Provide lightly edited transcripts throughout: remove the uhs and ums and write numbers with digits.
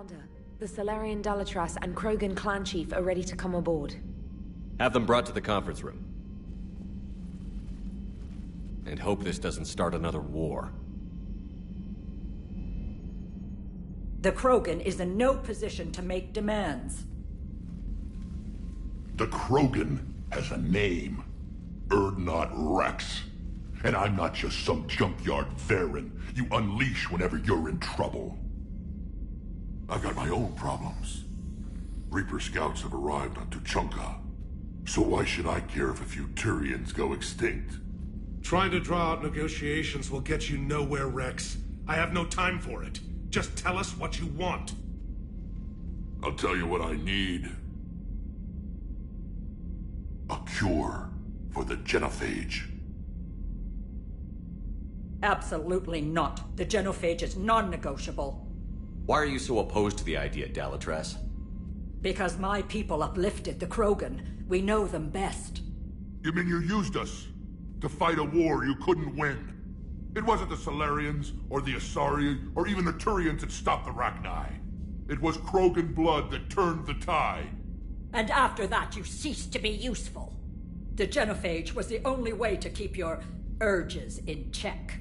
Commander, the Salarian Dalatras and Krogan clan chief are ready to come aboard. Have them brought to the conference room. And hope this doesn't start another war. The Krogan is in no position to make demands. The Krogan has a name. Urdnot Rex. And I'm not just some junkyard Varen you unleash whenever you're in trouble. I've got my own problems. Reaper scouts have arrived on Tuchanka. So why should I care if a few Turians go extinct? Trying to draw out negotiations will get you nowhere, Rex. I have no time for it. Just tell us what you want. I'll tell you what I need. A cure for the Genophage. Absolutely not. The Genophage is non-negotiable. Why are you so opposed to the idea, Dalatras? Because my people uplifted the Krogan. We know them best. You mean you used us to fight a war you couldn't win? It wasn't the Salarians, or the Asari, or even the Turians that stopped the Rachni. It was Krogan blood that turned the tide. And after that, you ceased to be useful. The Genophage was the only way to keep your urges in check.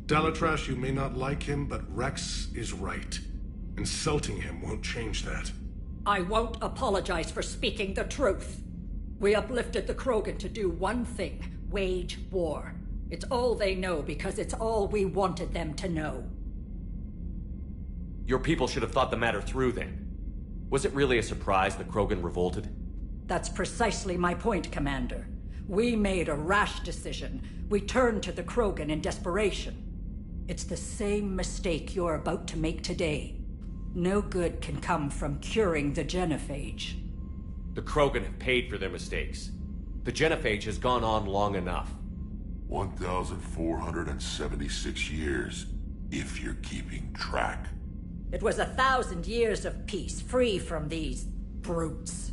Dalatras, you may not like him, but Rex is right. Insulting him won't change that. I won't apologize for speaking the truth. We uplifted the Krogan to do one thing: wage war. It's all they know because it's all we wanted them to know. Your people should have thought the matter through then. Was it really a surprise the Krogan revolted? That's precisely my point, Commander. We made a rash decision. We turned to the Krogan in desperation. It's the same mistake you're about to make today. No good can come from curing the Genophage. The Krogan have paid for their mistakes. The Genophage has gone on long enough. 1,476 years, if you're keeping track. It was 1,000 years of peace, free from these brutes.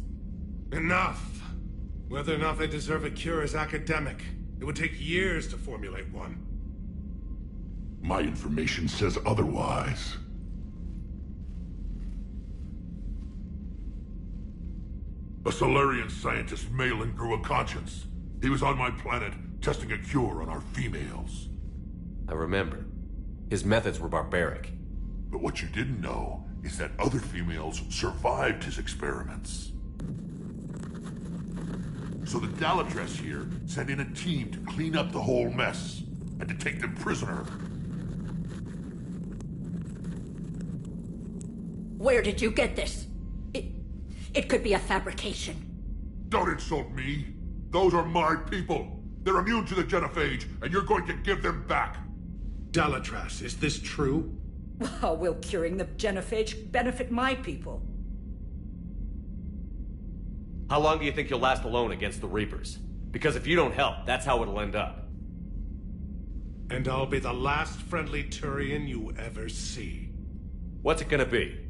Enough! Whether or not they deserve a cure is academic. It would take years to formulate one. My information says otherwise. A Salarian scientist, Malin, grew a conscience. He was on my planet, testing a cure on our females. I remember. His methods were barbaric. But what you didn't know is that other females survived his experiments. So the Dalatras here sent in a team to clean up the whole mess, and to take them prisoner. Where did you get this? It could be a fabrication. Don't insult me. Those are my people. They're immune to the Genophage, and you're going to give them back. Dalatras, is this true? How will curing the Genophage benefit my people? How long do you think you'll last alone against the Reapers? Because if you don't help, that's how it'll end up. And I'll be the last friendly Turian you ever see. What's it gonna be?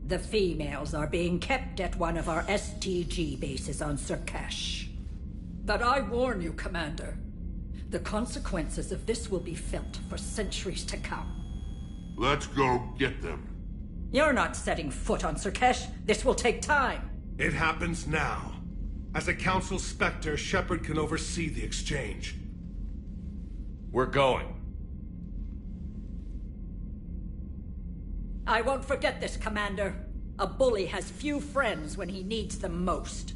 The females are being kept at one of our STG bases on Surkash. But I warn you, Commander. The consequences of this will be felt for centuries to come. Let's go get them. You're not setting foot on Surkash. This will take time. It happens now. As a Council Spectre, Shepard can oversee the exchange. We're going. I won't forget this, Commander. A bully has few friends when he needs them most.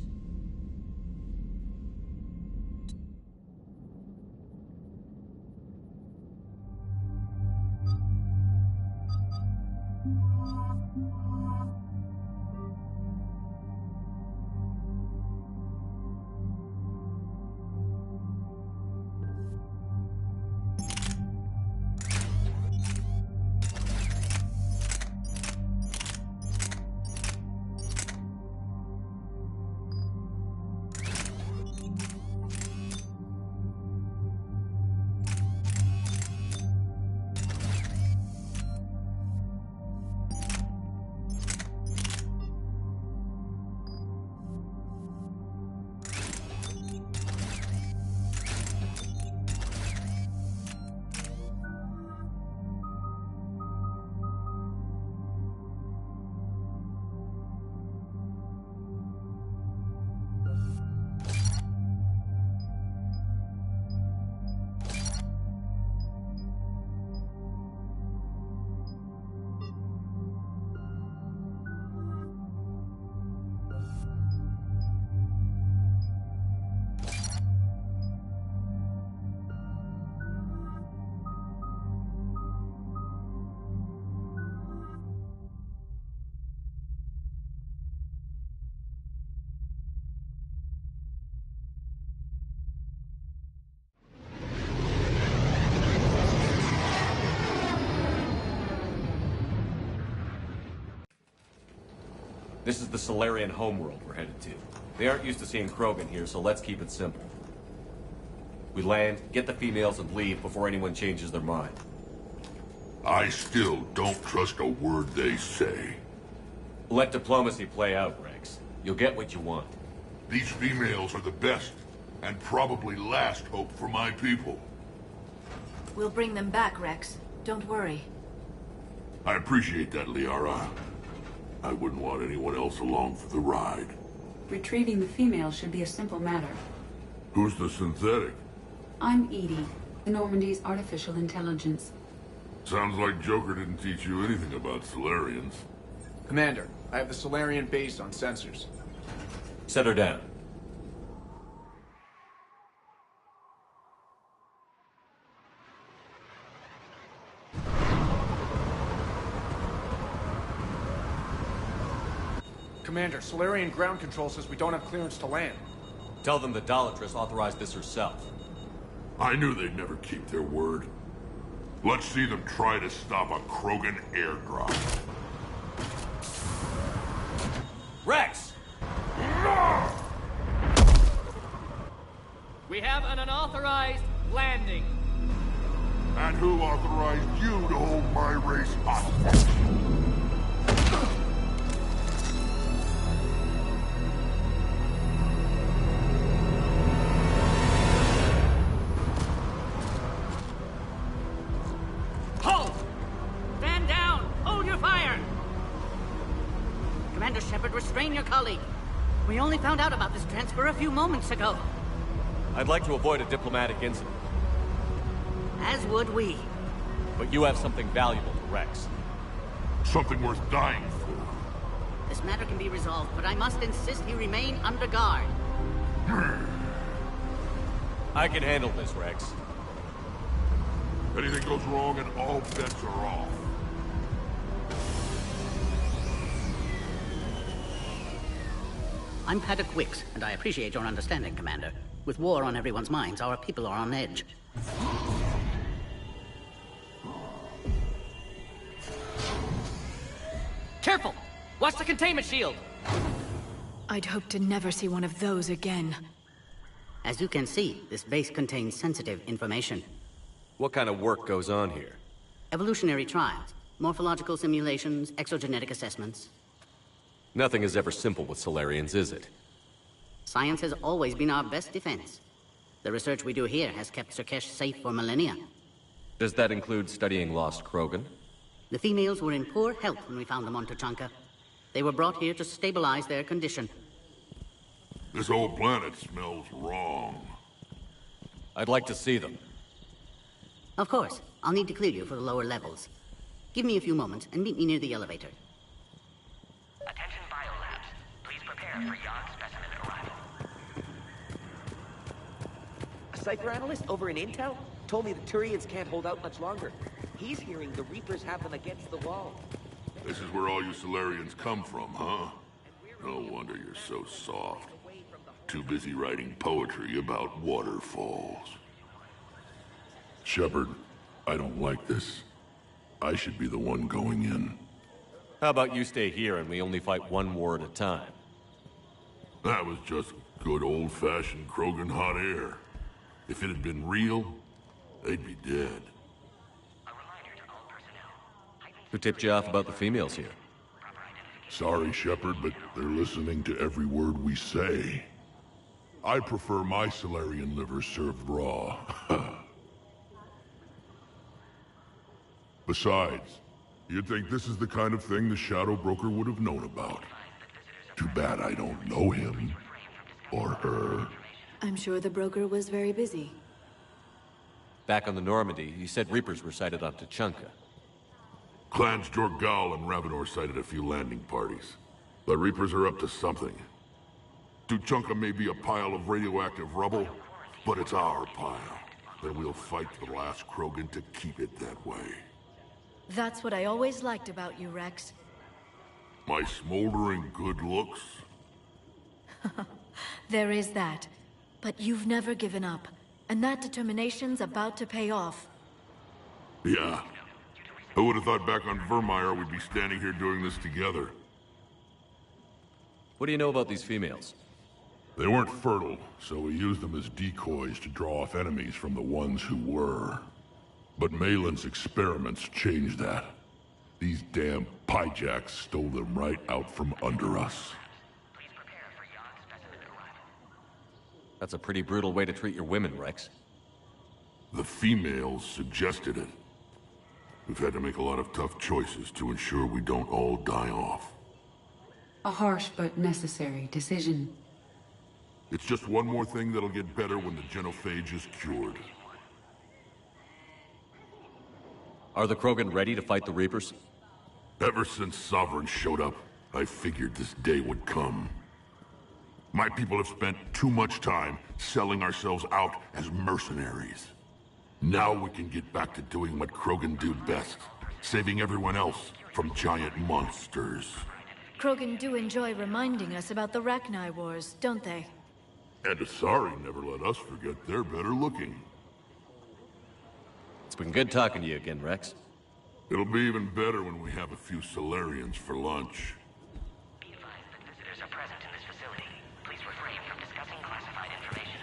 This is the Solarian homeworld we're headed to. They aren't used to seeing Krogan here, so let's keep it simple. We land, get the females, and leave before anyone changes their mind. I still don't trust a word they say. Let diplomacy play out, Rex. You'll get what you want. These females are the best, and probably last hope for my people. We'll bring them back, Rex. Don't worry. I appreciate that, Liara. I wouldn't want anyone else along for the ride. Retrieving the females should be a simple matter. Who's the synthetic? I'm Edie, Normandy's artificial intelligence. Sounds like Joker didn't teach you anything about Solarians. Commander, I have the Solarian base on sensors. Set her down. Commander, Solarian ground control says we don't have clearance to land. Tell them the Dalatrass authorized this herself. I knew they'd never keep their word. Let's see them try to stop a Krogan airdrop. Rex! We have an unauthorized landing. And who authorized you to hold my race hostage? Halt! Stand down! Hold your fire! Commander Shepard, restrain your colleague. We only found out about this transfer a few moments ago. I'd like to avoid a diplomatic incident. As would we. But you have something valuable to Rex. Something worth dying for. This matter can be resolved, but I must insist he remain under guard. I can handle this, Rex. Anything goes wrong and all bets are off. I'm Paddock Wicks, and I appreciate your understanding, Commander. With war on everyone's minds, our people are on edge. Careful! Watch the containment shield! I'd hope to never see one of those again. As you can see, this base contains sensitive information. What kind of work goes on here? Evolutionary trials, morphological simulations, exogenetic assessments. Nothing is ever simple with Solarians, is it? Science has always been our best defense. The research we do here has kept Surkesh safe for millennia. Does that include studying lost Krogan? The females were in poor health when we found them on Tuchanka. They were brought here to stabilize their condition. This whole planet smells wrong. I'd like to see them. Of course. I'll need to clear you for the lower levels. Give me a few moments and meet me near the elevator. Attention biolabs. Please prepare for Yogg specimen arrival. A Cypher analyst over in Intel told me the Turians can't hold out much longer. He's hearing the Reapers have them against the wall. This is where all you Solarians come from, huh? No wonder you're so soft. Too busy writing poetry about waterfalls. Shepard, I don't like this. I should be the one going in. How about you stay here and we only fight one war at a time? That was just good old-fashioned Krogan hot air. If it had been real, they'd be dead. Who tipped you off about the females here? Sorry, Shepard, but they're listening to every word we say. I prefer my Solarian liver served raw. Besides, you'd think this is the kind of thing the Shadow Broker would have known about. Too bad I don't know him. Or her. I'm sure the broker was very busy. Back on the Normandy, you said Reapers were sighted on Tuchanka. Clans Jorgal and Ravenor sighted a few landing parties. The Reapers are up to something. Tuchanka may be a pile of radioactive rubble, but it's our pile. And we'll fight to the last Krogan to keep it that way. That's what I always liked about you, Rex. My smoldering good looks? There is that. But you've never given up. And that determination's about to pay off. Yeah. Who would have thought back on Vermeer we'd be standing here doing this together? What do you know about these females? They weren't fertile, so we used them as decoys to draw off enemies from the ones who were. But Malin's experiments changed that. These damn Pyjaks stole them right out from under us. That's a pretty brutal way to treat your women, Rex. The females suggested it. We've had to make a lot of tough choices to ensure we don't all die off. A harsh but necessary decision. It's just one more thing that'll get better when the genophage is cured. Are the Krogan ready to fight the Reapers? Ever since Sovereign showed up, I figured this day would come. My people have spent too much time selling ourselves out as mercenaries. Now we can get back to doing what Krogan do best, saving everyone else from giant monsters. Krogan do enjoy reminding us about the Rachni Wars, don't they? And Asari never let us forget they're better looking. It's been good talking to you again, Rex. It'll be even better when we have a few Solarians for lunch. Be advised that visitors are present in this facility. Please refrain from discussing classified information.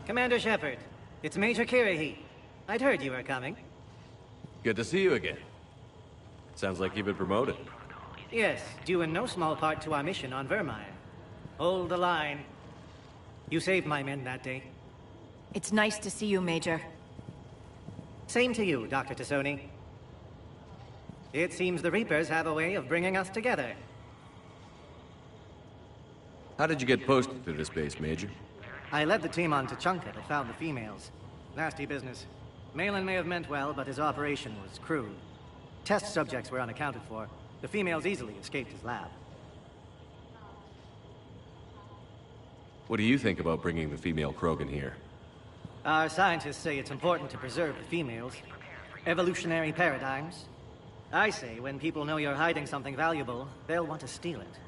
Commander Shepard, it's Major Kirahi. I'd heard you were coming. Good to see you again. Sounds like you've been promoted. Yes, due in no small part to our mission on Vermire. Hold the line. You saved my men that day. It's nice to see you, Major. Same to you, Dr. T'Soni. It seems the Reapers have a way of bringing us together. How did you get posted to this base, Major? I led the team on Tuchanka that found the females. Nasty business. Malin may have meant well, but his operation was crude. Test subjects were unaccounted for. The females easily escaped his lab. What do you think about bringing the female Krogan here? Our scientists say it's important to preserve the females. Evolutionary paradigms. I say when people know you're hiding something valuable, they'll want to steal it.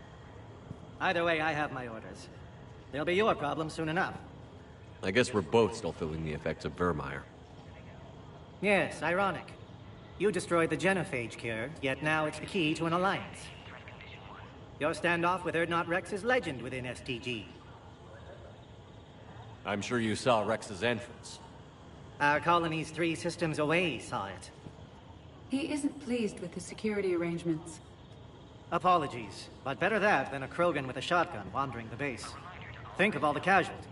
Either way, I have my orders. They'll be your problem soon enough. I guess we're both still feeling the effects of Vermire. Yes, ironic. You destroyed the genophage cure, yet now it's the key to an alliance. Your standoff with Urdnot Rex is legend within STG. I'm sure you saw Rex's entrance. Our colony's 3 systems away saw it. He isn't pleased with the security arrangements. Apologies, but better that than a Krogan with a shotgun wandering the base. Think of all the casualties.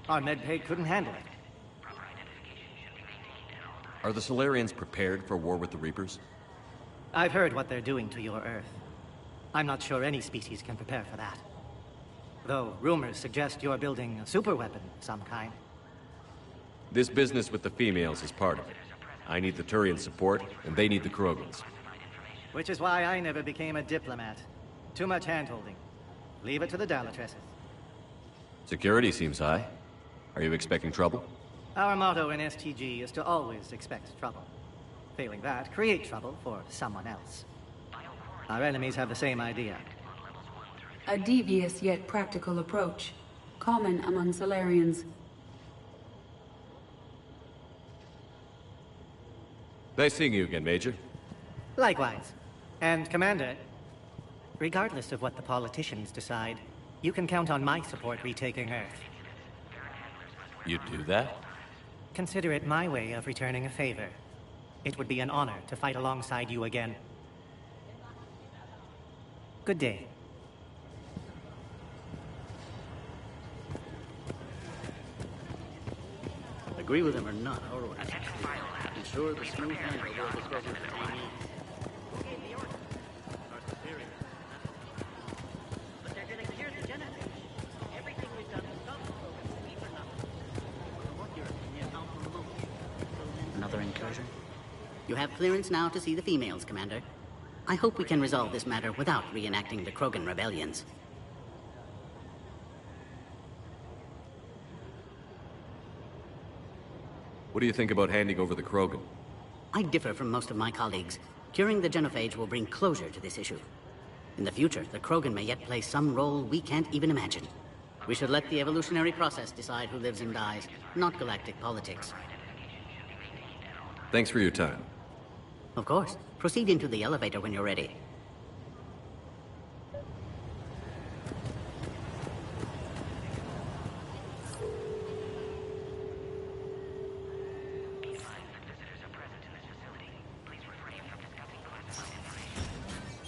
Our medpaid couldn't handle it. Are the Solarians prepared for war with the Reapers? I've heard what they're doing to your Earth. I'm not sure any species can prepare for that. Though rumors suggest you're building a superweapon of some kind. This business with the females is part of it. I need the Turian support, and they need the Krogans. Which is why I never became a diplomat. Too much hand-holding. Leave it to the Dalatresses. Security seems high. Are you expecting trouble? Our motto in STG is to always expect trouble. Failing that, create trouble for someone else. Our enemies have the same idea. A devious yet practical approach, common among Solarians. Nice seeing you again, Major. Likewise. And Commander, regardless of what the politicians decide, you can count on my support retaking Earth. You'd do that? Consider it my way of returning a favor. It would be an honor to fight alongside you again. Good day. Agree with him or not, our orders ensure the smooth handover of the Krogan detainees. Another incursion? You have clearance now to see the females, Commander. I hope we can resolve this matter without reenacting the Krogan rebellions. What do you think about handing over the Krogan? I differ from most of my colleagues. Curing the genophage will bring closure to this issue. In the future, the Krogan may yet play some role we can't even imagine. We should let the evolutionary process decide who lives and dies, not galactic politics. Thanks for your time. Of course. Proceed into the elevator when you're ready.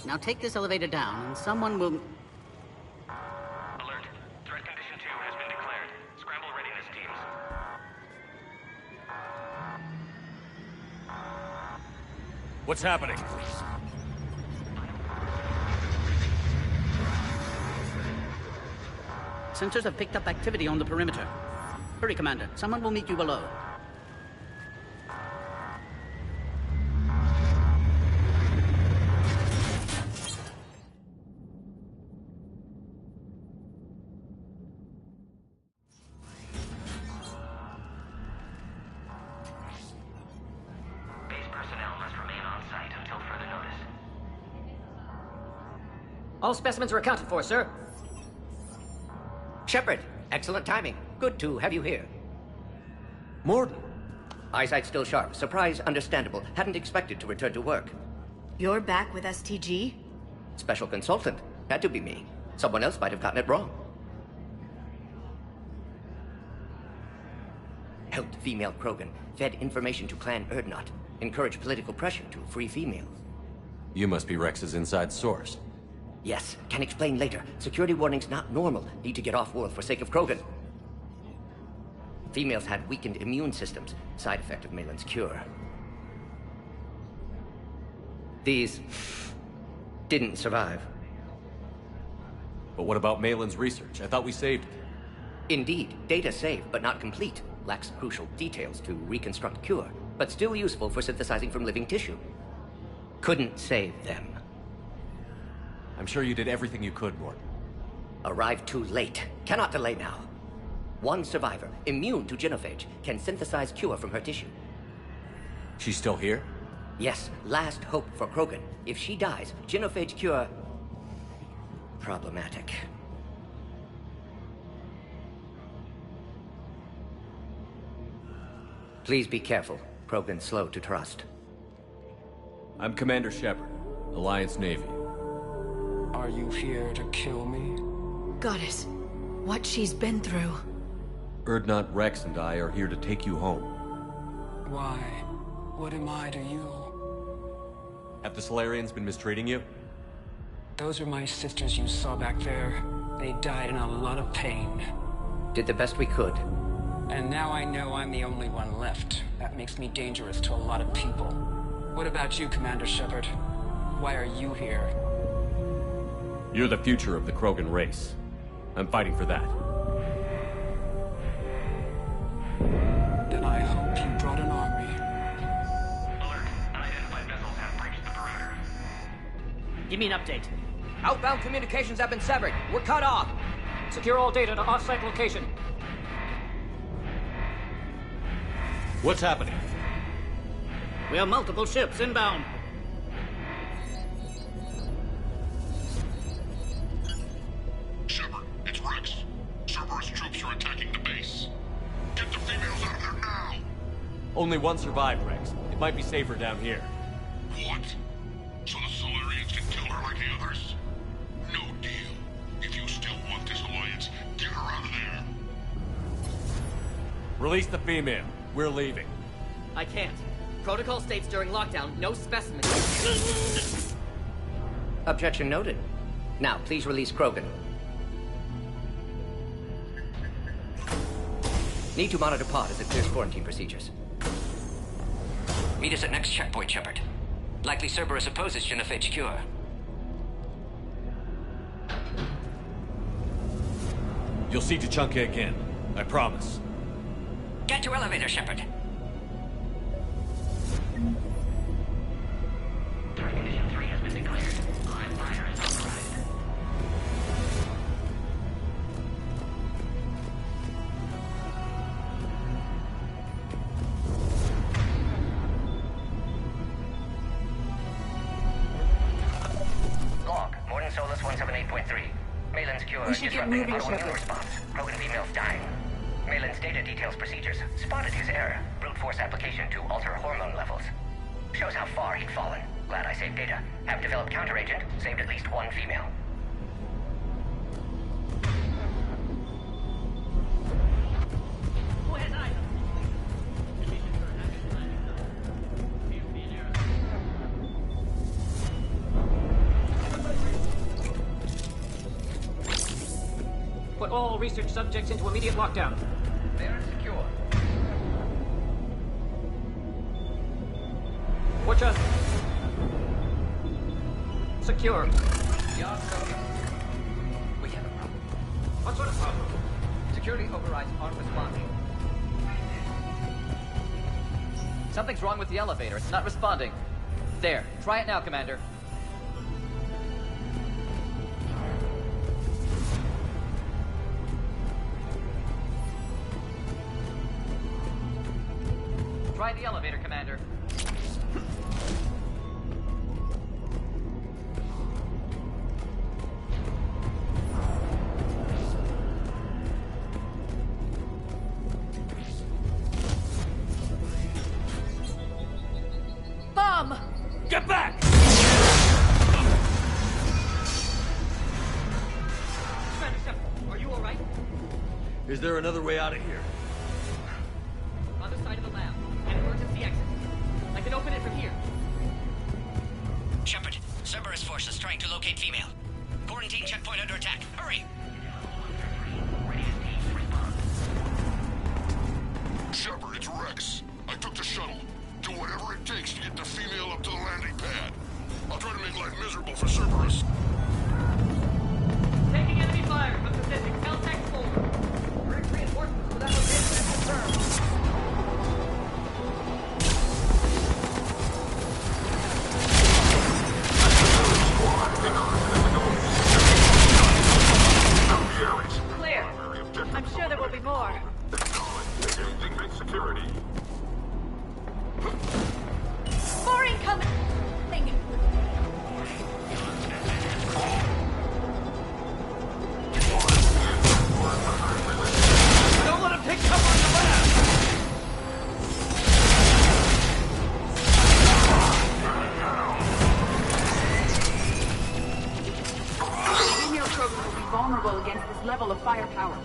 Now take this elevator down, and someone will... Alert. Threat condition 2 has been declared. Scramble readiness teams. What's happening? Sensors have picked up activity on the perimeter. Hurry, Commander. Someone will meet you below. All specimens are accounted for, sir. Shepard, excellent timing. Good to have you here. Mordin. Eyesight still sharp. Surprise understandable. Hadn't expected to return to work. You're back with STG? Special consultant. Had to be me. Someone else might have gotten it wrong. Helped female Krogan. Fed information to Clan Urdnot. Encouraged political pressure to free females. You must be Rex's inside source. Yes, can explain later. Security warnings not normal. Need to get off-world for sake of Krogan. Females had weakened immune systems. Side effect of Malin's cure. These... didn't survive. But what about Malin's research? I thought we saved it. Indeed, data saved, but not complete. Lacks crucial details to reconstruct cure, but still useful for synthesizing from living tissue. Couldn't save them. I'm sure you did everything you could, Mordin. Arrived too late. Cannot delay now. One survivor, immune to genophage, can synthesize cure from her tissue. She's still here? Yes, last hope for Krogan. If she dies, genophage cure... problematic. Please be careful. Krogan's slow to trust. I'm Commander Shepard, Alliance Navy. Are you here to kill me? Goddess, what she's been through. Urdnot, Rex, and I are here to take you home. Why? What am I to you? Have the Salarians been mistreating you? Those are my sisters you saw back there. They died in a lot of pain. Did the best we could. And now I know I'm the only one left. That makes me dangerous to a lot of people. What about you, Commander Shepard? Why are you here? You're the future of the Krogan race. I'm fighting for that. Then I hope you brought an army. Alert. Unidentified missiles have breached the perimeter. Give me an update. Outbound communications have been severed. We're cut off. Secure all data to off-site location. What's happening? We have multiple ships inbound. Shepard, it's Rex. Cerberus troops are attacking the base. Get the females out of there now! Only one survived, Rex. It might be safer down here. What? So the Salarians can kill her like the others? No deal. If you still want this alliance, get her out of there. Release the female. We're leaving. I can't. Protocol states during lockdown, no specimens. Objection noted. Now, please release Krogan. Need to monitor pod as it clears quarantine procedures. Meet us at next checkpoint, Shepard. Likely Cerberus opposes genophage cure. You'll see Tuchanka again. I promise. Get to elevator, Shepard. Threat condition 3 has been declared. Live fire is authorized. Log. Mordin Solus 178.3. Malin's cure. We should get moving, Shepard. Response. Krogan females dying. Malin's data details procedures. Spotted his error. Brute force application to alter hormone levels. Shows how far he'd fallen. Glad I saved data. Have developed counteragent. Saved at least one female. Put all research subjects into immediate lockdown. They're secure. Watch us. Secure. Yard code. We have a problem. What sort of problem? Security overrides aren't responding. Something's wrong with the elevator. It's not responding. There. Try it now, Commander. Try the elevator, Commander. Bomb! Get back! Commander Shepard, are you alright? Is there another way out of here? On the side of the lab. An emergency exit. I can open it from here. Shepard, Cerberus forces trying to locate female. Quarantine checkpoint under attack. Hurry! Shepard, it's Rex. I took the shuttle. Do whatever it takes to get the female up to the landing pad. I'll try to make life miserable for Cerberus. Taking enemy fire from position. Caltech 4. Reinforcements for that location is confirmed. Clear. I'm sure there will be more. Security. More incoming! Don't let him take cover on the lab! Female Krogan will be vulnerable against this level of firepower.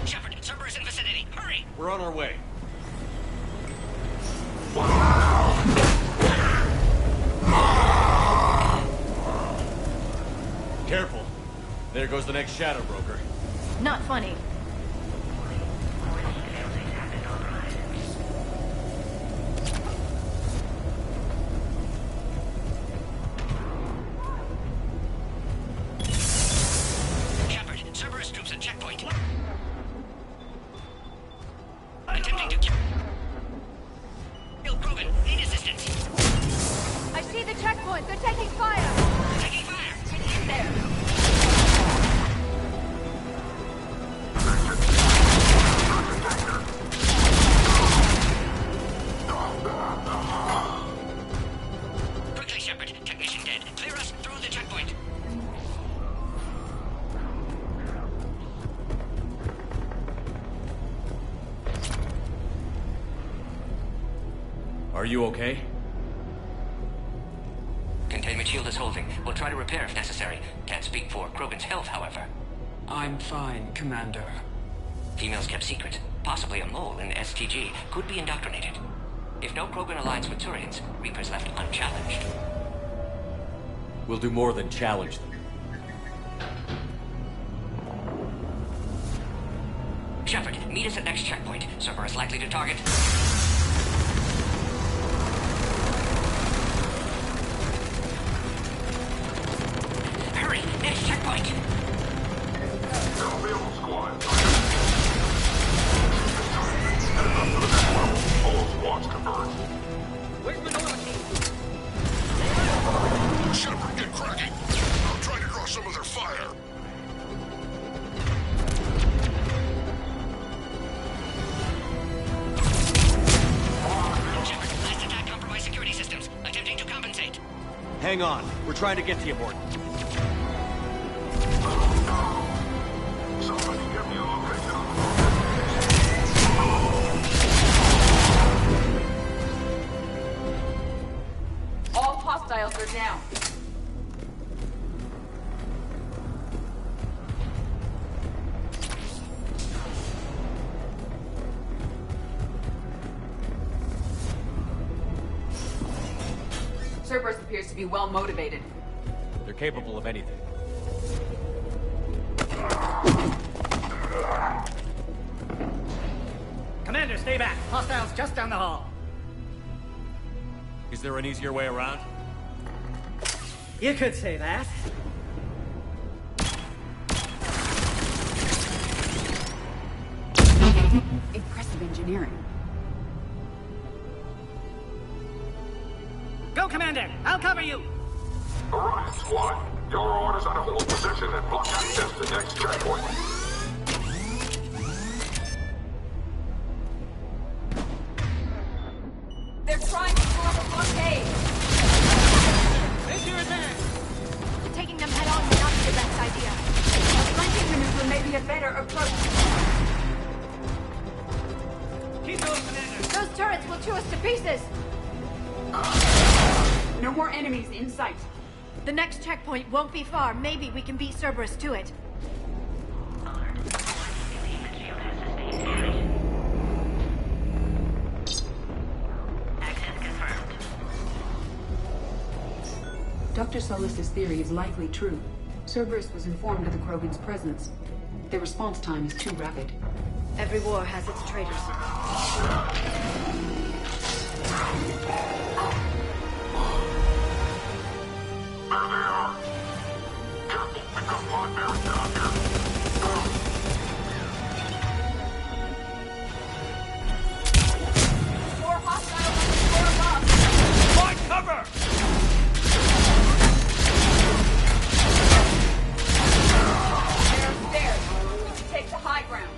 Shepard, Cerberus in vicinity. Hurry! We're on our way. Careful. There goes the next Shadow Broker. Not funny. Shepard, Cerberus troops at checkpoint. Attempting to kill Krogan. Need assistance. I see the checkpoint. They're taking fire. Taking fire. In there. Quickly, Shepard. Technician dead. Clear us through the checkpoint. Are you okay? Containment shield is holding. We'll try to repair if necessary. Can't speak for Krogan's health, however. I'm fine, Commander. Females kept secret. Possibly a mole in STG. Could be indoctrinated. If no Krogan aligns with Turians, Reaper's left unchallenged. We'll do more than challenge them. Shepard, meet us at next checkpoint. Cerberus likely to target. Hurry! Next checkpoint! Squad. All squads converge. Where's Manora team? Shepard, get cracking. I'm trying to draw some of their fire. Shepard, last attack compromised security systems. Attempting to compensate. Hang on. We're trying to get to you, Mort. Somebody give me a location on the Cerberus appears to be well motivated. They're capable of anything. Commander, stay back. Hostiles just down the hall. Is there an easier way around? You could say that. Impressive engineering. Go, Commander! I'll cover you! Orion Squad, your orders are to hold position and block access to next checkpoint. They're trying to form a blockade! Make your advance! Taking them head on may not be the best idea. A flanking maneuver may be a better approach. Keep going, Commander! Those turrets will chew us to pieces! No more enemies in sight. The next checkpoint won't be far. Maybe we can beat Cerberus to it. Dr. Solis' theory is likely true. Cerberus was informed of the Krogan's presence. Their response time is too rapid. Every war has its traitors. There they are. Careful, we've got blood bearers down here. More hostiles on the floor above! Find cover! They're upstairs. We should take the high ground.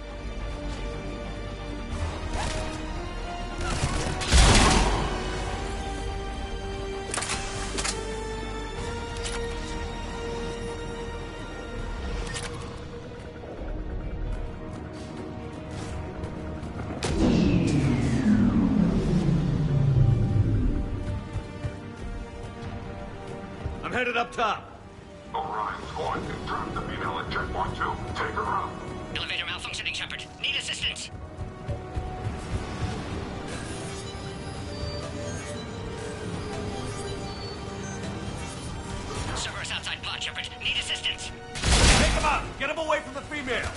I'm headed up top. Orion Squad can trap the female at checkpoint 2. Take her out. Elevator malfunctioning, Shepard. Need assistance. Cerberus outside pod, Shepard. Need assistance. Take him out! Get him away from the female!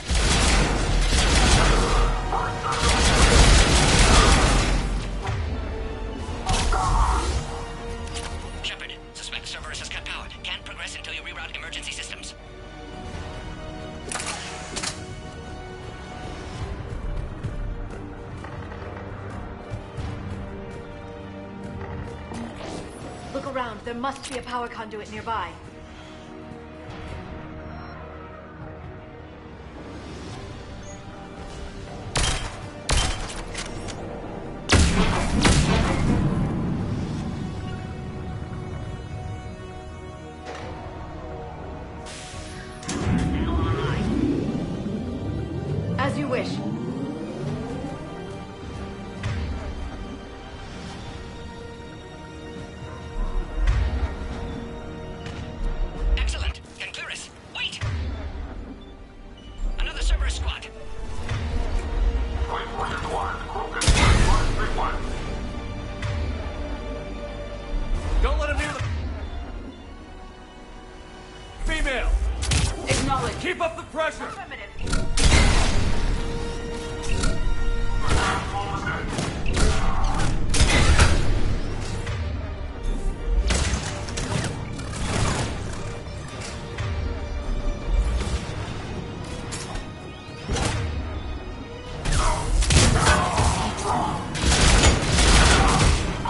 Shepard, suspect Cerberus has cut power. Can't progress until you reroute emergency systems. Look around. There must be a power conduit nearby. As you wish. Excellent. Can clear us. Wait! Another Cerberus squad. Wait for your quiet, Krogan. Big one. Don't let him near the... Female! Acknowledge. Keep up the pressure!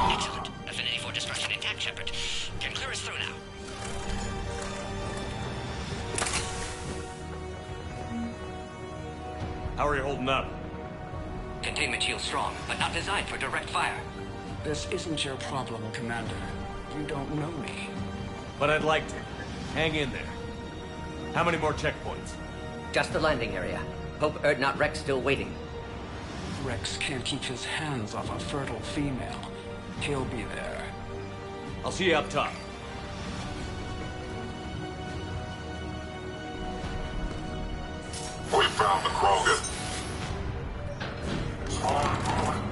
Excellent. Affinity for destruction intact, Shepard. Can clear us through now. How are you holding up? Containment shield strong, but not designed for direct fire. This isn't your problem, Commander. You don't know me. But I'd like to. Hang in there. How many more checkpoints? Just the landing area. Hope Erdnot Rex still waiting. Rex can't keep his hands off a fertile female. He'll be there. I'll see you up top. We found the Krogan. Spawn point.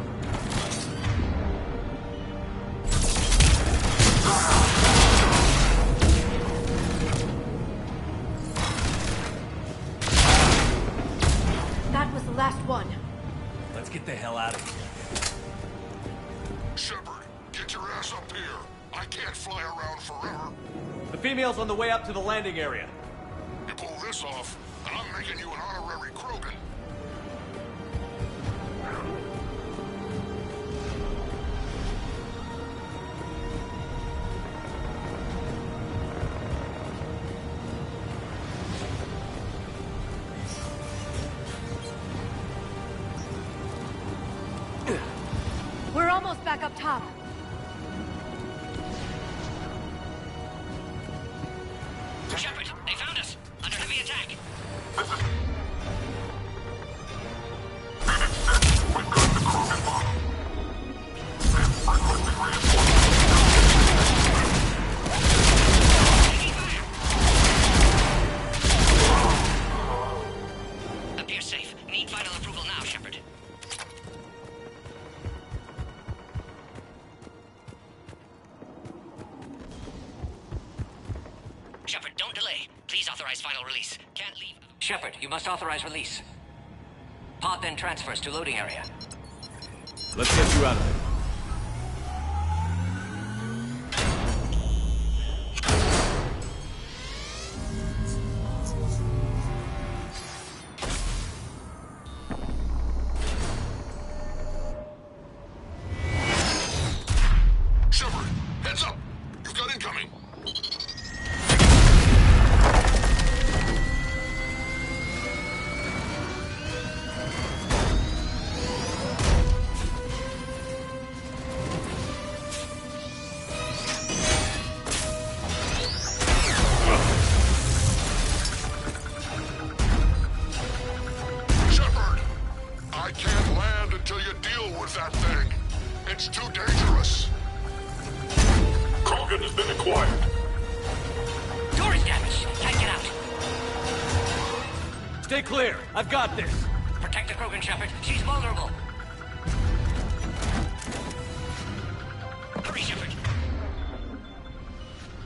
one. Let's get the hell out of here. Shepard, get your ass up here. I can't fly around forever. The female's on the way up to the landing area. You pull this off, and I'm making you an honorary Krogan. We're almost back up top. Shepard, they found us. Under heavy attack. We've got the Krogan bomb. Requesting reinforcements. Appears safe. Need final approval now, Shepard. Shepard, don't delay. Please authorize final release. Can't leave. Shepard, you must authorize release. Pod then transfers to loading area. Let's get you out of there. Shepard, heads up. You've got incoming. Shepard, I can't land until you deal with that thing. It's too dangerous. Krogan has been acquired. Door is damaged. Can't get out. Stay clear. I've got this. Protect the Krogan, Shepard. She's vulnerable. Hurry, Shepard.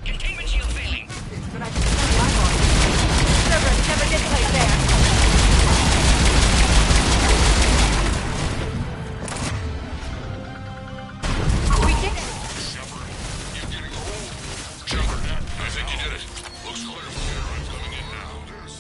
Containment shield failing. Cerberus never did play fair. We did it! Shepard, you're getting old. Shepard, I think you did it. Looks clear from here. I'm coming in now. This.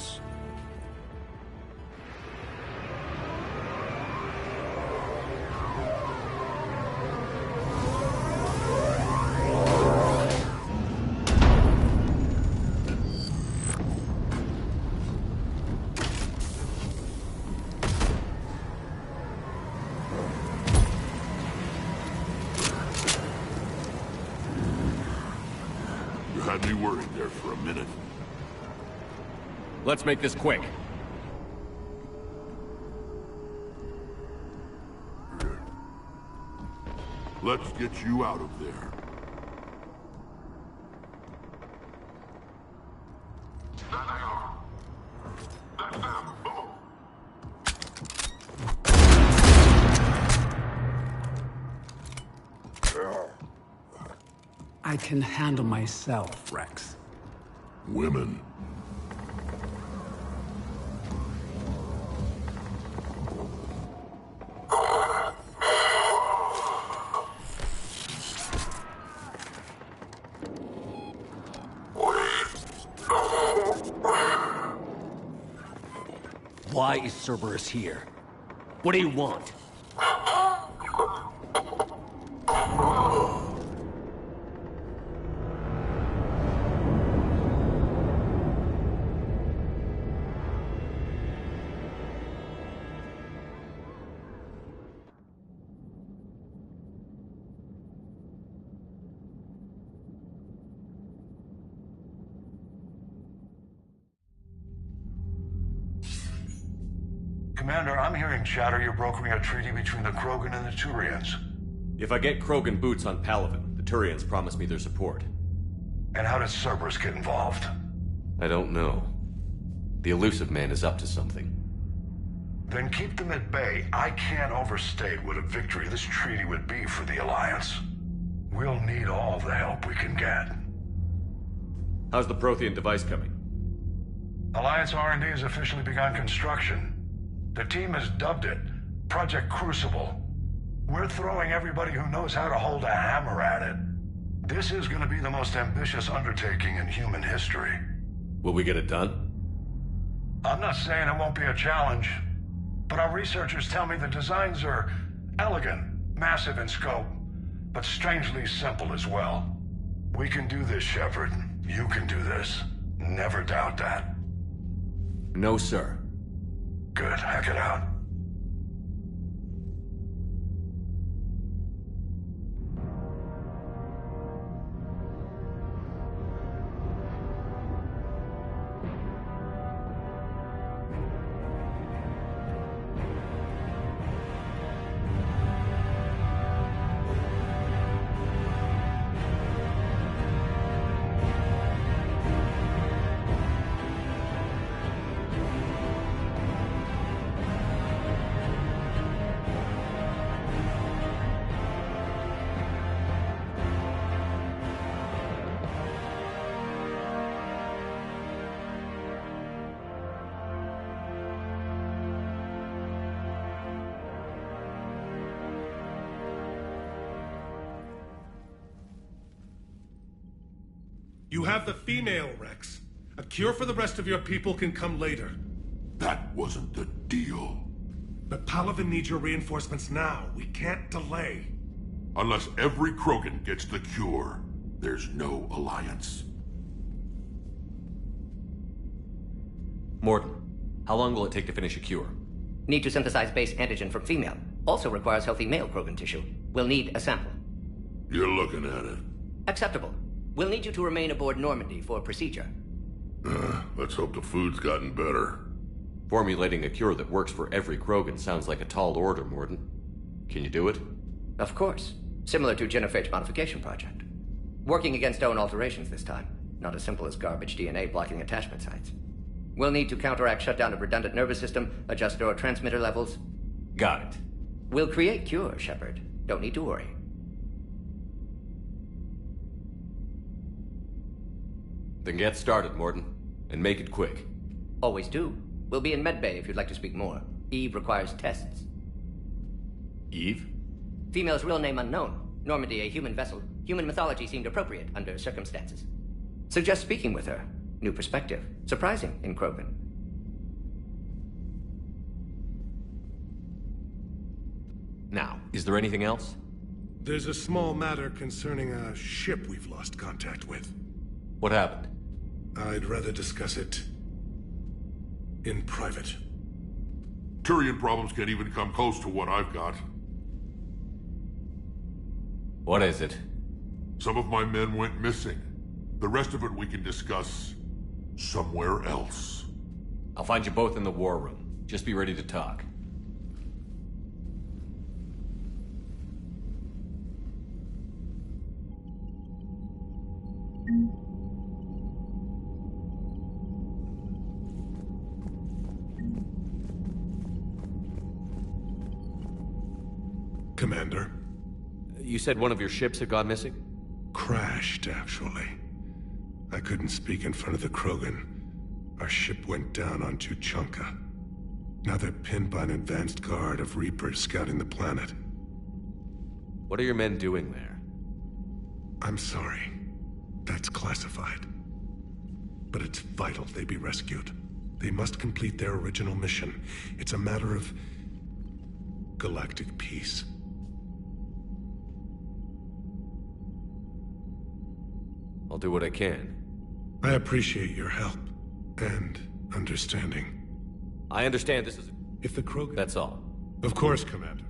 You had me worried there for a minute. Let's make this quick. Let's get you out of there. There they are. That's them. Boom. I can handle myself, Rex. Women. Why is Cerberus here? What do you want? Commander, I'm hearing chatter you're brokering a treaty between the Krogan and the Turians. If I get Krogan boots on Palaven, the Turians promise me their support. And how does Cerberus get involved? I don't know. The Illusive Man is up to something. Then keep them at bay. I can't overstate what a victory this treaty would be for the Alliance. We'll need all the help we can get. How's the Prothean device coming? Alliance R&D has officially begun construction. The team has dubbed it Project Crucible. We're throwing everybody who knows how to hold a hammer at it. This is going to be the most ambitious undertaking in human history. Will we get it done? I'm not saying it won't be a challenge, but our researchers tell me the designs are elegant, massive in scope, but strangely simple as well. We can do this, Shepard. You can do this. Never doubt that. No, sir. Good. Hack it out. You have the female, Rex. A cure for the rest of your people can come later. That wasn't the deal. But Palaven needs your reinforcements now. We can't delay. Unless every Krogan gets the cure, there's no alliance. Mordin, how long will it take to finish a cure? Need to synthesize base antigen from female. Also requires healthy male Krogan tissue. We'll need a sample. You're looking at it. Acceptable. We'll need you to remain aboard Normandy for procedure. Let's hope the food's gotten better. Formulating a cure that works for every Krogan sounds like a tall order, Mordin. Can you do it? Of course. Similar to Genophage modification project. Working against own alterations this time. Not as simple as garbage DNA blocking attachment sites. We'll need to counteract shutdown of redundant nervous system, adjust neurotransmitter levels. Got it. We'll create cure, Shepard. Don't need to worry. Then get started, Mordin. And make it quick. Always do. We'll be in medbay if you'd like to speak more. Eve requires tests. Eve? Female's real name unknown. Normandy a human vessel. Human mythology seemed appropriate under circumstances. Suggest speaking with her. New perspective. Surprising in Krogan. Now, is there anything else? There's a small matter concerning a ship we've lost contact with. What happened? I'd rather discuss it in private. Turian problems can't even come close to what I've got. What is it? Some of my men went missing. The rest of it we can discuss somewhere else. I'll find you both in the war room. Just be ready to talk. Commander. You said one of your ships had gone missing? Crashed, actually. I couldn't speak in front of the Krogan. Our ship went down on Tuchanka. Now they're pinned by an advanced guard of Reapers scouting the planet. What are your men doing there? I'm sorry. That's classified. But it's vital they be rescued. They must complete their original mission. It's a matter of galactic peace. I'll do what I can. I appreciate your help and understanding. I understand this is... If the Krogan... That's all. Of course, Commander.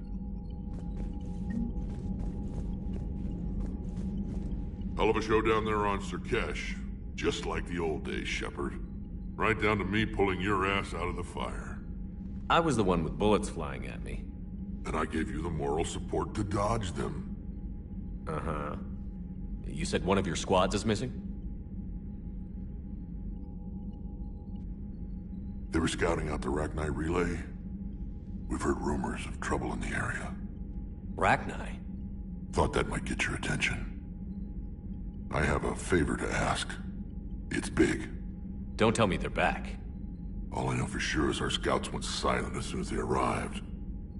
Hell of a show down there on Surkesh. Just like the old days, Shepard. Right down to me pulling your ass out of the fire. I was the one with bullets flying at me. And I gave you the moral support to dodge them. Uh-huh. You said one of your squads is missing? They were scouting out the Rachni relay. We've heard rumors of trouble in the area. Rachni? Thought that might get your attention. I have a favor to ask. It's big. Don't tell me they're back. All I know for sure is our scouts went silent as soon as they arrived.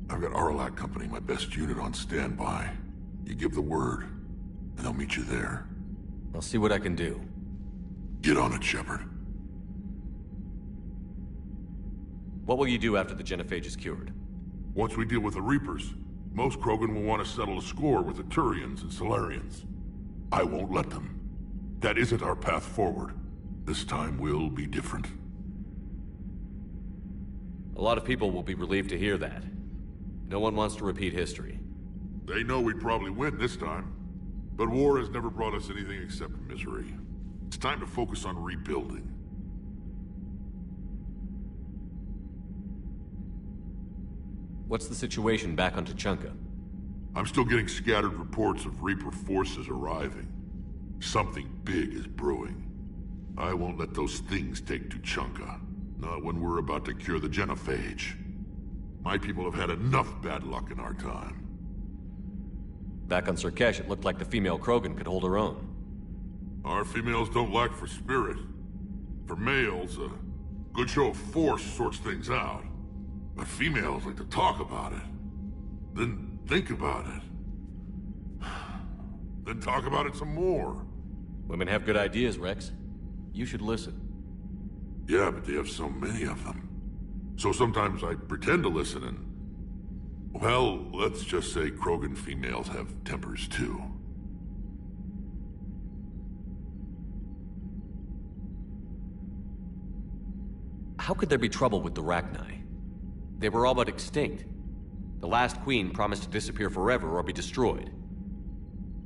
I've got Aralak Company, my best unit, on standby. You give the word, and they'll meet you there. I'll see what I can do. Get on it, Shepard. What will you do after the genophage is cured? Once we deal with the Reapers, most Krogan will want to settle a score with the Turians and Solarians. I won't let them. That isn't our path forward. This time will be different. A lot of people will be relieved to hear that. No one wants to repeat history. They know we'd probably win this time. But war has never brought us anything except misery. It's time to focus on rebuilding. What's the situation back on Tuchanka? I'm still getting scattered reports of Reaper forces arriving. Something big is brewing. I won't let those things take Tuchanka. Not when we're about to cure the genophage. My people have had enough bad luck in our time. Back on Surkesh, it looked like the female Krogan could hold her own. Our females don't lack for spirit. For males, a good show of force sorts things out. But females like to talk about it. Then think about it. Then talk about it some more. Women have good ideas, Rex. You should listen. Yeah, but they have so many of them. So sometimes I pretend to listen and... Well, let's just say Krogan females have tempers too. How could there be trouble with the Rachni? They were all but extinct. The last queen promised to disappear forever or be destroyed.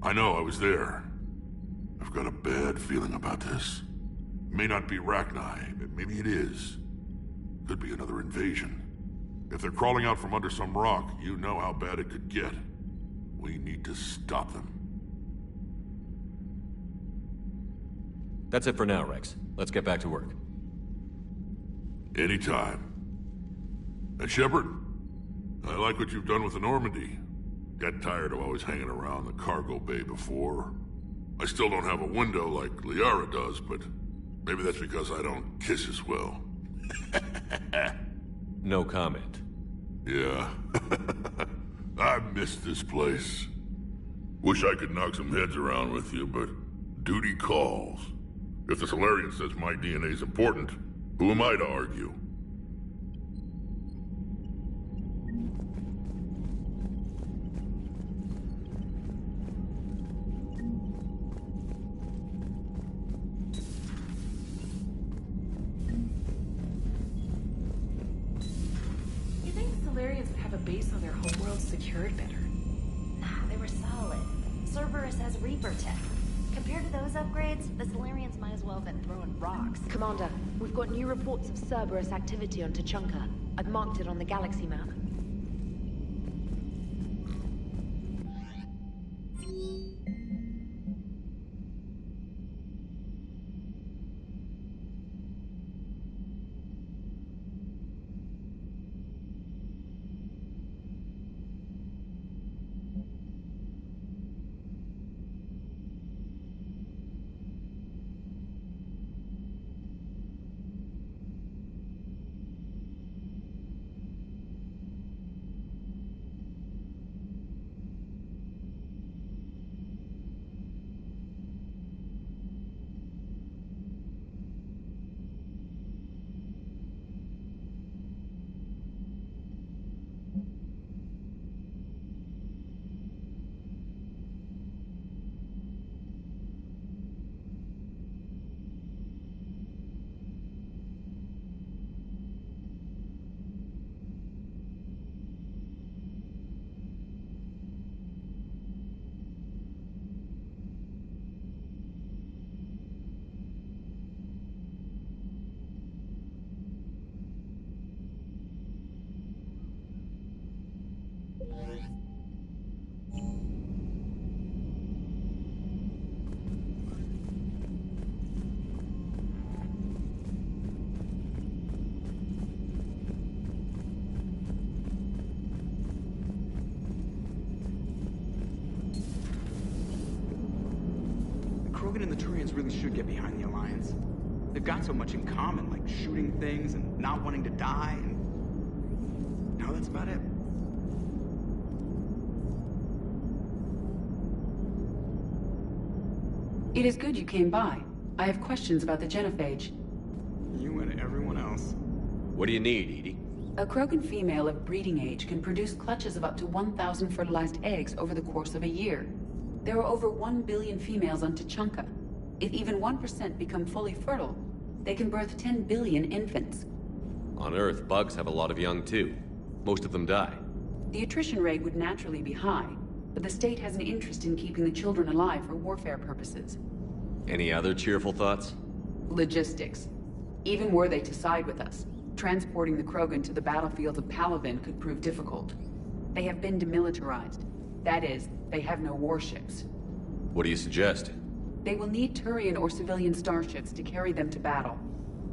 I know, I was there. I've got a bad feeling about this. It may not be Rachni, but maybe it is. Could be another invasion. If they're crawling out from under some rock, you know how bad it could get. We need to stop them. That's it for now, Rex. Let's get back to work. Anytime. And Shepard, I like what you've done with the Normandy. Got tired of always hanging around the cargo bay before. I still don't have a window like Liara does, but maybe that's because I don't kiss as well. No comment. Yeah. I miss this place. Wish I could knock some heads around with you, but duty calls. If the Solarian says my DNA's important, who am I to argue? Base on their homeworld secured better. Nah, they were solid. Cerberus has Reaper tech. Compared to those upgrades, the Solarians might as well have been throwing rocks. Commander, we've got new reports of Cerberus activity on Tuchanka. I've marked it on the galaxy map. Krogan and the Turians really should get behind the Alliance. They've got so much in common, like shooting things and not wanting to die, and now that's about it. It is good you came by. I have questions about the genophage. You and everyone else. What do you need, Edie? A Krogan female of breeding age can produce clutches of up to 1,000 fertilized eggs over the course of a year. There are over 1 billion females on Tuchanka. If even 1% become fully fertile, they can birth 10 billion infants. On Earth, bugs have a lot of young too. Most of them die. The attrition rate would naturally be high, but the state has an interest in keeping the children alive for warfare purposes. Any other cheerful thoughts? Logistics. Even were they to side with us, transporting the Krogan to the battlefield of Palaven could prove difficult. They have been demilitarized. That is, they have no warships. What do you suggest? They will need Turian or civilian starships to carry them to battle.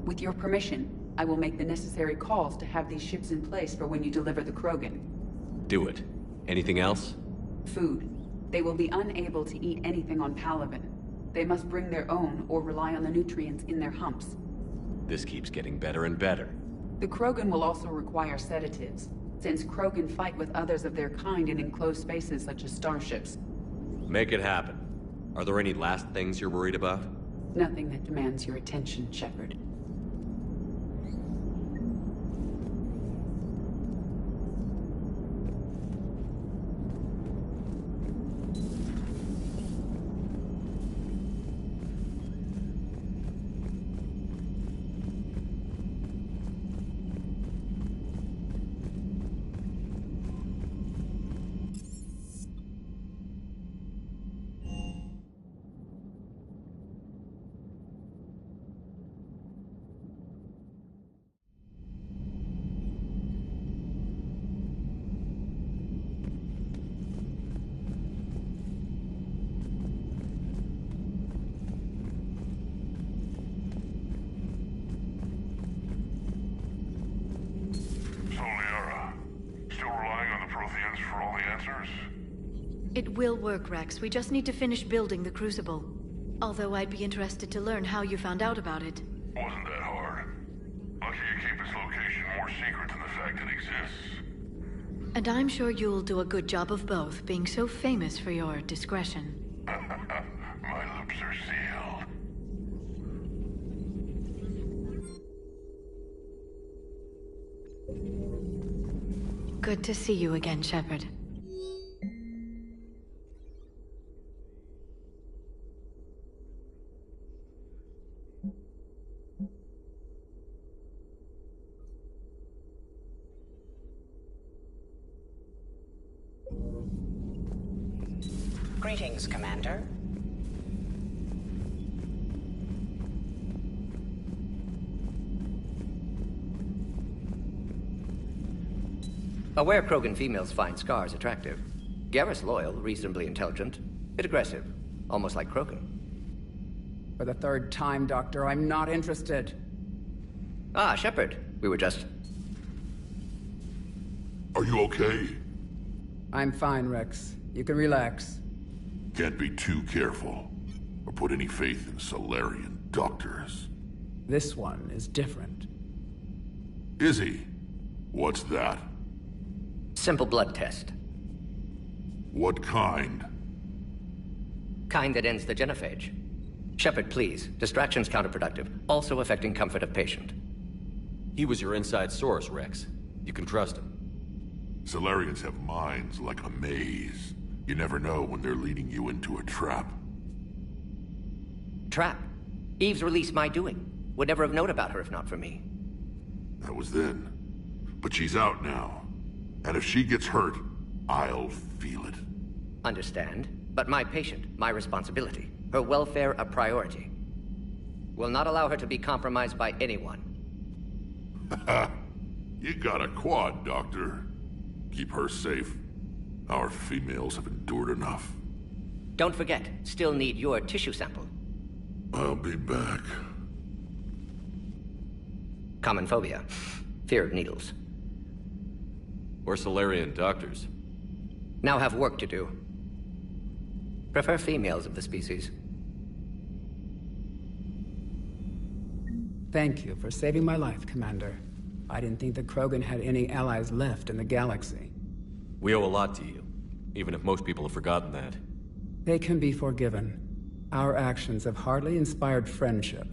With your permission, I will make the necessary calls to have these ships in place for when you deliver the Krogan. Do it. Anything else? Food. They will be unable to eat anything on Palaven. They must bring their own or rely on the nutrients in their humps. This keeps getting better and better. The Krogan will also require sedatives, since Krogan fight with others of their kind in enclosed spaces such as starships. Make it happen. Are there any last things you're worried about? Nothing that demands your attention, Shepard. It will work, Rex. We just need to finish building the Crucible. Although I'd be interested to learn how you found out about it. Wasn't that hard. Lucky you keep its location more secret than the fact it exists. And I'm sure you'll do a good job of both, being so famous for your discretion. My lips are sealed. Good to see you again, Shepard. Greetings, Commander. Aware Krogan females find scars attractive. Garrus loyal, reasonably intelligent, bit aggressive, almost like Krogan. For the third time, Doctor, I'm not interested. Ah, Shepard. We were just... Are you okay? I'm fine, Rex. You can relax. Can't be too careful, or put any faith in Salarian doctors. This one is different. Is he? What's that? Simple blood test. What kind? Kind that ends the genophage. Shepard, please. Distraction's counterproductive, also affecting comfort of patient. He was your inside source, Rex. You can trust him. Salarians have minds like a maze. You never know when they're leading you into a trap. Trap? Eve's release my doing. Would never have known about her if not for me. That was then. But she's out now. And if she gets hurt, I'll feel it. Understand. But my patient, my responsibility. Her welfare a priority. Will not allow her to be compromised by anyone. You got a quad, Doctor. Keep her safe. Our females have endured enough. Don't forget, still need your tissue sample. I'll be back. Common phobia. Fear of needles. Or Salarian doctors. Now have work to do. Prefer females of the species. Thank you for saving my life, Commander. I didn't think the Krogan had any allies left in the galaxy. We owe a lot to you, even if most people have forgotten that. They can be forgiven. Our actions have hardly inspired friendship.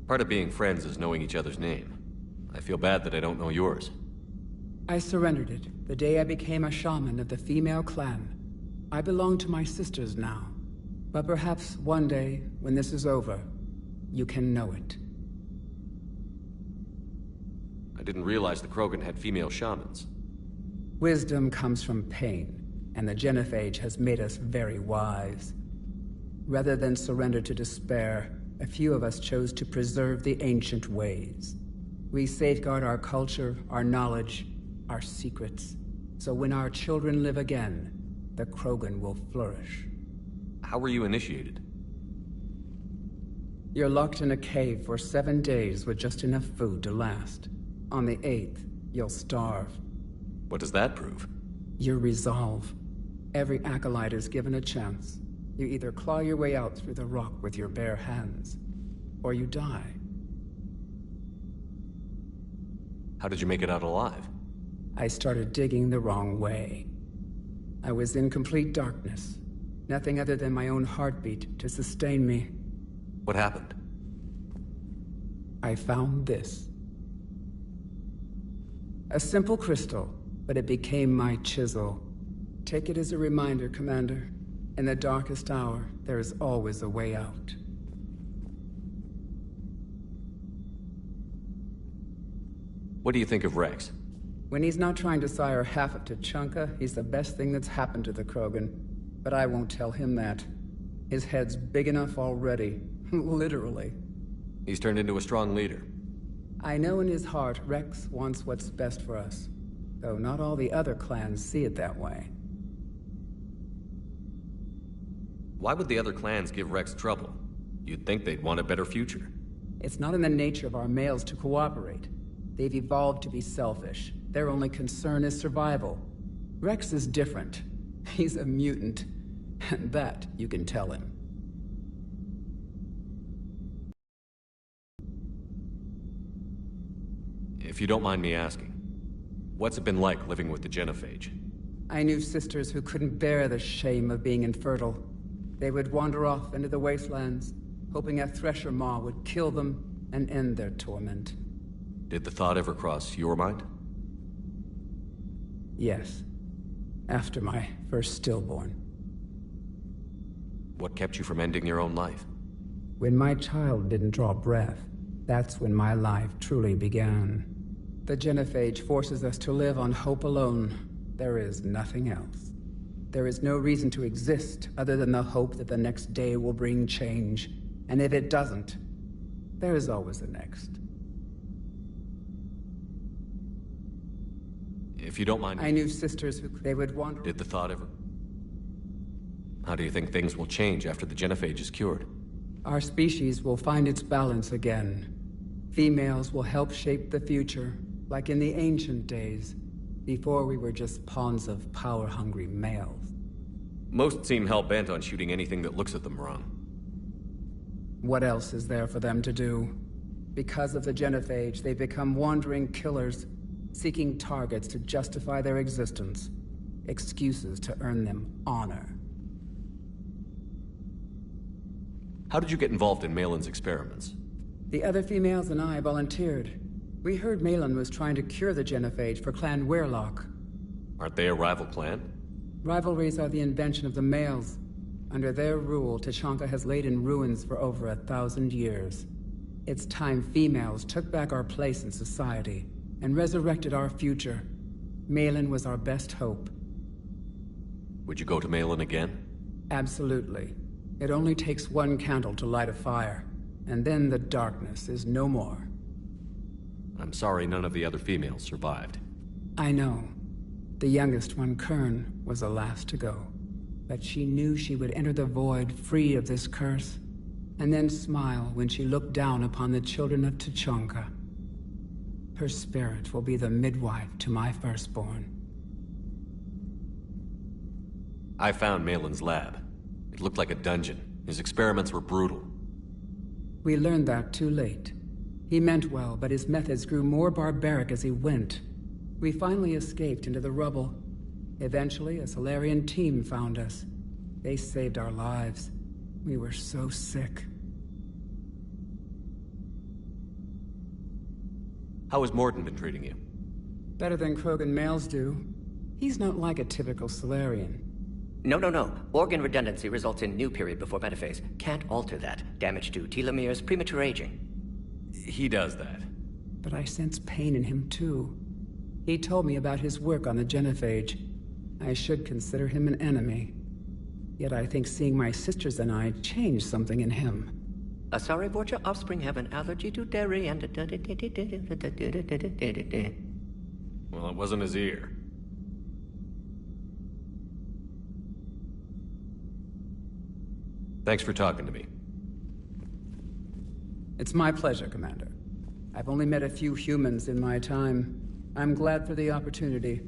Part of being friends is knowing each other's name. I feel bad that I don't know yours. I surrendered it the day I became a shaman of the female clan. I belong to my sisters now. But perhaps one day, when this is over, you can know it. I didn't realize the Krogan had female shamans. Wisdom comes from pain, and the Genophage has made us very wise. Rather than surrender to despair, a few of us chose to preserve the ancient ways. We safeguard our culture, our knowledge, our secrets, so when our children live again, the Krogan will flourish. How were you initiated? You're locked in a cave for 7 days with just enough food to last. On the 8th, you'll starve. What does that prove? Your resolve. Every acolyte is given a chance. You either claw your way out through the rock with your bare hands, or you die. How did you make it out alive? I started digging the wrong way. I was in complete darkness. Nothing other than my own heartbeat to sustain me. What happened? I found this. A simple crystal, but it became my chisel. Take it as a reminder, Commander. In the darkest hour, there is always a way out. What do you think of Rex? When he's not trying to sire half of Tuchanka, he's the best thing that's happened to the Krogan. But I won't tell him that. His head's big enough already. Literally. He's turned into a strong leader. I know in his heart Rex wants what's best for us. Though not all the other clans see it that way. Why would the other clans give Rex trouble? You'd think they'd want a better future. It's not in the nature of our males to cooperate. They've evolved to be selfish. Their only concern is survival. Rex is different. He's a mutant. And that you can tell him. If you don't mind me asking, what's it been like living with the Genophage? I knew sisters who couldn't bear the shame of being infertile. They would wander off into the wastelands, hoping a Thresher Maw would kill them and end their torment. Did the thought ever cross your mind? Yes. After my first stillborn. What kept you from ending your own life? When my child didn't draw breath, that's when my life truly began. The Genophage forces us to live on hope alone. There is nothing else. There is no reason to exist other than the hope that the next day will bring change. And if it doesn't, there is always the next. If you don't mind... I knew sisters who they would wander... Did the thought ever... How do you think things will change after the Genophage is cured? Our species will find its balance again. Females will help shape the future, like in the ancient days, before we were just pawns of power-hungry males. Most seem hell-bent on shooting anything that looks at them wrong. What else is there for them to do? Because of the Genophage, they become wandering killers, seeking targets to justify their existence, excuses to earn them honor. How did you get involved in Malin's experiments? The other females and I volunteered. We heard Malin was trying to cure the Genophage for Clan Weirlock. Aren't they a rival clan? Rivalries are the invention of the males. Under their rule, Tuchanka has laid in ruins for over 1,000 years. It's time females took back our place in society and resurrected our future. Malin was our best hope. Would you go to Malin again? Absolutely. It only takes one candle to light a fire, and then the darkness is no more. I'm sorry none of the other females survived. I know. The youngest one, Kern, was the last to go. But she knew she would enter the void free of this curse, and then smile when she looked down upon the children of Tuchanka. Her spirit will be the midwife to my firstborn. I found Malin's lab. It looked like a dungeon. His experiments were brutal. We learned that too late. He meant well, but his methods grew more barbaric as he went. We finally escaped into the rubble. Eventually, a Solarian team found us. They saved our lives. We were so sick. How has Mordin been treating you? Better than Krogan males do. He's not like a typical Solarian. No. Organ redundancy results in new period before metaphase. Can't alter that. Damage to telomeres, premature aging. He does that. But I sense pain in him too. He told me about his work on the genophage. I should consider him an enemy. Yet I think seeing my sisters and I changed something in him. Asari Vorcha offspring have an allergy to dairy and... Well, it wasn't his ear. Thanks for talking to me. It's my pleasure, Commander. I've only met a few humans in my time. I'm glad for the opportunity.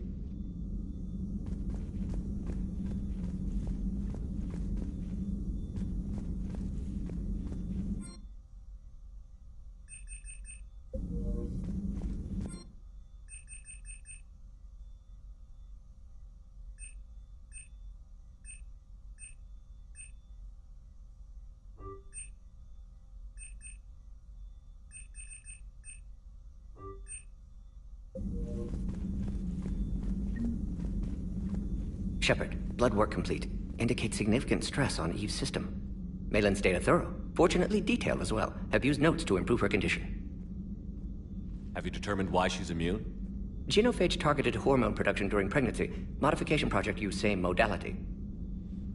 Shepard, blood work complete. Indicates significant stress on Eve's system. Malin's data thorough. Fortunately detailed as well. Have used notes to improve her condition. Have you determined why she's immune? Genophage targeted hormone production during pregnancy. Modification project used same modality.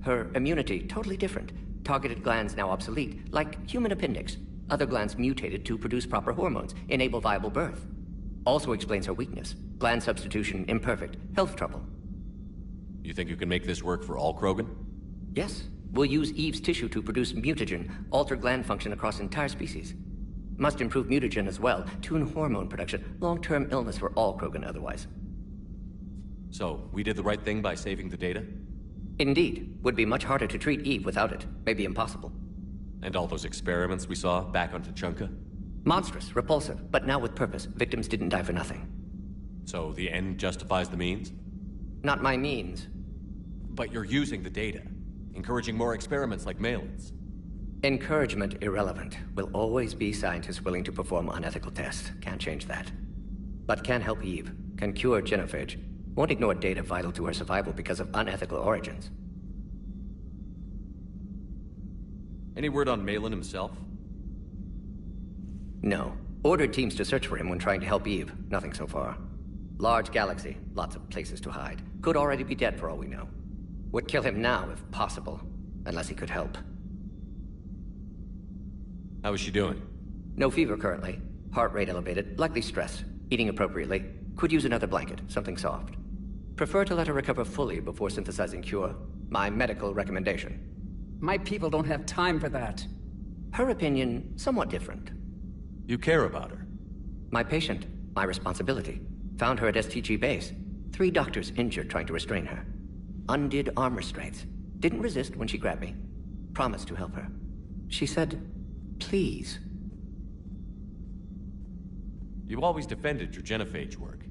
Her immunity totally different. Targeted glands now obsolete, like human appendix. Other glands mutated to produce proper hormones, enable viable birth. Also explains her weakness. Gland substitution imperfect. Health trouble. You think you can make this work for all Krogan? Yes. We'll use Eve's tissue to produce mutagen, alter gland function across entire species. Must improve mutagen as well, tune hormone production, long-term illness for all Krogan otherwise. So, we did the right thing by saving the data? Indeed. Would be much harder to treat Eve without it. Maybe impossible. And all those experiments we saw back on Tuchanka? Monstrous, repulsive, but now with purpose. Victims didn't die for nothing. So the end justifies the means? Not my means. But you're using the data, encouraging more experiments like Malin's. Encouragement irrelevant. Will always be scientists willing to perform unethical tests. Can't change that. But can help Eve. Can cure genophage. Won't ignore data vital to her survival because of unethical origins. Any word on Malin himself? No. Ordered teams to search for him when trying to help Eve. Nothing so far. Large galaxy. Lots of places to hide. Could already be dead for all we know. Would kill him now if possible. Unless he could help. How is she doing? No fever currently. Heart rate elevated. Likely stressed. Eating appropriately. Could use another blanket. Something soft. Prefer to let her recover fully before synthesizing cure. My medical recommendation. My people don't have time for that. Her opinion, somewhat different. You care about her? My patient. My responsibility. Found her at STG base. 3 doctors injured trying to restrain her. Undid arm restraints. Didn't resist when she grabbed me. Promised to help her. She said, please. You always defended your genophage work.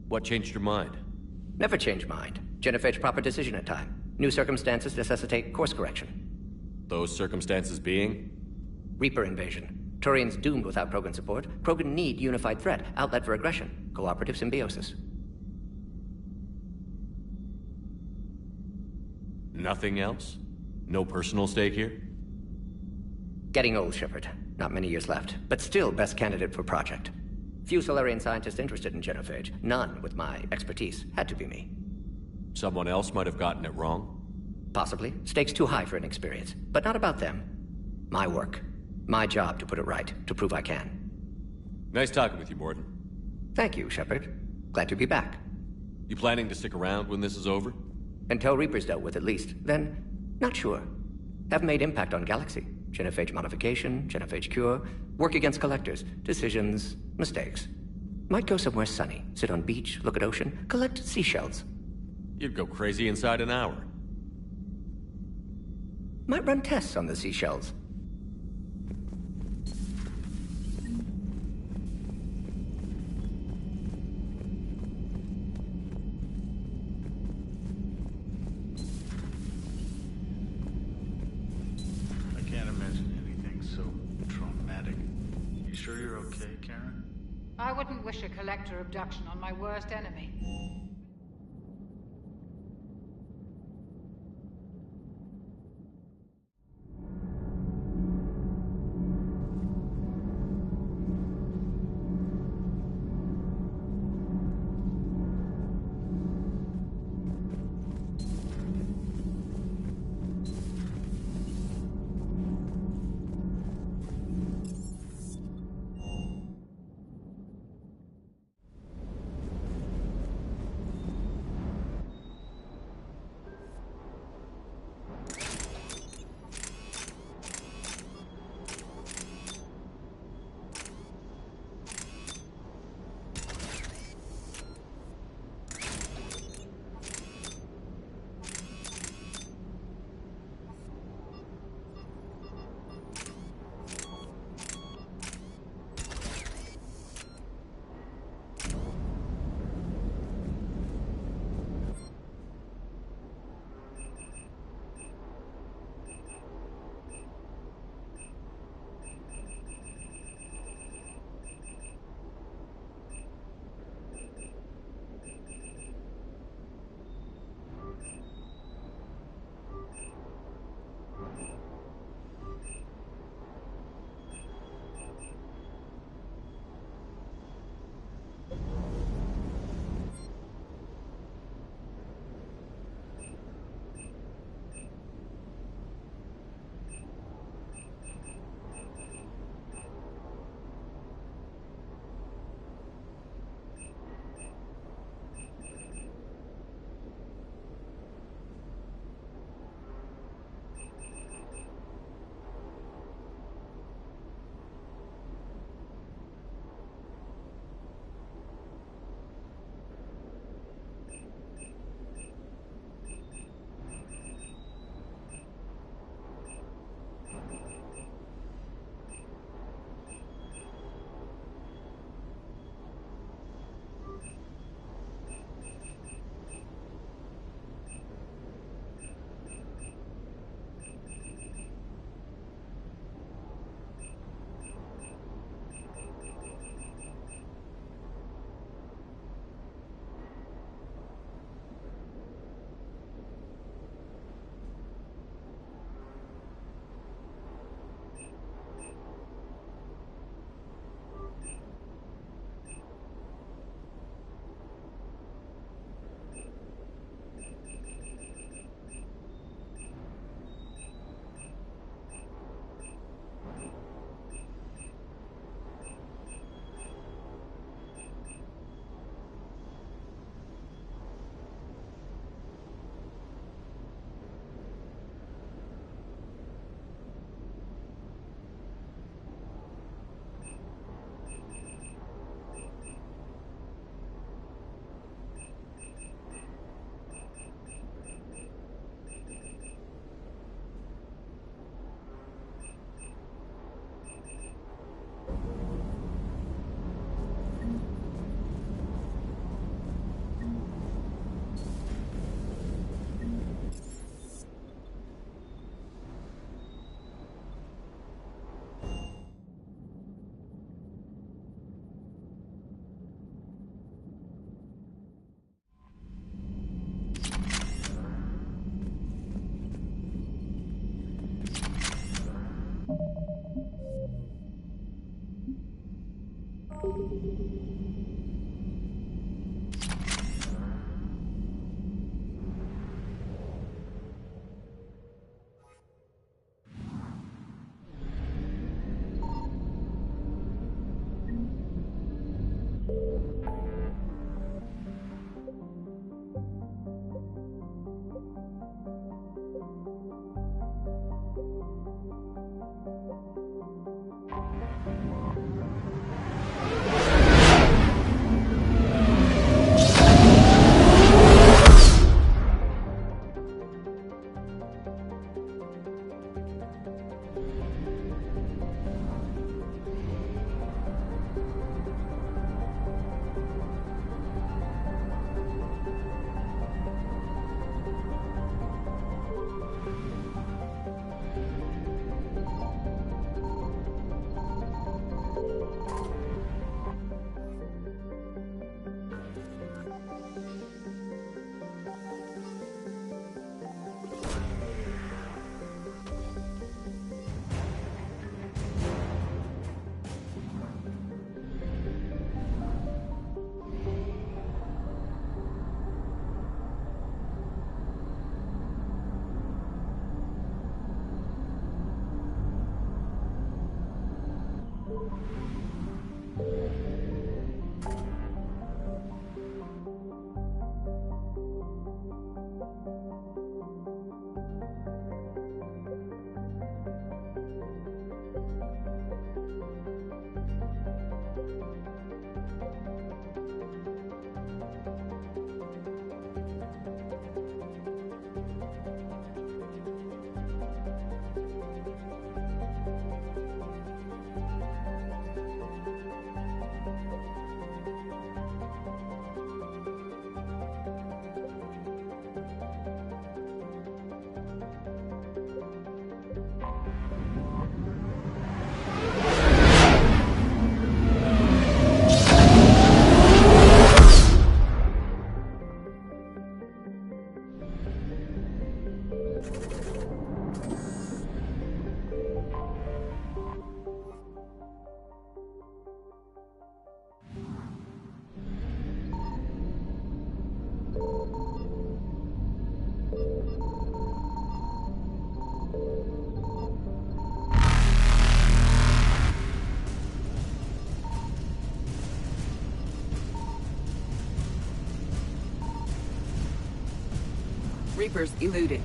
What changed your mind? Never change mind. Genophage proper decision at time. New circumstances necessitate course correction. Those circumstances being? Reaper invasion. Turians doomed without Krogan support. Krogan need unified threat, outlet for aggression, cooperative symbiosis. Nothing else? No personal stake here? Getting old, Shepard. Not many years left, but still best candidate for project. Few Solarian scientists interested in genophage. None with my expertise. Had to be me. Someone else might have gotten it wrong? Possibly. Stakes too high for inexperience. But not about them. My work. My job to put it right, to prove I can. Nice talking with you, Mordin. Thank you, Shepard. Glad to be back. You planning to stick around when this is over? Until Reaper's dealt with, at least. Then, not sure. Have made impact on Galaxy. Genophage modification, genophage cure, work against collectors, decisions, mistakes. Might go somewhere sunny, sit on beach, look at ocean, collect seashells. You'd go crazy inside an hour. Might run tests on the seashells. sure you're okay, Karen? I wouldn't wish a collector abduction on my worst enemy. Reapers eluded.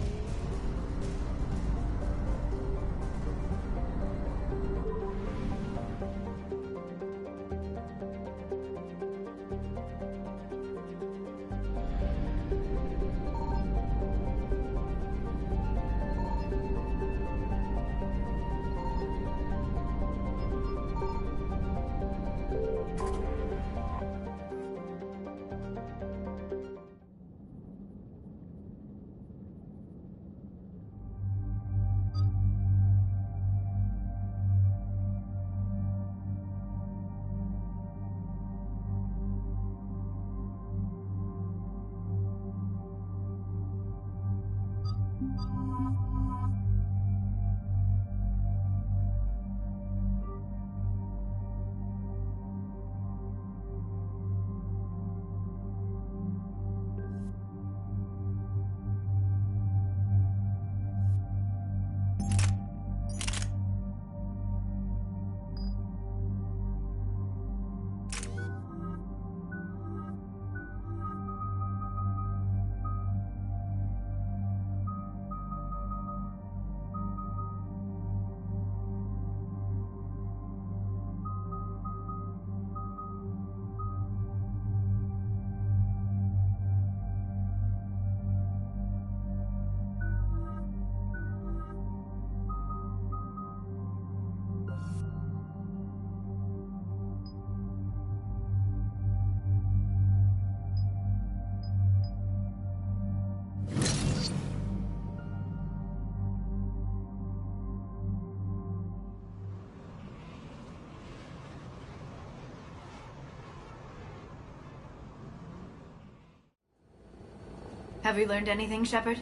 Have you learned anything, Shepard?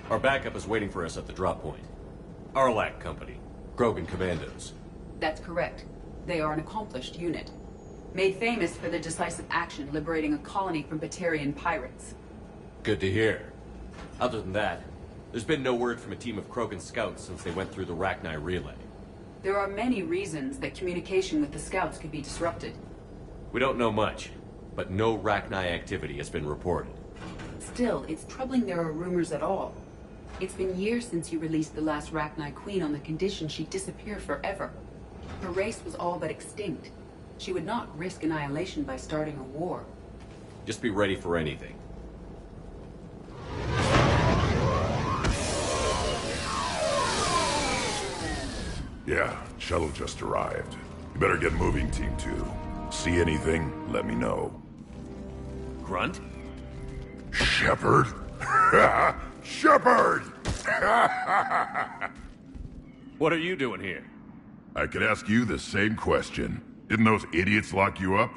Our backup is waiting for us at the drop point. Arlac Company. Krogan Commandos. That's correct. They are an accomplished unit. Made famous for their decisive action liberating a colony from Batarian pirates. Good to hear. Other than that, there's been no word from a team of Krogan scouts since they went through the Rachni relay. There are many reasons that communication with the scouts could be disrupted. We don't know much, but no Rachni activity has been reported. Still, it's troubling there are rumors at all. It's been years since you released the last Rachni Queen on the condition she'd disappear forever. Her race was all but extinct. She would not risk annihilation by starting a war. Just be ready for anything. Yeah, shuttle just arrived. You better get moving, Team 2. See anything, let me know. Grunt? Shepard? Shepard! What are you doing here? I could ask you the same question. Didn't those idiots lock you up?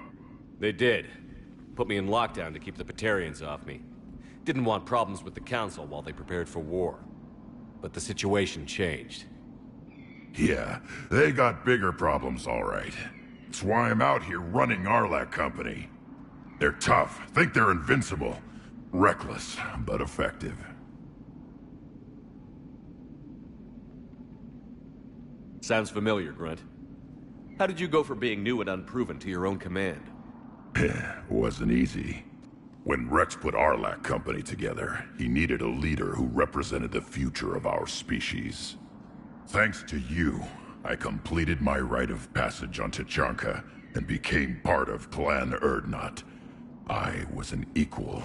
They did. Put me in lockdown to keep the Batarians off me. Didn't want problems with the Council while they prepared for war. But the situation changed. Yeah, they got bigger problems, all right. That's why I'm out here running Arlac Company. They're tough, think they're invincible. Reckless, but effective. Sounds familiar, Grunt. How did you go from being new and unproven to your own command? Wasn't easy. When Rex put Arlac Company together, he needed a leader who represented the future of our species. Thanks to you, I completed my rite of passage on Tuchanka and became part of Clan Urdnot. I was an equal.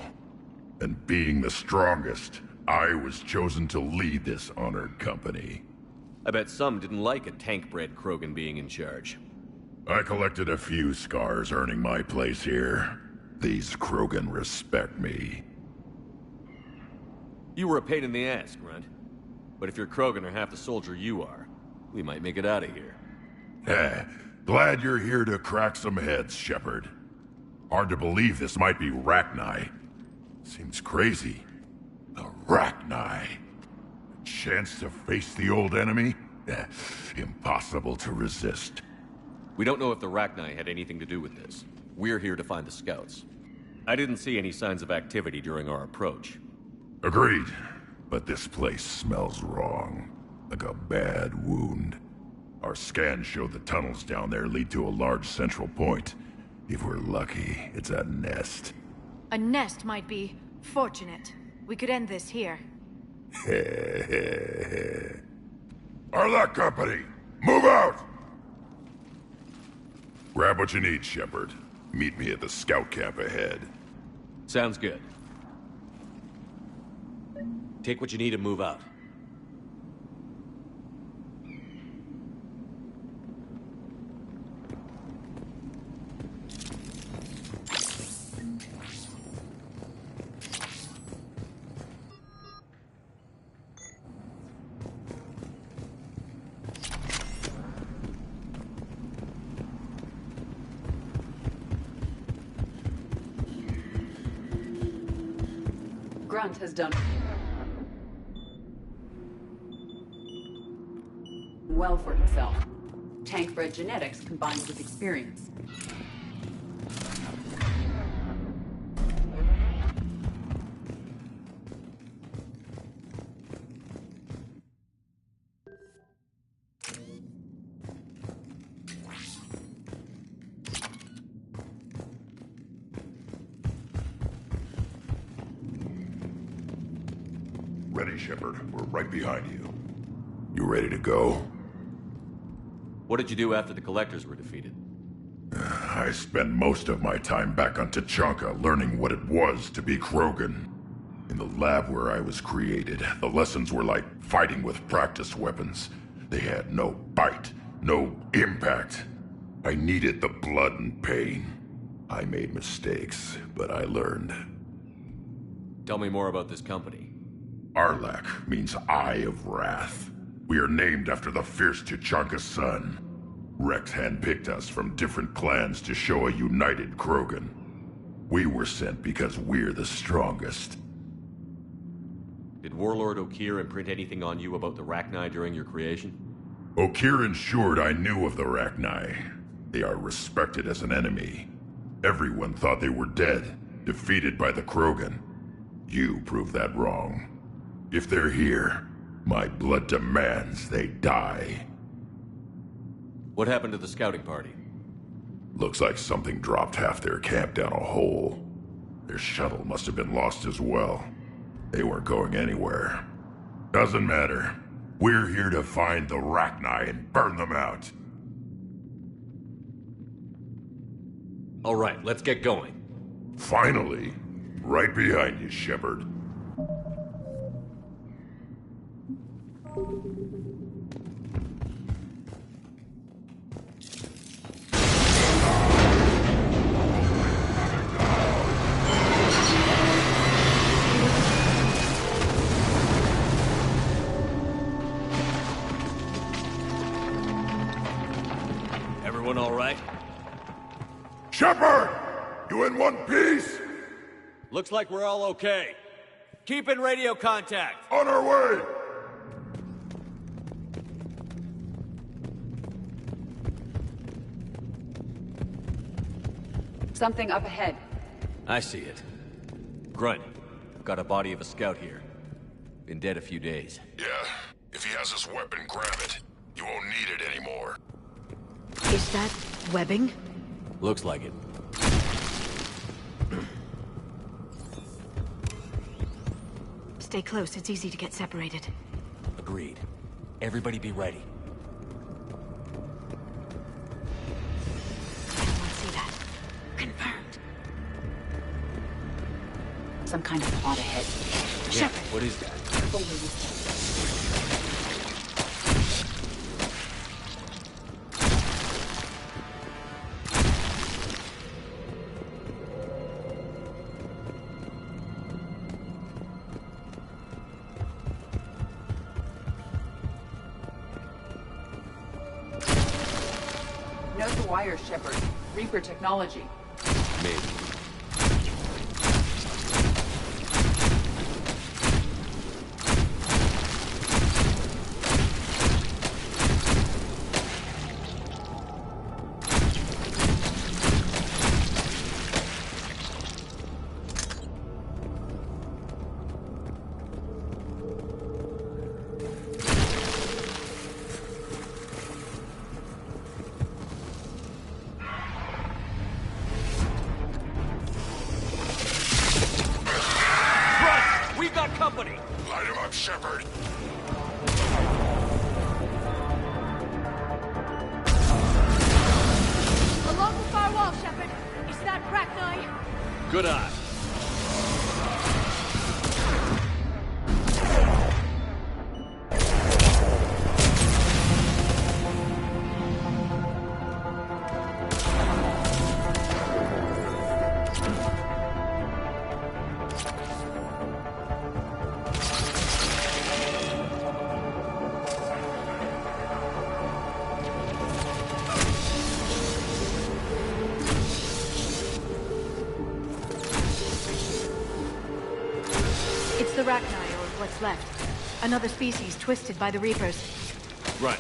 And being the strongest, I was chosen to lead this honored company. I bet some didn't like a tank-bred Krogan being in charge. I collected a few scars earning my place here. These Krogan respect me. You were a pain in the ass, Grunt. But if your Krogan are half the soldier you are, we might make it out of here. Glad you're here to crack some heads, Shepard. Hard to believe this might be Rachni. Seems crazy. The Rachni. A chance to face the old enemy? Impossible to resist. We don't know if the Rachni had anything to do with this. We're here to find the scouts. I didn't see any signs of activity during our approach. Agreed. But this place smells wrong. Like a bad wound. Our scans show the tunnels down there lead to a large central point. If we're lucky, it's a nest. A nest might be fortunate. We could end this here. Arlac Company, move out! Grab what you need, Shepard. Meet me at the scout camp ahead. Sounds good. Take what you need and move out. Grunt has done well for himself. Tank-bred genetics combined with experience. Ready, Shepard. We're right behind you. You ready to go? What did you do after the Collectors were defeated? I spent most of my time back on Tuchanka learning what it was to be Krogan. In the lab where I was created, the lessons were like fighting with practice weapons. They had no bite, no impact. I needed the blood and pain. I made mistakes, but I learned. Tell me more about this company. Arlac means Eye of Wrath. We are named after the fierce Tuchanka sun. Rex handpicked us from different clans to show a united Krogan. We were sent because we're the strongest. Did Warlord Okeer imprint anything on you about the Rachni during your creation? Okeer ensured I knew of the Rachni. They are respected as an enemy. Everyone thought they were dead, defeated by the Krogan. You proved that wrong. If they're here, my blood demands they die. What happened to the scouting party? Looks like something dropped half their camp down a hole. Their shuttle must have been lost as well. They weren't going anywhere. Doesn't matter. We're here to find the Rachni and burn them out. All right, let's get going. Finally. Right behind you, Shepard. Everyone all right? Shepard! You in one piece? Looks like we're all okay. Keep in radio contact. On our way! Something up ahead. I see it. Grunt, I've got a body of a scout here. Been dead a few days. Yeah. If he has his weapon, grab it. You won't need it anymore. Is that webbing? Looks like it. stay close, it's easy to get separated. Agreed. Everybody be ready. I don't want to see that. Confirmed. Some kind of plot ahead. Yeah, what is that? Know the wire, Shepard. Reaper technology. Maybe. Light him up, Shepard. Along the far wall, Shepard. Is that Rachni? Good eye. It's the Rachni, or what's left. Another species twisted by the Reapers. Right.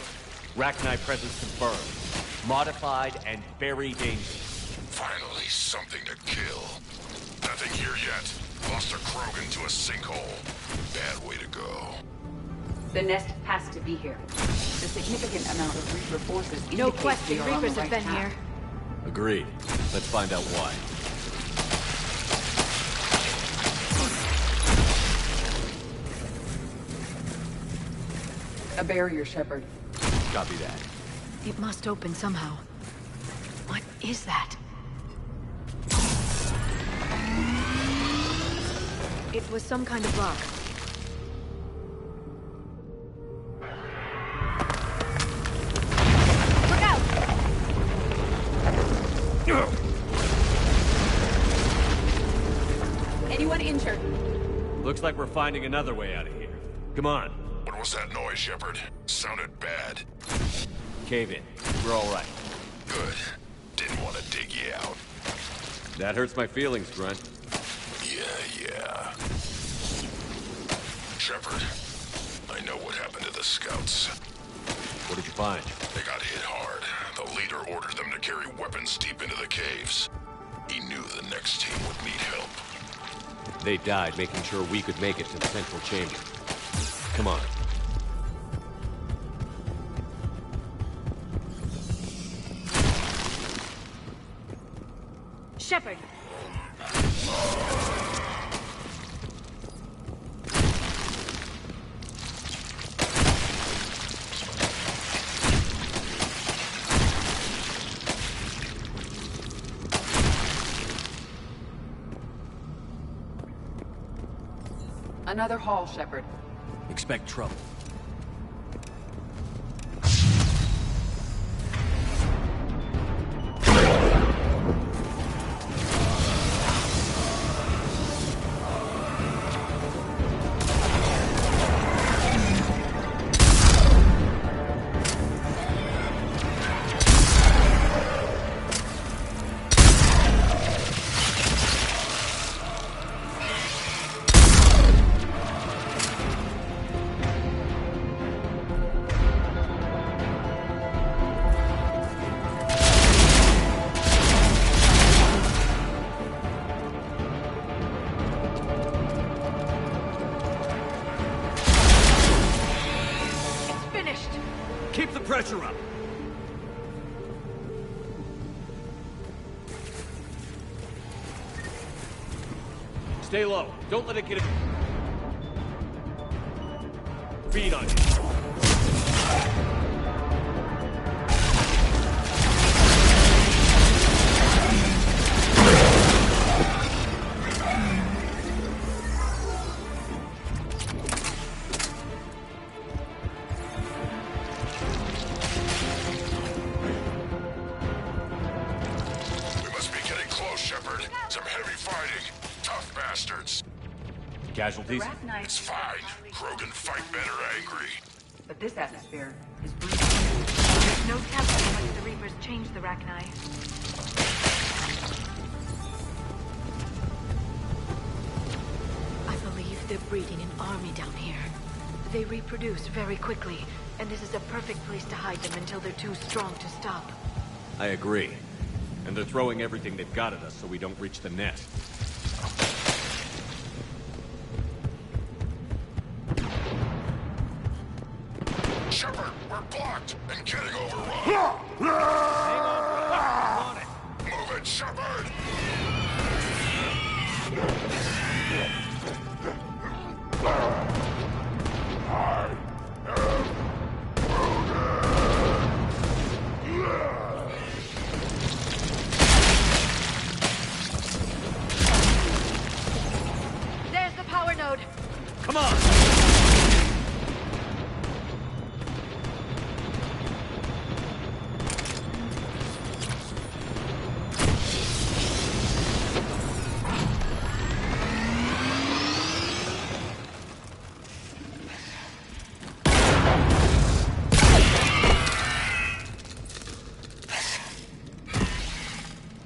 Rachni presence confirmed. Modified and very dangerous. Finally, something to kill. Nothing here yet. Lost a Krogan to a sinkhole. Bad way to go. The nest has to be here. The significant amount of Reaper forces No indicates question, we are on the Reapers have right been path. here. Agreed. Let's find out why. A barrier, Shepard. Copy that. It must open somehow. What is that? It was some kind of lock. Look out! Anyone injured? Looks like we're finding another way out of here. Come on. What was that noise, Shepard? Sounded bad. Cave in. We're all right. Good. Didn't want to dig you out. That hurts my feelings, Grunt. Yeah. Shepard, I know what happened to the scouts. What did you find? They got hit hard. The leader ordered them to carry weapons deep into the caves. He knew the next team would need help. They died making sure we could make it to the central chamber. Come on. Shepard! Another hall, Shepard. Expect trouble. Keep the pressure up. Stay low. Don't let it get... feet on you. We must be getting close, Shepard. Some heavy fighting. Tough bastards. Casualties? It's fine. Krogan fight better angry. But this atmosphere is brutal. There's no telling how much the Reapers changed the Rachni. I believe they're breeding an army down here. They reproduce very quickly, and this is a perfect place to hide them until they're too strong to stop. I agree. And they're throwing everything they've got at us so we don't reach the nest. Shepard, we're blocked and getting overrun. Hang on, brother. On it. Move it, Shepard! There's the power node. Come on.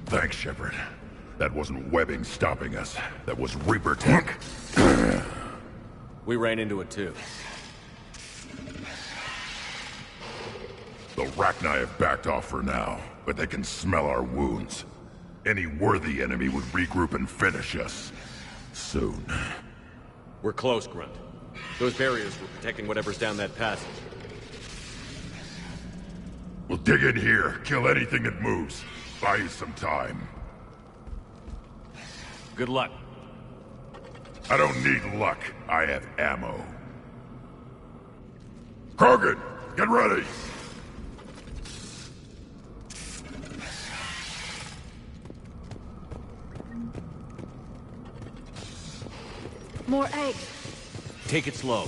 Thanks, Shepard. That wasn't webbing stopping us. That was Reaper tech. We ran into it too. The Rachni have backed off for now, but they can smell our wounds. Any worthy enemy would regroup and finish us. Soon. We're close, Grunt. Those barriers were protecting whatever's down that passage. We'll dig in here, kill anything that moves. Buy you some time. Good luck. I don't need luck. I have ammo. Krogan, get ready! More eggs. Take it slow.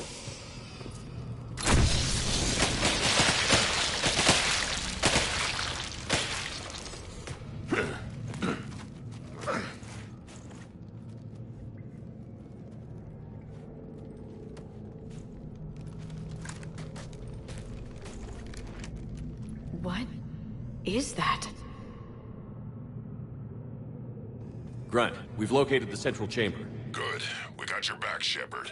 What is that? Grunt, we've located the central chamber. Good. We got your back, Shepard.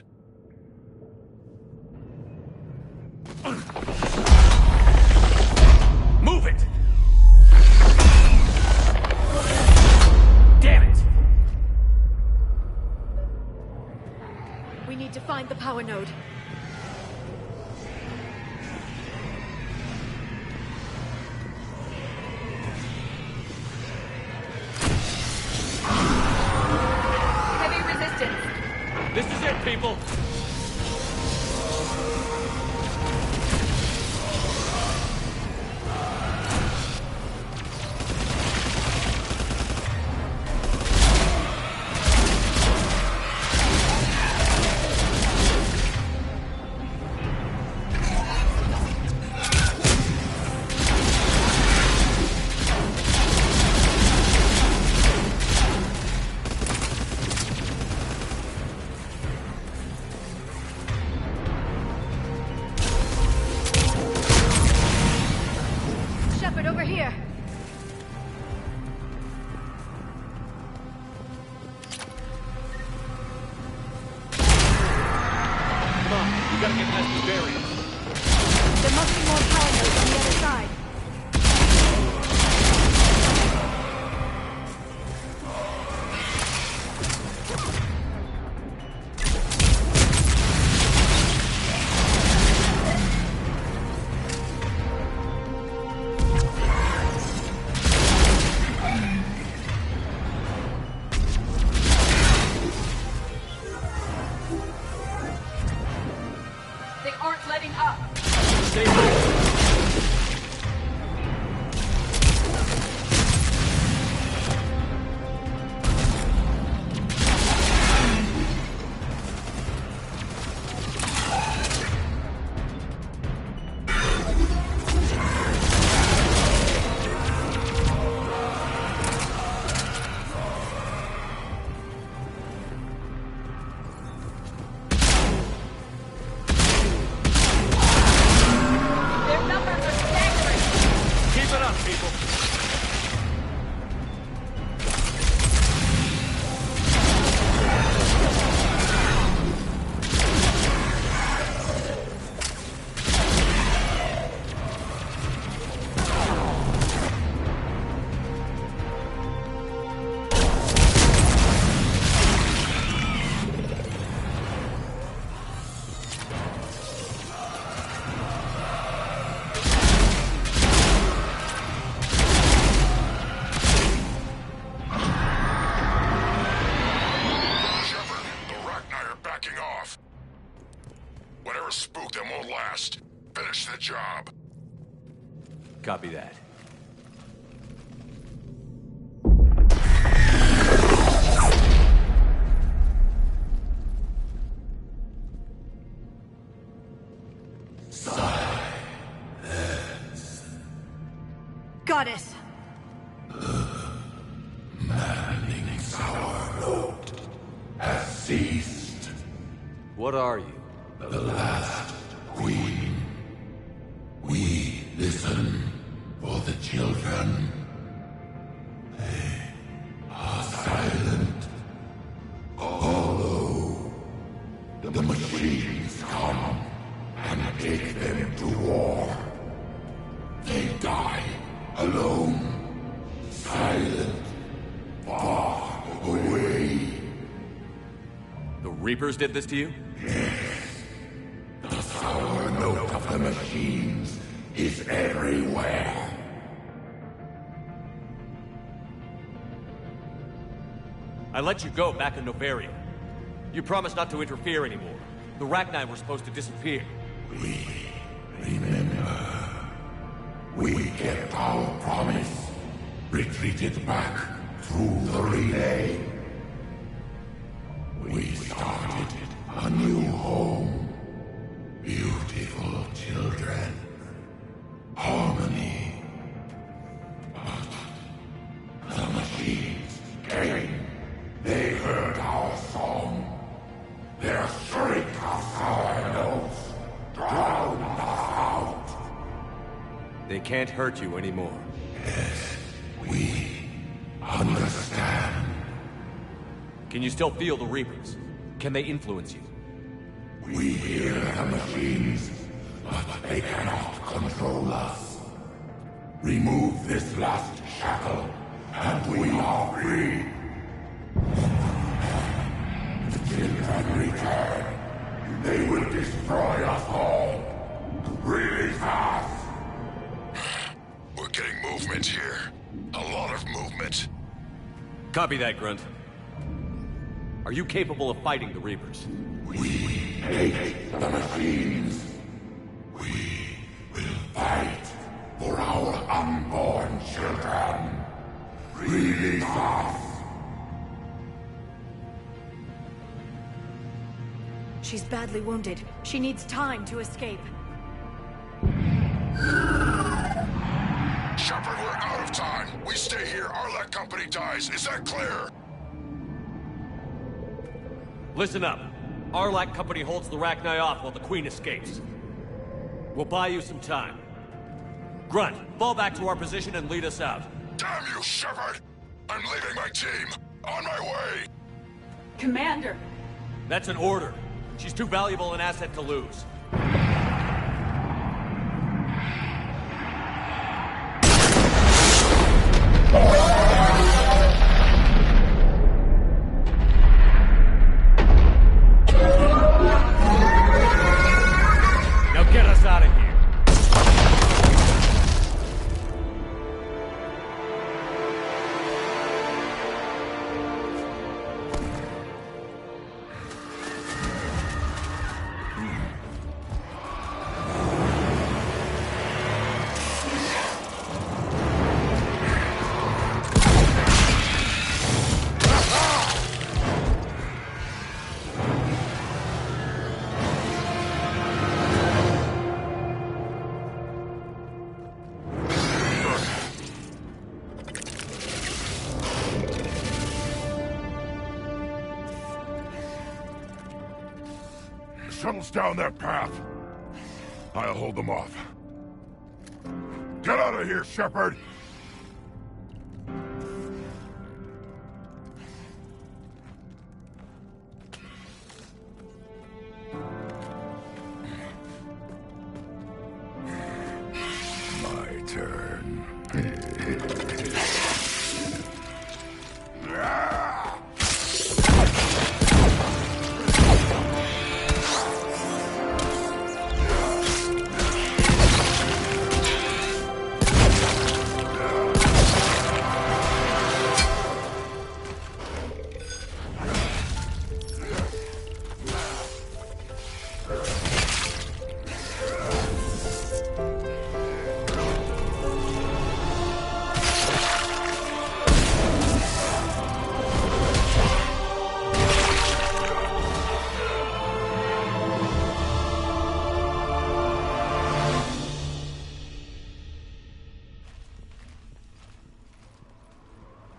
Move it! Damn it! We need to find the power node. Heavy resistance. This is it, people! Shepard, over here. Come on, we gotta get past these barriers. There must be more power nodes on the other side. They aren't Stay low. Copy that. Goddess! Maddening's our road has ceased. What are you? The last queen. We listen for the children. They are silent. Although the machines come and take them to war, they die alone, silent, far away. The Reapers did this to you? Yes. The sour note of the machines is everywhere. I let you go back in Noveria. You promised not to interfere anymore. The Rachni were supposed to disappear. We remember. We kept our promise. Retreated back through the relay. We started a new home. Beautiful children. Harmony. But the machines came. They heard our song. Their shriek of sour notes drowned us out. They can't hurt you anymore. Yes, we understand. Can you still feel the Reapers? Can they influence you? We hear the machines, but they cannot control us. Remove this last shackle, and we are free. The children return. They will destroy us all. Release us! We're getting movement here. A lot of movement. Copy that, Grunt. Are you capable of fighting the Reapers? We hate the machines. We will fight for our unborn children. Release us! She's badly wounded. She needs time to escape. Shepard, we're out of time. We stay here, Arlec Company dies. Is that clear? Listen up. Arlec Company holds the Rachni off while the Queen escapes. We'll buy you some time. Grunt, fall back to our position and lead us out. Damn you, Shepard! I'm leaving my team. On my way! Commander! That's an order. She's too valuable an asset to lose. Now get us out of here. shuttles down that path. I'll hold them off. Get out of here, Shepard! My turn.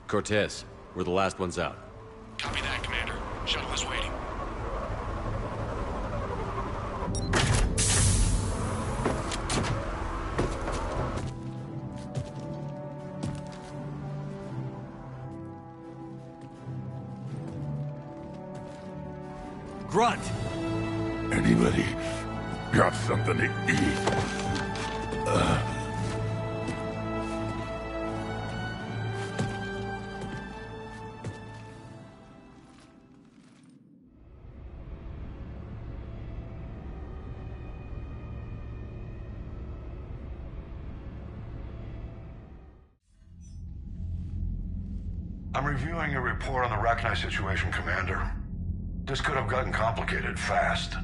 Cortez, we're the last ones out. Copy that, Commander. Shuttle is waiting. Grunt! Anybody got something to eat? I'm reviewing your report on the Rachni situation, Commander. This could have gotten complicated fast.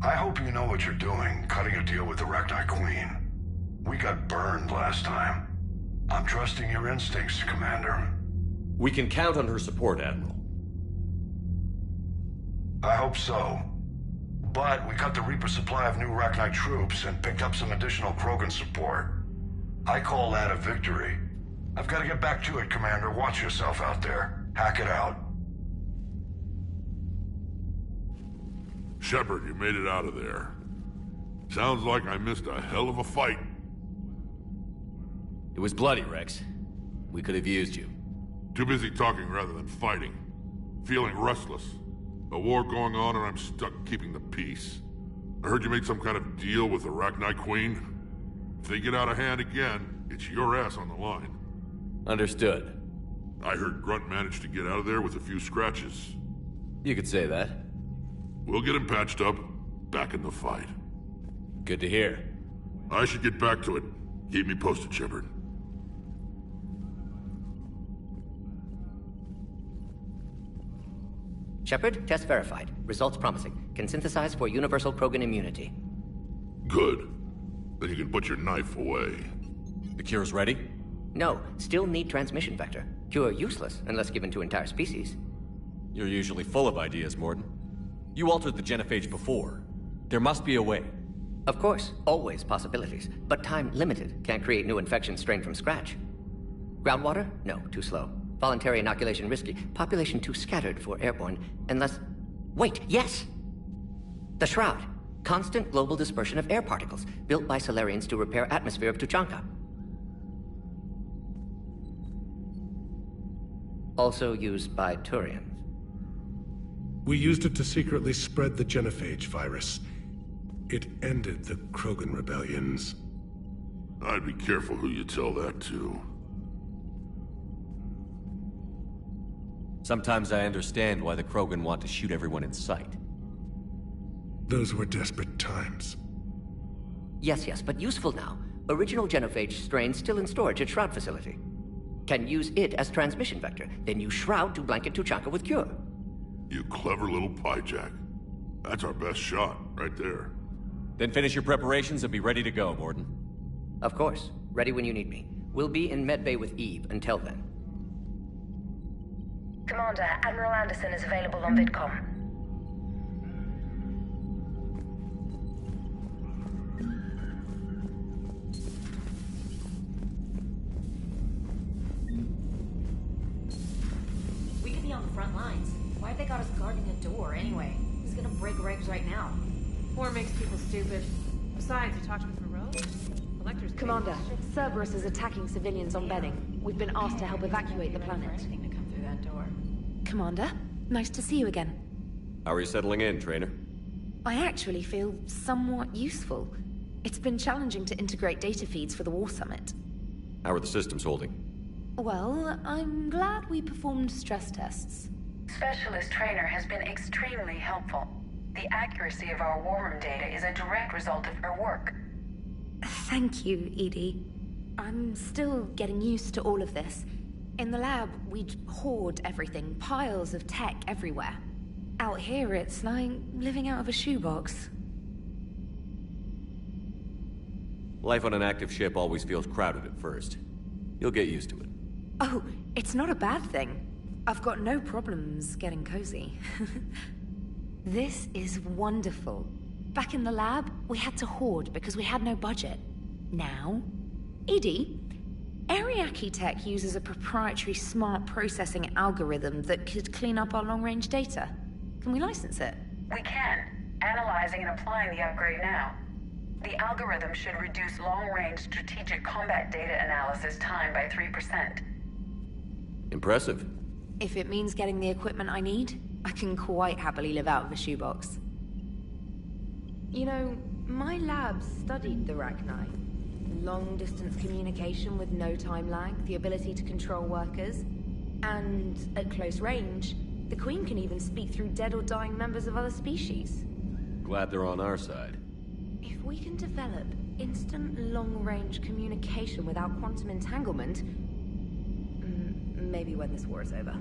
I hope you know what you're doing, cutting a deal with the Rachni Queen. We got burned last time. I'm trusting your instincts, Commander. We can count on her support, Admiral. I hope so. But we cut the Reaper supply of new Rachni troops and picked up some additional Krogan support. I call that a victory. I've got to get back to it, Commander. Watch yourself out there. Hack it out. Shepard, you made it out of there. Sounds like I missed a hell of a fight. It was bloody, Rex. We could have used you. Too busy talking rather than fighting. Feeling restless. A war going on and I'm stuck keeping the peace. I heard you made some kind of deal with the Rachni Queen. If they get out of hand again, it's your ass on the line. Understood. I heard Grunt managed to get out of there with a few scratches. You could say that. We'll get him patched up, back in the fight. Good to hear. I should get back to it. Keep me posted, Shepard. Shepard, test verified. Results promising. Can synthesize for universal Krogan immunity. Good. Then you can put your knife away. The cure's ready? No, still need transmission vector. Cure useless unless given to entire species. You're usually full of ideas, Mordin. You altered the genophage before. There must be a way. Of course, always possibilities, but time limited. Can't create new infection strain from scratch. Groundwater? No, too slow. Voluntary inoculation risky. Population too scattered for airborne, unless... Wait, yes! The Shroud. Constant global dispersion of air particles, built by Salarians to repair atmosphere of Tuchanka. Also used by Turians. We used it to secretly spread the genophage virus. It ended the Krogan rebellions. I'd be careful who you tell that to. Sometimes I understand why the Krogan want to shoot everyone in sight. Those were desperate times. Yes, but useful now. Original genophage strain still in storage at Shroud facility. Can use it as transmission vector, then use Shroud to blanket Tuchanka with cure. You clever little pyjak. That's our best shot, right there. Then finish your preparations and be ready to go, Mordin. Of course. Ready when you need me. We'll be in Medbay with Eve until then. Commander, Admiral Anderson is available on VidCom. We could be on the front lines. Why have they got us guarding a door anyway? Who's gonna break regs right now? War makes people stupid. Besides, you talked with Moreau? Collector's Commander, Cerberus is attacking civilians on Benning. We've been asked to help evacuate the planet. Commander, nice to see you again. How are you settling in, Trainer? I actually feel somewhat useful. It's been challenging to integrate data feeds for the War Summit. How are the systems holding? Well, I'm glad we performed stress tests. Specialist Trainer has been extremely helpful. The accuracy of our war room data is a direct result of her work. Thank you, Edie. I'm still getting used to all of this. In the lab, we'd hoard everything, piles of tech everywhere. Out here, it's like living out of a shoebox. Life on an active ship always feels crowded at first. You'll get used to it. Oh, it's not a bad thing. I've got no problems getting cozy. This is wonderful. Back in the lab, we had to hoard because we had no budget. Now, Edie, Ariake Tech uses a proprietary smart processing algorithm that could clean up our long-range data. Can we license it? We can. Analyzing and applying the upgrade now. The algorithm should reduce long-range strategic combat data analysis time by 3%. Impressive. If it means getting the equipment I need, I can quite happily live out of a shoebox. You know, my lab studied the Rachni. Long-distance communication with no time lag, the ability to control workers, and at close range, the Queen can even speak through dead or dying members of other species. Glad they're on our side. If we can develop instant long-range communication without quantum entanglement, maybe when this war is over.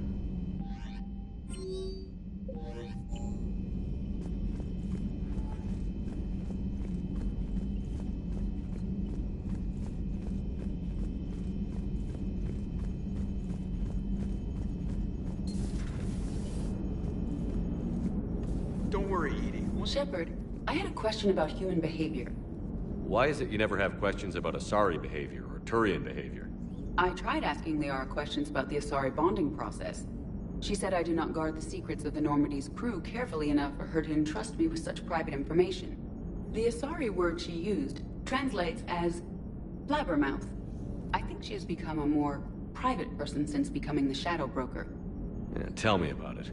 Don't worry, Edie. Shepard, I had a question about human behavior. Why is it you never have questions about Asari behavior or Turian behavior? I tried asking Liara questions about the Asari bonding process. She said I do not guard the secrets of the Normandy's crew carefully enough for her to entrust me with such private information. The Asari word she used translates as blabbermouth. I think she has become a more private person since becoming the Shadow Broker. Yeah, tell me about it.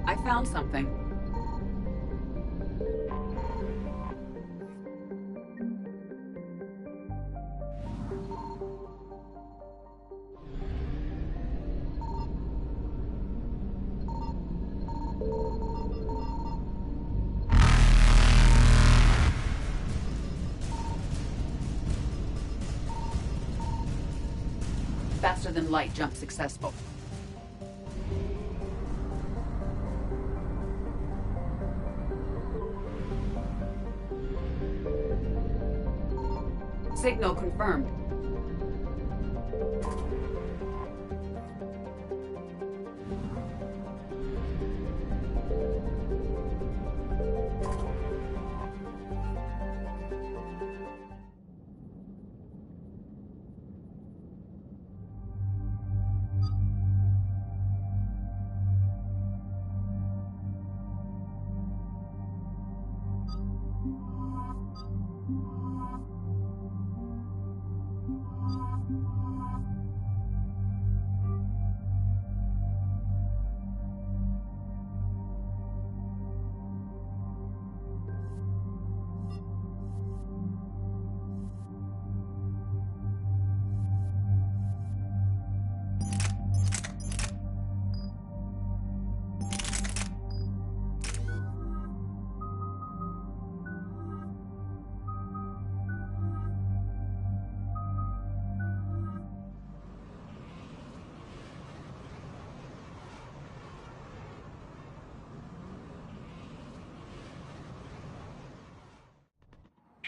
I found something. Faster than light jump successful. Signal confirmed.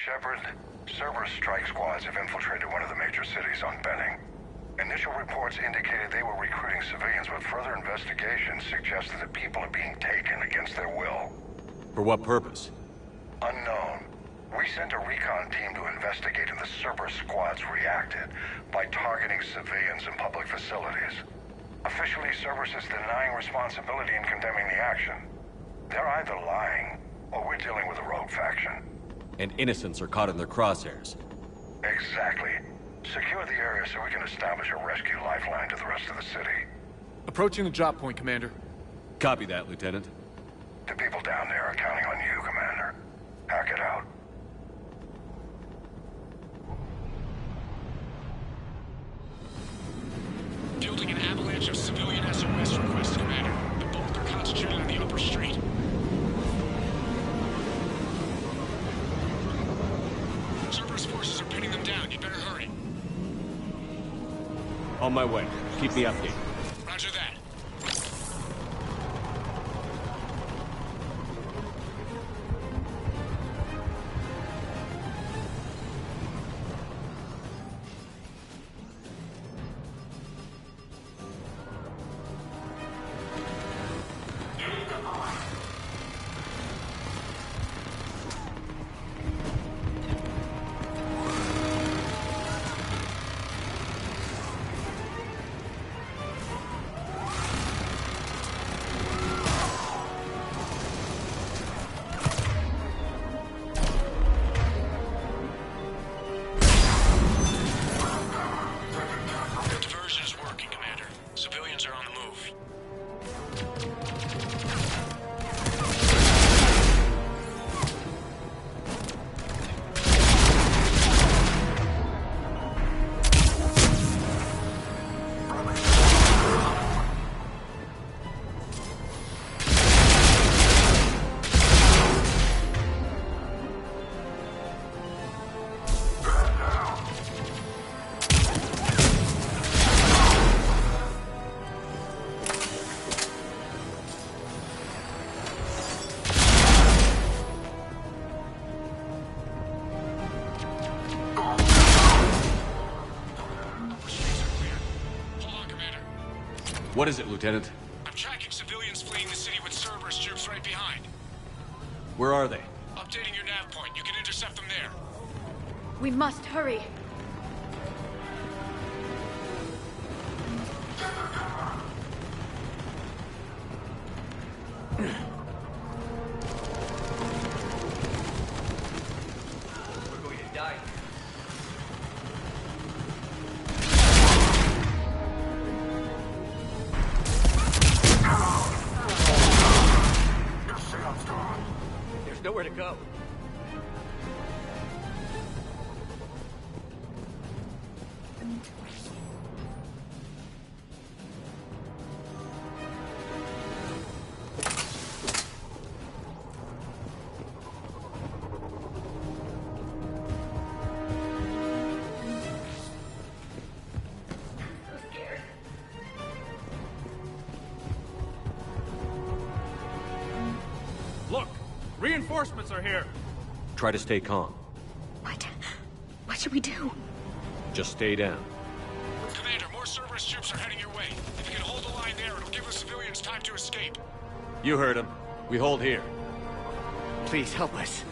Shepard, Cerberus strike squads have infiltrated one of the major cities on Benning. Initial reports indicated they were recruiting civilians, but further investigation suggested that people are being taken against their will. For what purpose? Unknown. We sent a recon team to investigate, and the Cerberus squads reacted by targeting civilians in public facilities. Officially, Cerberus is denying responsibility and condemning the action. They're either lying, or we're dealing with a rogue faction. And innocents are caught in their crosshairs. Exactly. Secure the area so we can establish a rescue lifeline to the rest of the city. Approaching the drop point, Commander. Copy that, Lieutenant. The people down there are counting on you, Commander. Hack it out. Fielding an avalanche of civilian SOS requests, Commander. The bulk are concentrated on the upper street. Cerberus forces are pinning them down. You'd better hurry. On my way. Keep me updated. Roger that. What is it, Lieutenant? I'm tracking civilians fleeing the city with Cerberus troops right behind. Where are they? Updating your nav point. You can intercept them there. We must hurry. We're going to die. There's nowhere to go. Look! Reinforcements are here! Try to stay calm. What should we do? Just stay down. Commander, more Cerberus troops are heading your way. If you can hold the line there, it'll give the civilians time to escape. You heard him. We hold here. Please help us.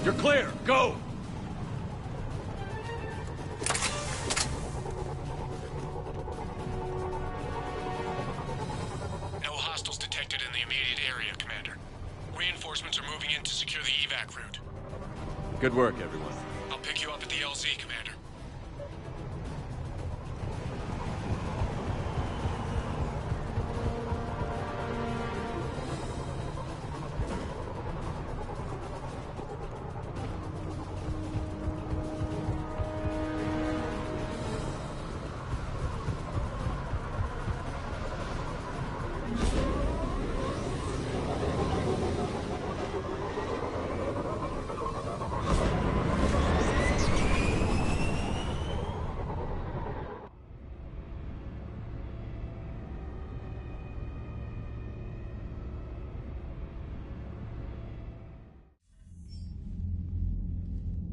You're clear. Go! No hostiles detected in the immediate area, Commander. Reinforcements are moving in to secure the evac route. Good work, everyone. I'll pick you up at the LZ, Commander.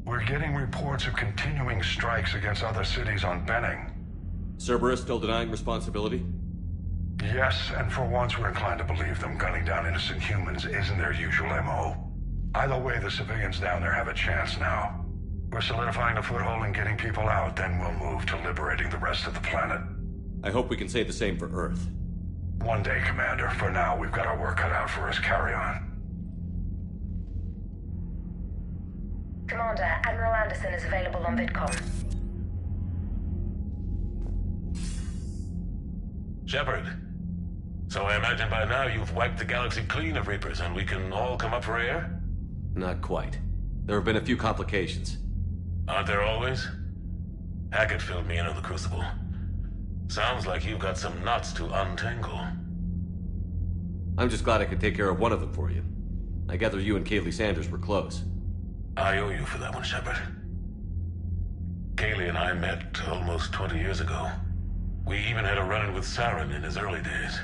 We're getting reports of continuing strikes against other cities on Benning. Cerberus still denying responsibility? Yes, and for once we're inclined to believe them. Gunning down innocent humans isn't their usual MO. Either way, the civilians down there have a chance now. We're solidifying a foothold and getting people out, then we'll move to liberating the rest of the planet. I hope we can say the same for Earth. One day, Commander. For now, we've got our work cut out for us. Carry on. Commander, Admiral Anderson is available on VidCom. Shepard. So I imagine by now you've wiped the galaxy clean of Reapers and we can all come up for air? Not quite. There have been a few complications. Aren't there always? Hackett filled me in on the Crucible. Sounds like you've got some knots to untangle. I'm just glad I could take care of one of them for you. I gather you and Kaylee Sanders were close. I owe you for that one, Shepard. Kaylee and I met almost 20 years ago. We even had a run-in with Saren in his early days.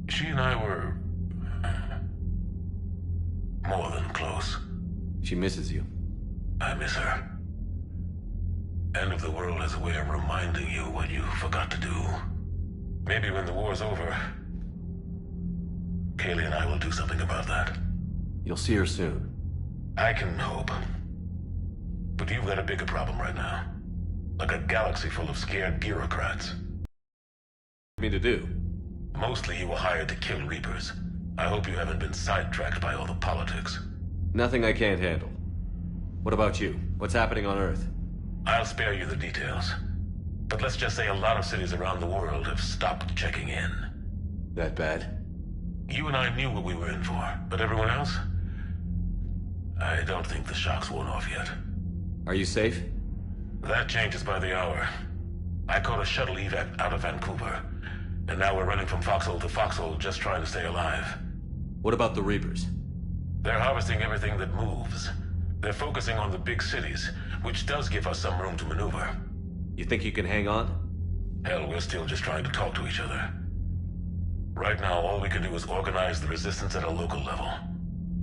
She and I were... more than close. She misses you. I miss her. End of the world has a way of reminding you what you forgot to do. Maybe when the war's over, Kaylee and I will do something about that. You'll see her soon. I can hope. But you've got a bigger problem right now. Like a galaxy full of scared bureaucrats. What do you mean to do? Mostly you were hired to kill Reapers. I hope you haven't been sidetracked by all the politics. Nothing I can't handle. What about you? What's happening on Earth? I'll spare you the details. But let's just say a lot of cities around the world have stopped checking in. That bad? You and I knew what we were in for, but everyone else? I don't think the shock's worn off yet. Are you safe? That changes by the hour. I caught a shuttle evac out of Vancouver, and now we're running from foxhole to foxhole just trying to stay alive. What about the Reapers? They're harvesting everything that moves. They're focusing on the big cities, which does give us some room to maneuver. You think you can hang on? Hell, we're still just trying to talk to each other. Right now, all we can do is organize the resistance at a local level.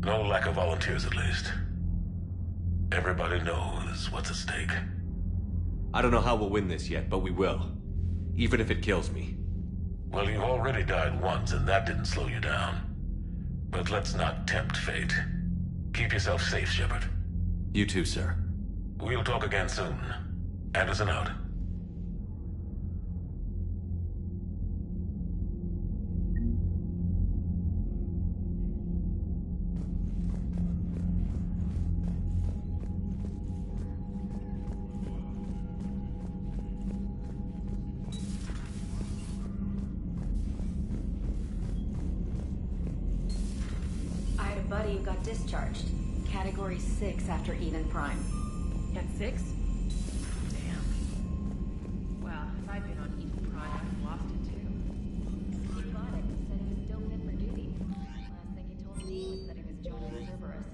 No lack of volunteers, at least. Everybody knows what's at stake. I don't know how we'll win this yet, but we will. Even if it kills me. Well, you've already died once, and that didn't slow you down. But let's not tempt fate. Keep yourself safe, Shepard. You too, sir. We'll talk again soon. Anderson out. Buddy who got discharged. Category 6 after Eden Prime. At 6? Damn. Well, if I'd been on Eden Prime, I'd have lost it too. He got it and said he was still fit for duty. Last thing he told me was that he was joining Cerberus.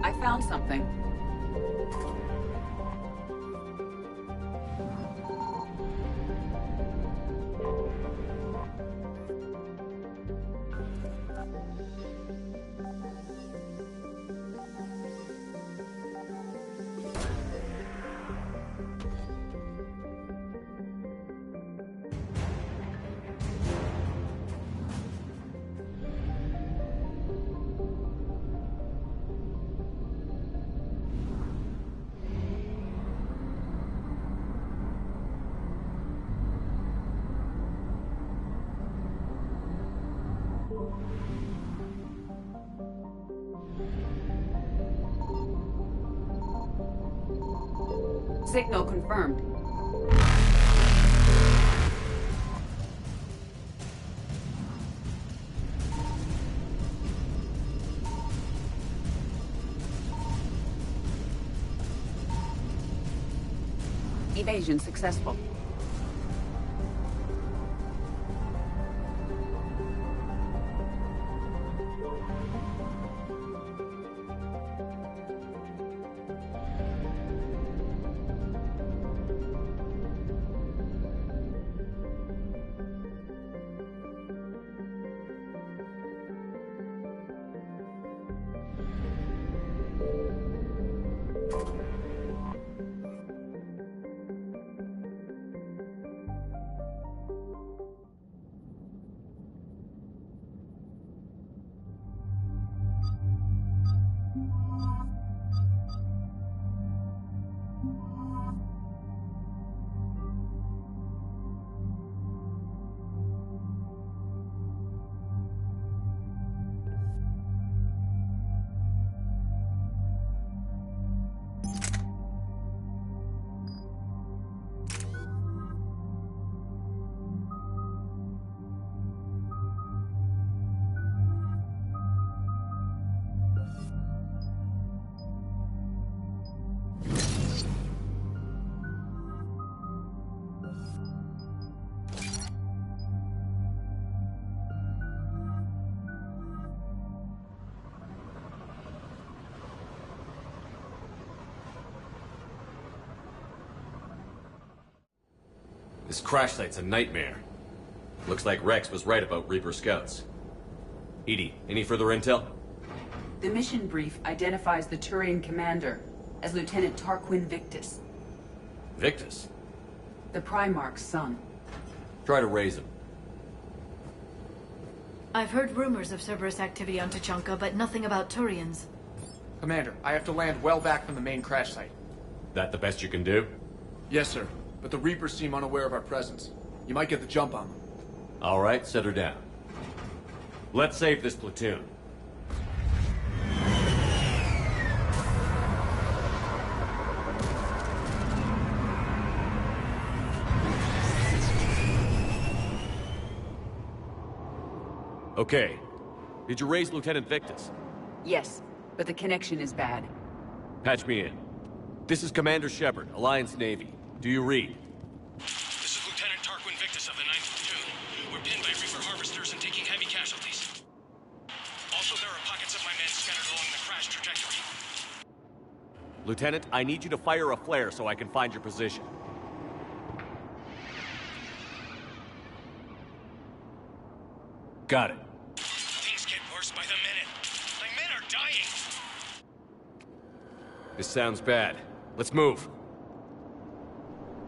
I found something. Signal confirmed. Evasion successful. This crash site's a nightmare. Looks like Rex was right about Reaper scouts. EDI, any further intel? The mission brief identifies the Turian commander as Lieutenant Tarquin Victus. Victus? The Primarch's son. Try to raise him. I've heard rumors of Cerberus activity on Tuchanka, but nothing about Turians. Commander, I have to land well back from the main crash site. That the best you can do? Yes, sir. But the Reapers seem unaware of our presence. You might get the jump on them. All right, set her down. Let's save this platoon. Okay. Did you raise Lieutenant Victus? Yes, but the connection is bad. Patch me in. This is Commander Shepard, Alliance Navy. Do you read? This is Lieutenant Tarquin Victus of the 9th Platoon. We're pinned by Reaper harvesters and taking heavy casualties. Also, there are pockets of my men scattered along the crash trajectory. Lieutenant, I need you to fire a flare so I can find your position. Got it. Things get worse by the minute. My men are dying. This sounds bad. Let's move.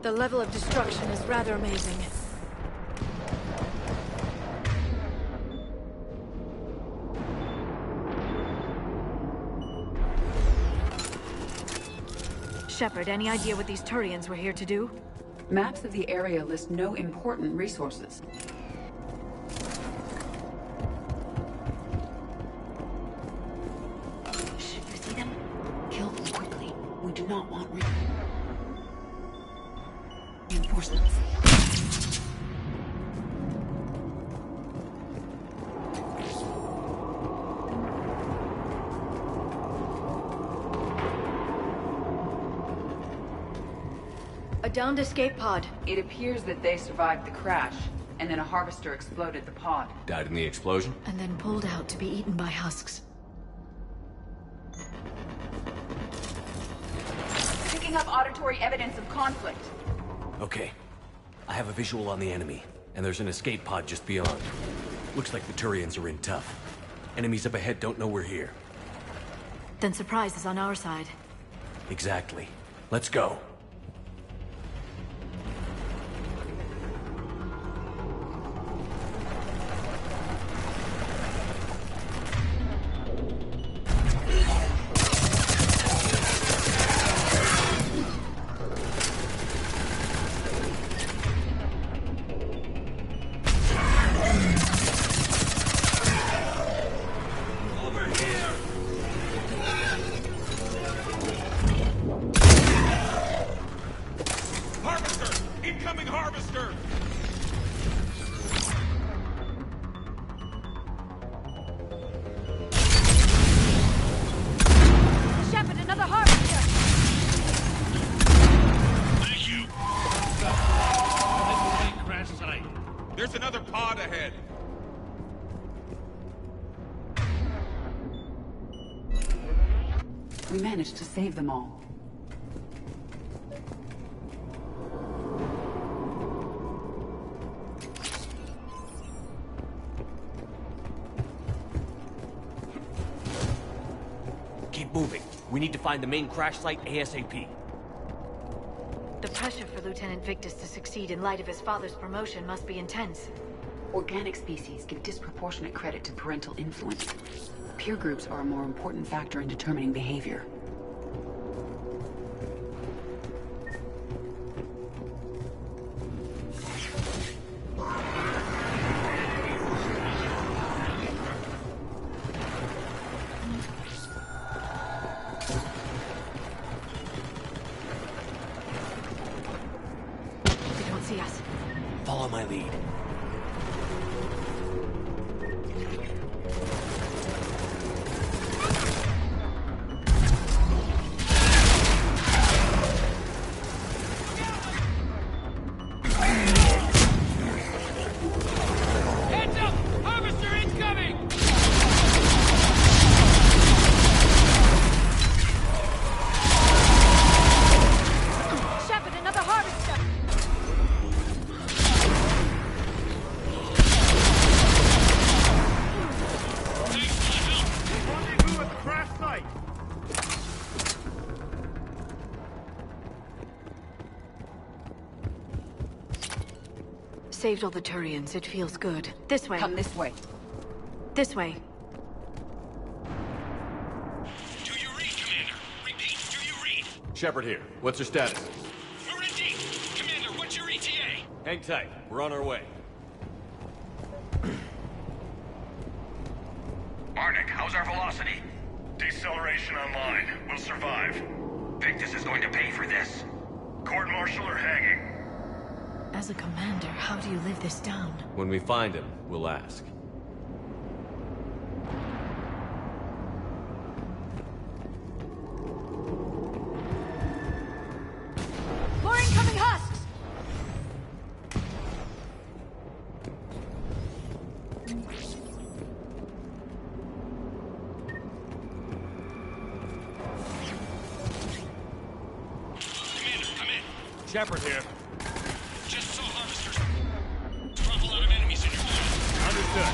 The level of destruction is rather amazing. Shepard, any idea what these Turians were here to do? Maps of the area list no important resources. Should you see them? Kill them quickly. We do not want reinforcements. A downed escape pod. It appears that they survived the crash, and then a harvester exploded the pod. Died in the explosion? And then pulled out to be eaten by husks. Picking up auditory evidence of conflict. Okay. I have a visual on the enemy, and there's an escape pod just beyond. Looks like the Turians are in tough. Enemies up ahead don't know we're here. Then surprise is on our side. Exactly. Let's go. There's another pod ahead. We managed to save them all. Keep moving. We need to find the main crash site ASAP. The pressure for Lieutenant Victus to succeed in light of his father's promotion must be intense. Organic species give disproportionate credit to parental influence. Peer groups are a more important factor in determining behavior. They don't see us. Follow my lead. Heads up! Harvester incoming! Shepard, another harvester! saved all the Turians. It feels good. This way. Come this way. This way. Do you read, Commander? Repeat, do you read? Shepard here. What's your status? We're in deep. Commander, what's your ETA? Hang tight. We're on our way. Arnik, how's our velocity? Deceleration online. We'll survive. Victus is going to pay for this. Court-martial or hanging? As a commander, how do you live this down? When we find him, we'll ask. More incoming husks! Commander, come in. Shepard here. Just saw harvesters. Drop a lot of enemies in your way. Understood.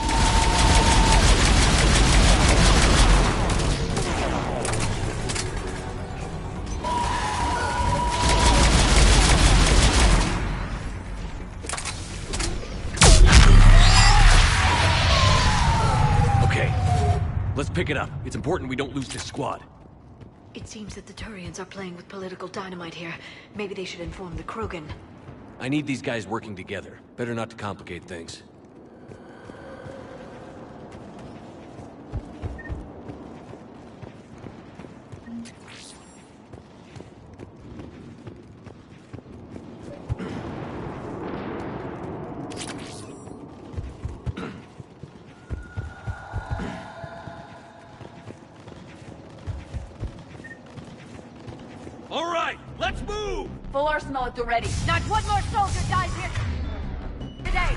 Okay, let's pick it up. It's important we don't lose this squad. It seems that the Turians are playing with political dynamite here. Maybe they should inform the Krogan. I need these guys working together. Better not to complicate things. All right, let's move! Full arsenal at the ready. Not one more soldier dies here today!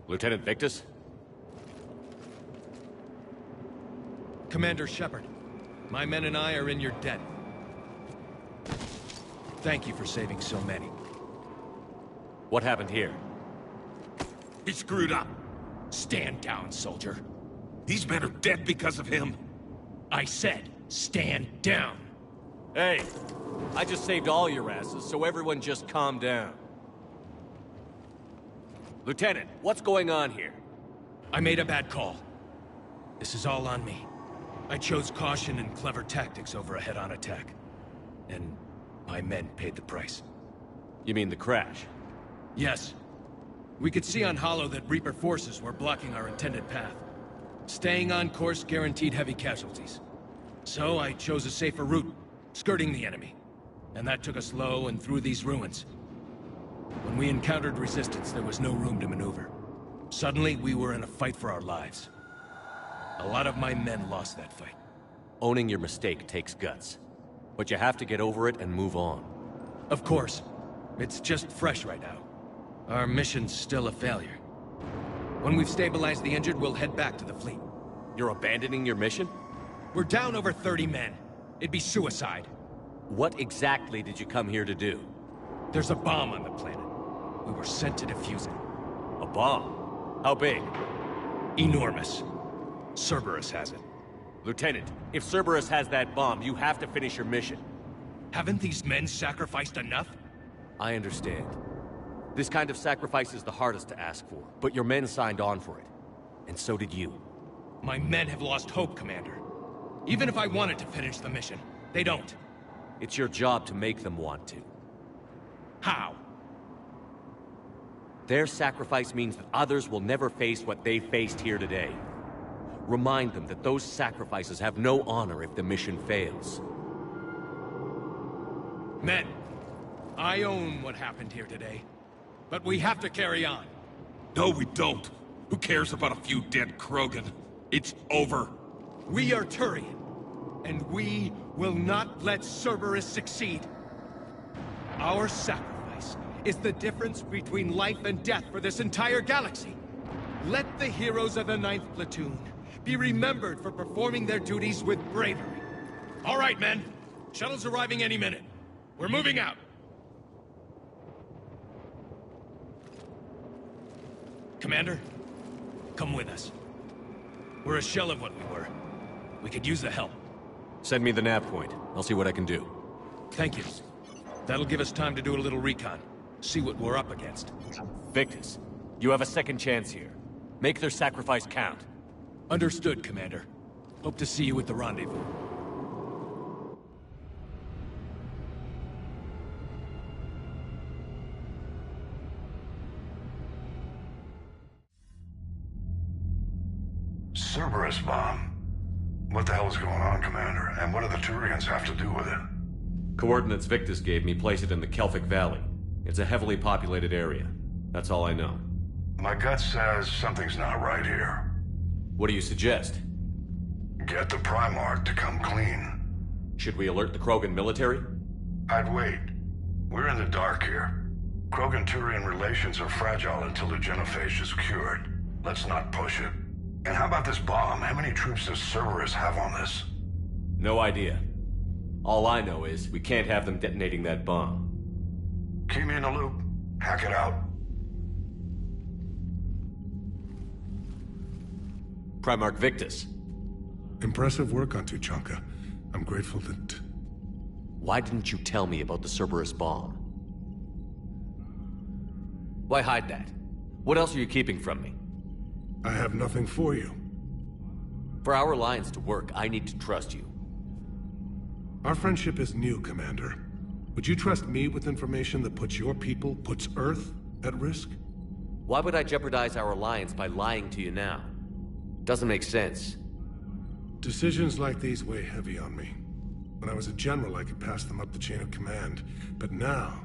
Lieutenant Victus? Commander Shepard, my men and I are in your debt. Thank you for saving so many. What happened here? He screwed up. Stand down, soldier. These men are dead because of him. I said, stand down. Hey, I just saved all your asses, so everyone just calm down. Lieutenant, what's going on here? I made a bad call. This is all on me. I chose caution and clever tactics over a head-on attack. And my men paid the price. You mean the crash? Yes. We could see on Hollow that Reaper forces were blocking our intended path. Staying on course guaranteed heavy casualties. So I chose a safer route, skirting the enemy. And that took us low and through these ruins. When we encountered resistance, there was no room to maneuver. Suddenly, we were in a fight for our lives. A lot of my men lost that fight. Owning your mistake takes guts. But you have to get over it and move on. Of course. It's just fresh right now. Our mission's still a failure. When we've stabilized the injured, we'll head back to the fleet. You're abandoning your mission? We're down over 30 men. It'd be suicide. What exactly did you come here to do? There's a bomb on the planet. We were sent to defuse it. A bomb? How big? Enormous. Cerberus has it. Lieutenant, if Cerberus has that bomb, you have to finish your mission. Haven't these men sacrificed enough? I understand. This kind of sacrifice is the hardest to ask for, but your men signed on for it. And so did you. My men have lost hope, Commander. Even if I wanted to finish the mission, they don't. It's your job to make them want to. How? Their sacrifice means that others will never face what they faced here today. Remind them that those sacrifices have no honor if the mission fails. Men, I own what happened here today. But we have to carry on. No, we don't. Who cares about a few dead Krogan? It's over. We are Turian, and we will not let Cerberus succeed. Our sacrifice is the difference between life and death for this entire galaxy. Let the heroes of the 9th Platoon be remembered for performing their duties with bravery. All right, men. Shuttle's arriving any minute. We're moving out. Commander, come with us. We're a shell of what we were. We could use the help. Send me the nav point. I'll see what I can do. Thank you. That'll give us time to do a little recon. See what we're up against. Victus, you have a second chance here. Make their sacrifice count. Understood, Commander. Hope to see you at the rendezvous. Cerberus bomb. What the hell is going on, Commander? And what do the Turians have to do with it? Coordinates Victus gave me place it in the Kelphic Valley. It's a heavily populated area. That's all I know. My gut says something's not right here. What do you suggest? Get the Primarch to come clean. Should we alert the Krogan military? I'd wait. We're in the dark here. Krogan-Turian relations are fragile until the genophage is cured. Let's not push it. And how about this bomb? How many troops does Cerberus have on this? No idea. All I know is we can't have them detonating that bomb. Keep me in the loop. Hack it out. Primarch Victus. Impressive work on Tuchanka. I'm grateful that... Why didn't you tell me about the Cerberus bomb? Why hide that? What else are you keeping from me? I have nothing for you. For our alliance to work, I need to trust you. Our friendship is new, Commander. Would you trust me with information that puts your people, puts Earth, at risk? Why would I jeopardize our alliance by lying to you now? Doesn't make sense. Decisions like these weigh heavy on me. When I was a general, I could pass them up the chain of command. But now,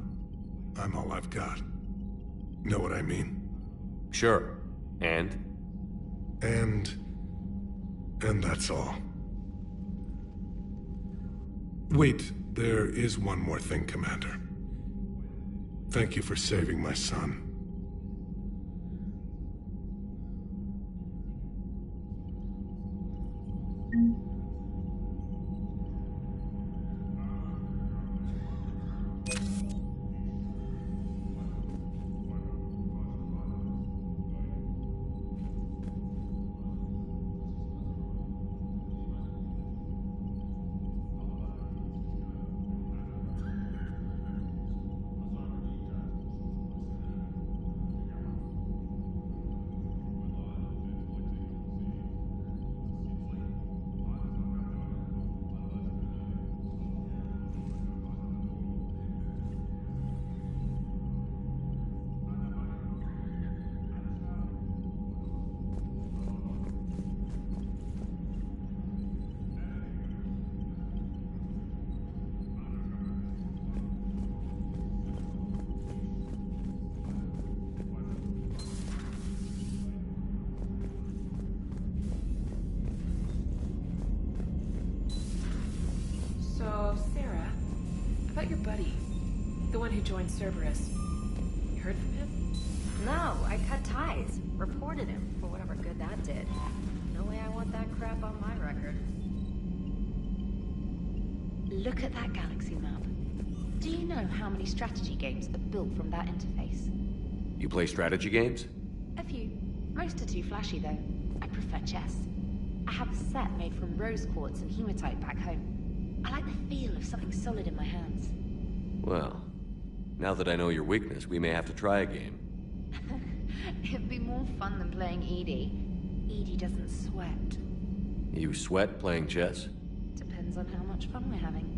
I'm all I've got. Know what I mean? Sure. And that's all. Wait, there is one more thing, Commander. Thank you for saving my son. Joined Cerberus. You heard from him? No, I cut ties. Reported him for whatever good that did. No way I want that crap on my record. Look at that galaxy map. Do you know how many strategy games are built from that interface? You play strategy games? A few. Most are too flashy, though. I prefer chess. I have a set made from rose quartz and hematite back home. I like the feel of something solid in my hands. Well, now that I know your weakness, we may have to try a game. It'd be more fun than playing Edie. Edie doesn't sweat. You sweat playing chess? Depends on how much fun we're having.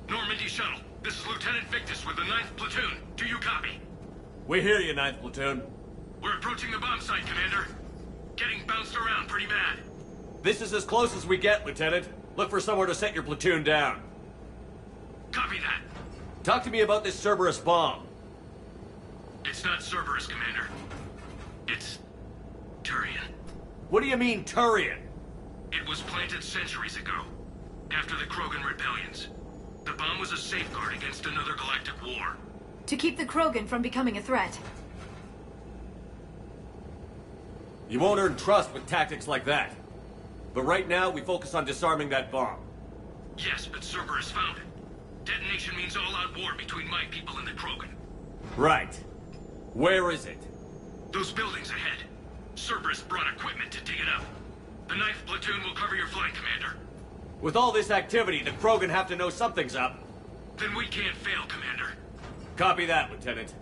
Normandy Shuttle, this is Lieutenant Victus with the 9th Platoon. Do you copy? We hear you, 9th Platoon. We're approaching the bomb site, Commander. Getting bounced around pretty bad. This is as close as we get, Lieutenant. Look for somewhere to set your platoon down. Copy that. Talk to me about this Cerberus bomb. It's not Cerberus, Commander. It's Turian. What do you mean, Turian? It was planted centuries ago, after the Krogan rebellions. The bomb was a safeguard against another galactic war. To keep the Krogan from becoming a threat. You won't earn trust with tactics like that. But right now, we focus on disarming that bomb. Yes, but Cerberus found it. Detonation means all-out war between my people and the Krogan. Right. Where is it? Those buildings ahead. Cerberus brought equipment to dig it up. The 9th Platoon will cover your flank, Commander. With all this activity, the Krogan have to know something's up. Then we can't fail, Commander. Copy that, Lieutenant.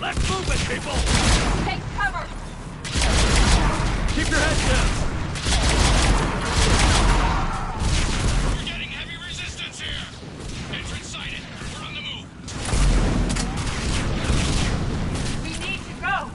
Let's move it, people! Take cover! Keep your heads down! We're getting heavy resistance here! Entrance sighted. We're on the move. We need to go!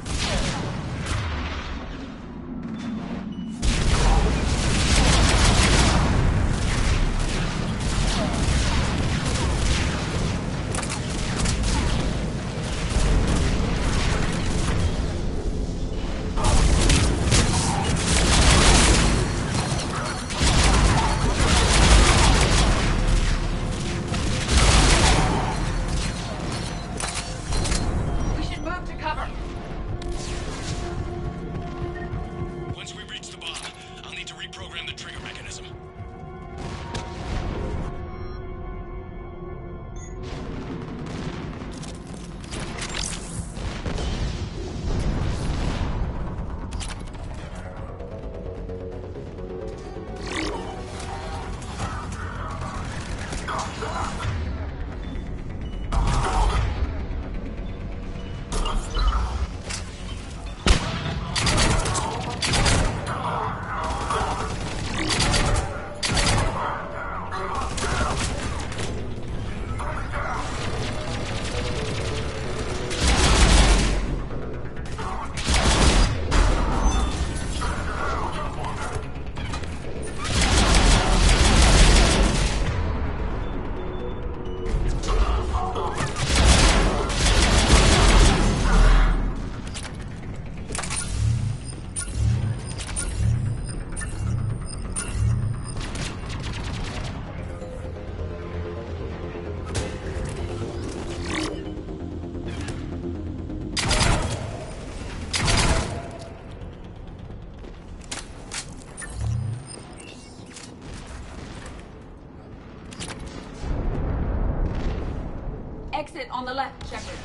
Exit on the left, Shepard.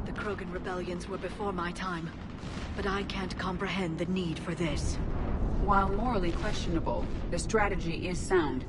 The Krogan rebellions were before my time, but I can't comprehend the need for this. While morally questionable, the strategy is sound.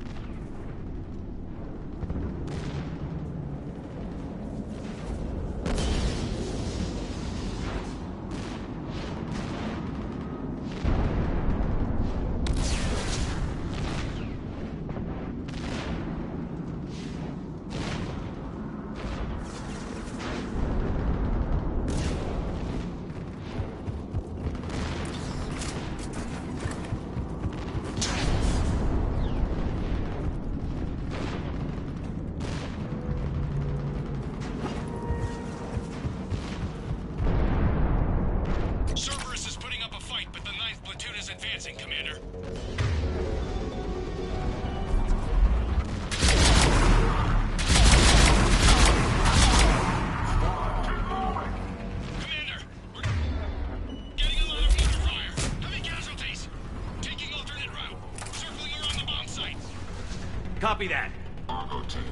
Copy that.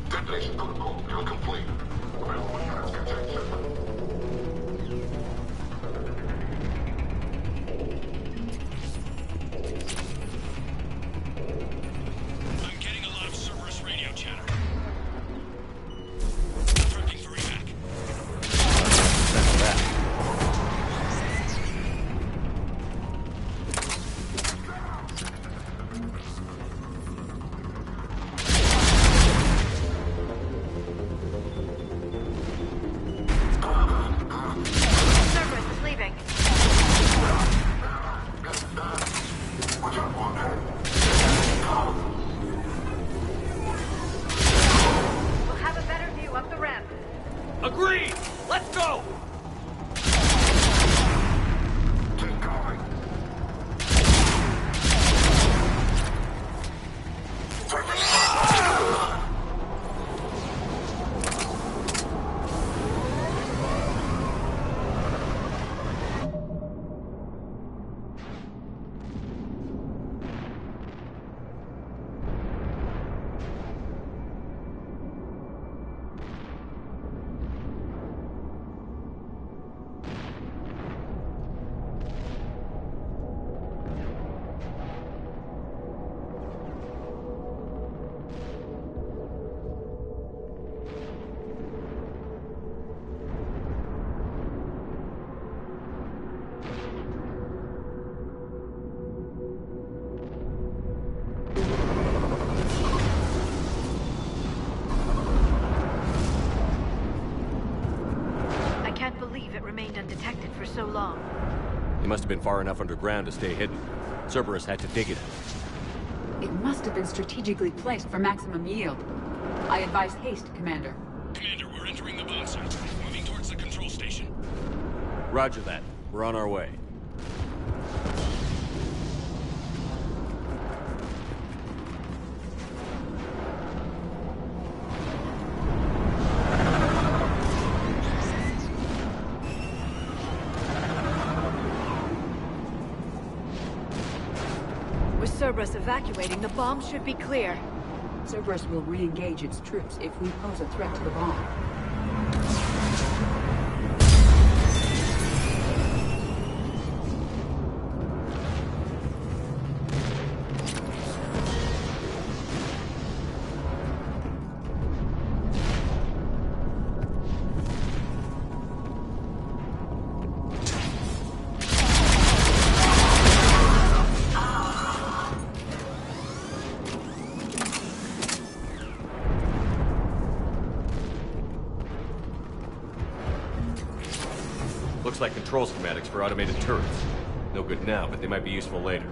Detonation protocol incomplete. I'm getting a lot of Cerberus radio chatter. Prepping for evac. That's that. Agreed! Let's go! Undetected for so long. They must have been far enough underground to stay hidden. Cerberus had to dig it. It must have been strategically placed for maximum yield. I advise haste, Commander. Commander, we're entering the bomb site. Moving towards the control station. Roger that. We're on our way. Cerberus evacuating, the bomb should be clear. Cerberus will re-engage its troops if we pose a threat to the bomb. Looks like control schematics for automated turrets. No good now, but they might be useful later.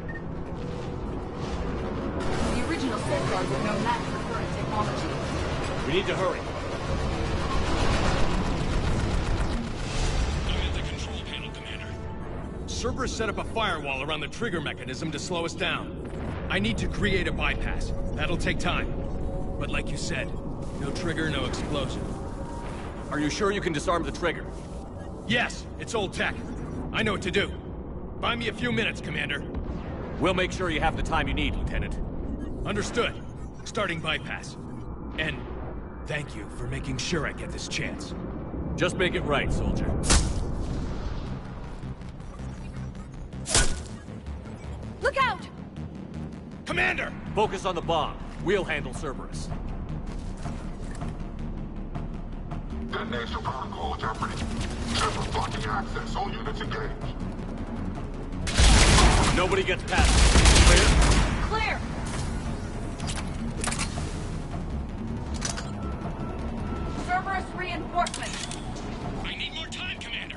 The original safeguards are no match for current technology. We need to hurry. I'm at the control panel, Commander. Cerberus set up a firewall around the trigger mechanism to slow us down. I need to create a bypass. That'll take time. But like you said, no trigger, no explosion. Are you sure you can disarm the trigger? Yes, it's old tech. I know what to do. Buy me a few minutes, Commander. We'll make sure you have the time you need, Lieutenant. Understood. Starting bypass. And thank you for making sure I get this chance. Just make it right, soldier. Look out! Commander! Focus on the bomb. We'll handle Cerberus. Detonation protocol jeopardy. Shepard blocking access. All units engaged. Nobody gets past us. Clear? Clear! Cerberus reinforcements! I need more time, Commander.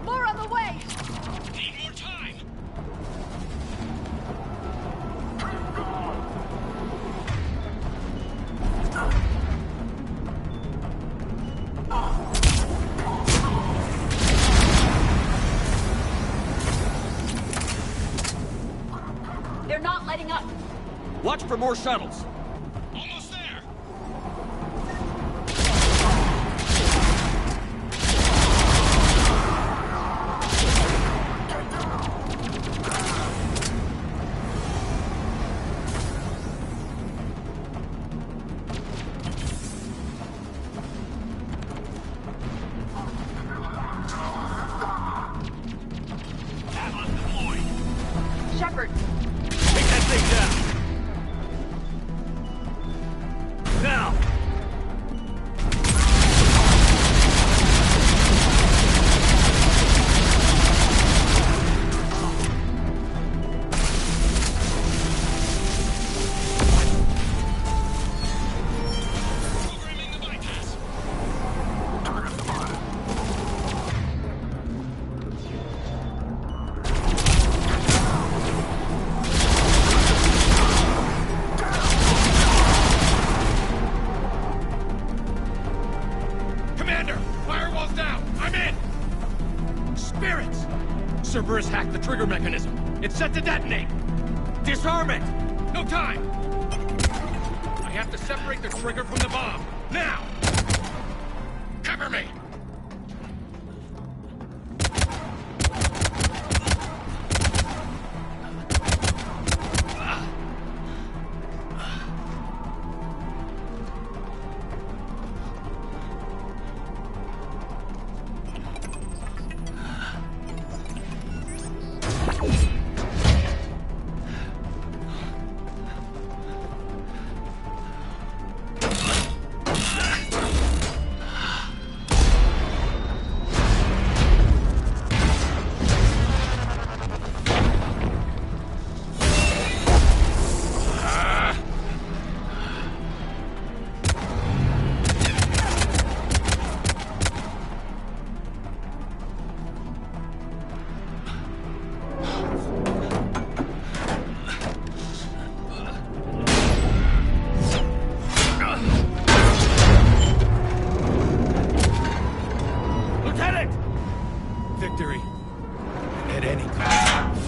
More on the way! Need more time. They're not letting up! Watch for more shuttles. Almost there. Atlas deployed. Shepard! Take that thing down. Now! Programming the bypass. Target spotted. Commander! Firewall's down! I'm in! Spirits! Cerberus hacked the trigger mechanism. It's set to detonate! Disarm it! No time! I have to separate the trigger from the bomb. Now! Cover me! Lieutenant! Victory. At any cost.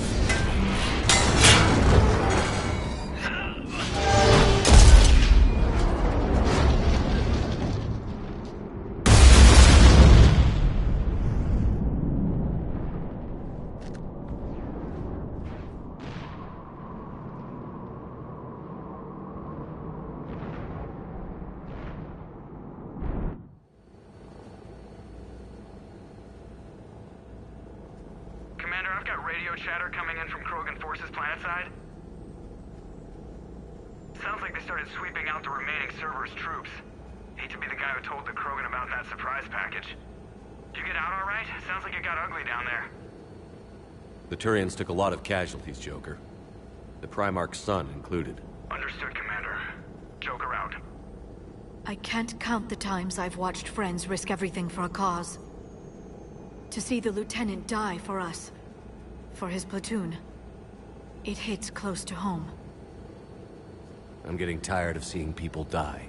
Commander, I've got radio chatter coming in from Krogan forces planetside. Sounds like they started sweeping out the remaining Cerberus troops. Hate to be the guy who told the Krogan about that surprise package. You get out all right? Sounds like it got ugly down there. The Turians took a lot of casualties, Joker. The Primarch's son included. Understood, Commander. Joker out. I can't count the times I've watched friends risk everything for a cause. To see the Lieutenant die for us, for his platoon, it hits close to home. I'm getting tired of seeing people die.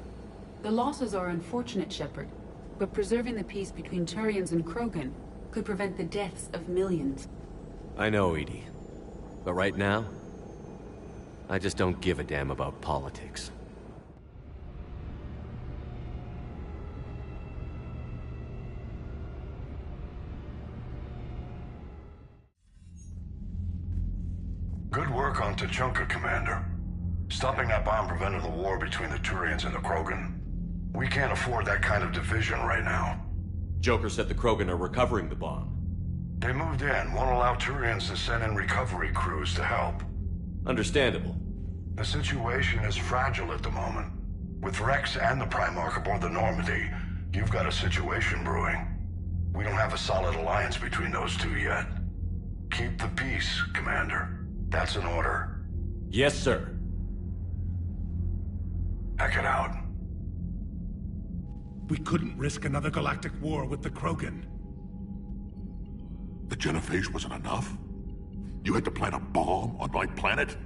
The losses are unfortunate, Shepard. But preserving the peace between Turians and Krogan could prevent the deaths of millions. I know, Edie. But right now, I just don't give a damn about politics. Good work on Tuchanka, Commander. Stopping that bomb prevented the war between the Turians and the Krogan. We can't afford that kind of division right now. Joker said the Krogan are recovering the bomb. They moved in, won't allow Turians to send in recovery crews to help. Understandable. The situation is fragile at the moment. With Rex and the Primarch aboard the Normandy, you've got a situation brewing. We don't have a solid alliance between those two yet. Keep the peace, Commander. That's an order. Yes, sir. Hack it out. We couldn't risk another galactic war with the Krogan. The genophage wasn't enough? You had to plant a bomb on my planet?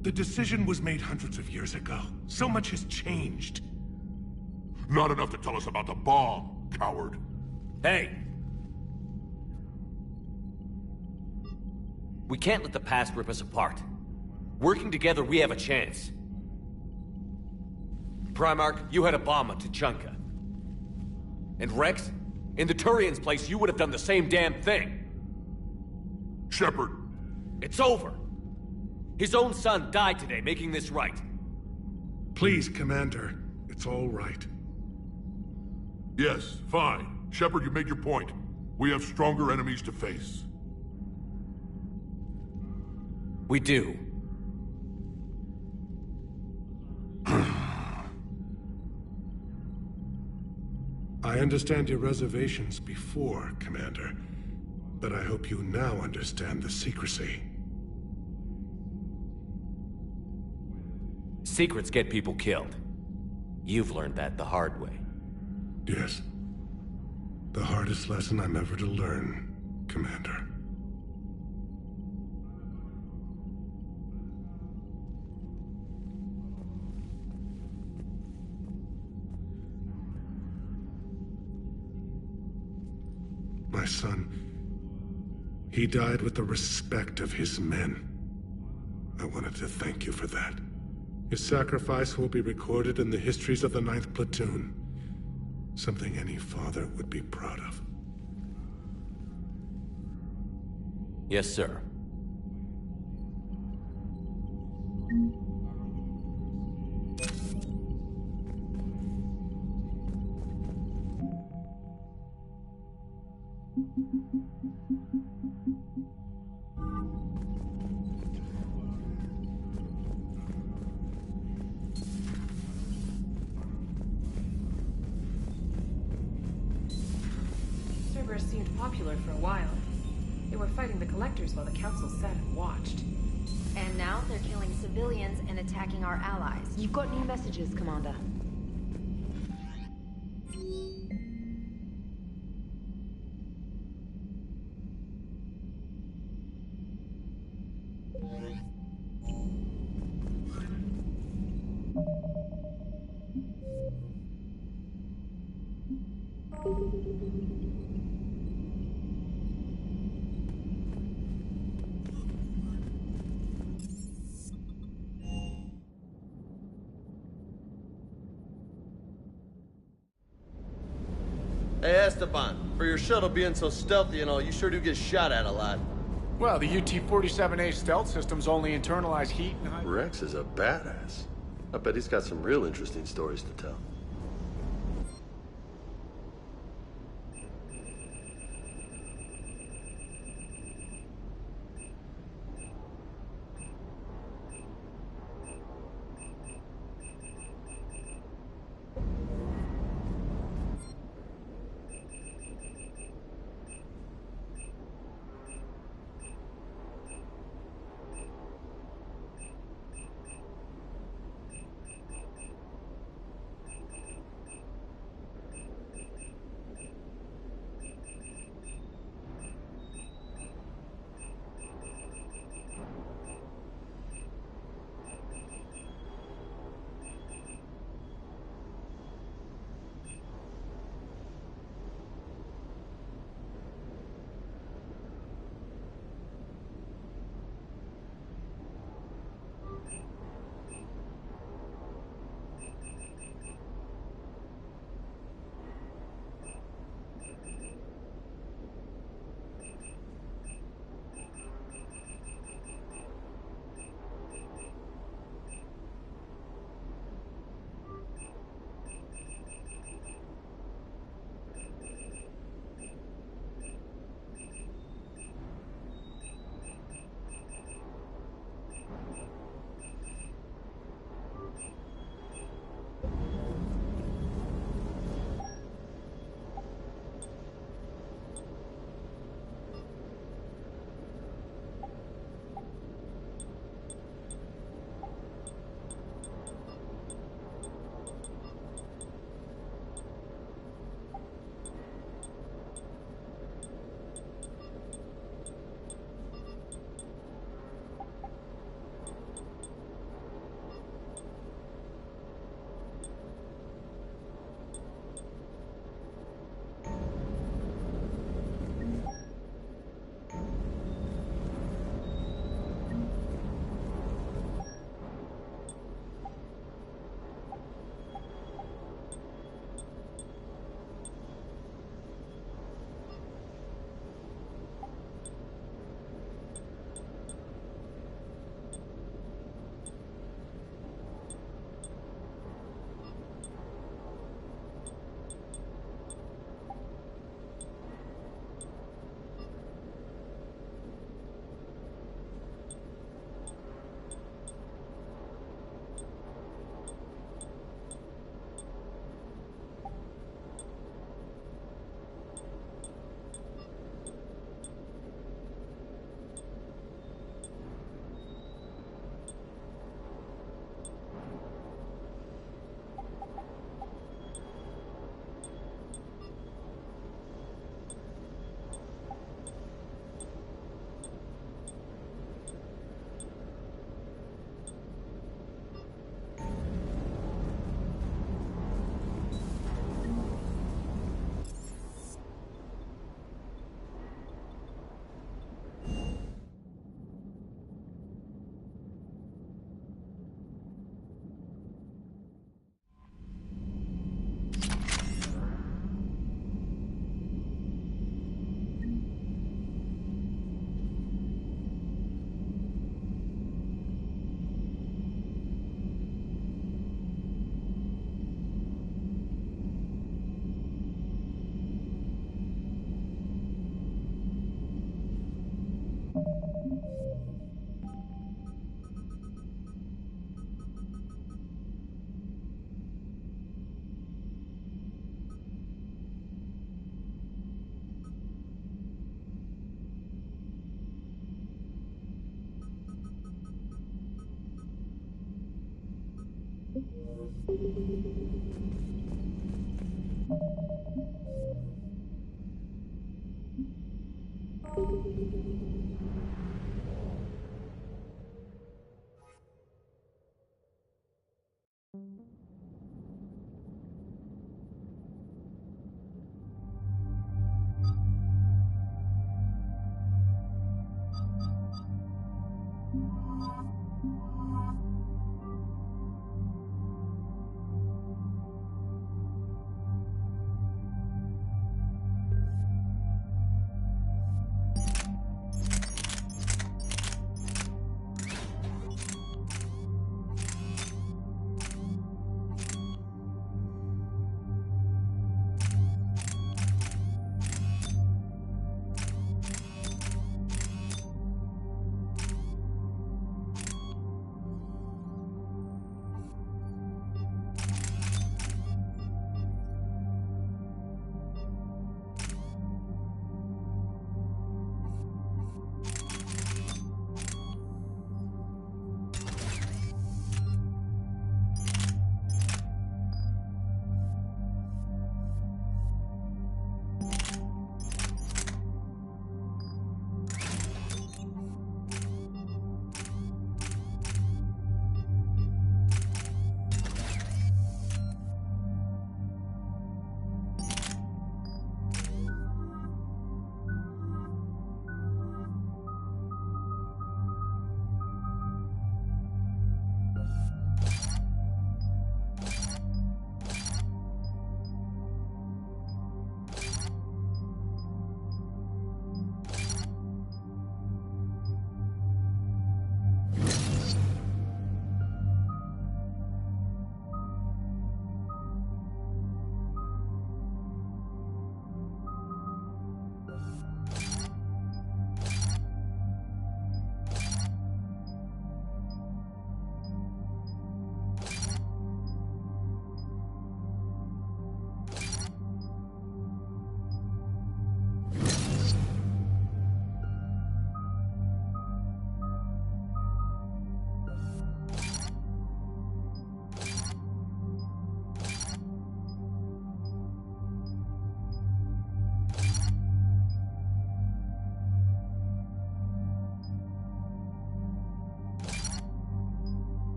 The decision was made hundreds of years ago. So much has changed. Not enough to tell us about the bomb, coward. Hey! We can't let the past rip us apart. Working together, we have a chance. Primarch, you had a bomb at Tuchanka. And Rex, in the Turians' place, you would have done the same damn thing. Shepard. It's over. His own son died today, making this right. Please, Commander. It's all right. Yes, fine. Shepard, you made your point. We have stronger enemies to face. We do. I understand your reservations before, Commander. But I hope you now understand the secrecy. Secrets get people killed. You've learned that the hard way. Yes. The hardest lesson I'm ever to learn, Commander. My son, he died with the respect of his men. I wanted to thank you for that. His sacrifice will be recorded in the histories of the 9th Platoon. Something any father would be proud of. Yes, sir. Cerberus seemed popular for a while. They were fighting the Collectors while the Council sat and watched. And now they're killing civilians and attacking our allies. You've got new messages, Commander. Hey Esteban, for your shuttle being so stealthy and all, you sure do get shot at a lot. Well, the UT-47A stealth systems only internalize heat and... Rex is a badass. I bet he's got some real interesting stories to tell.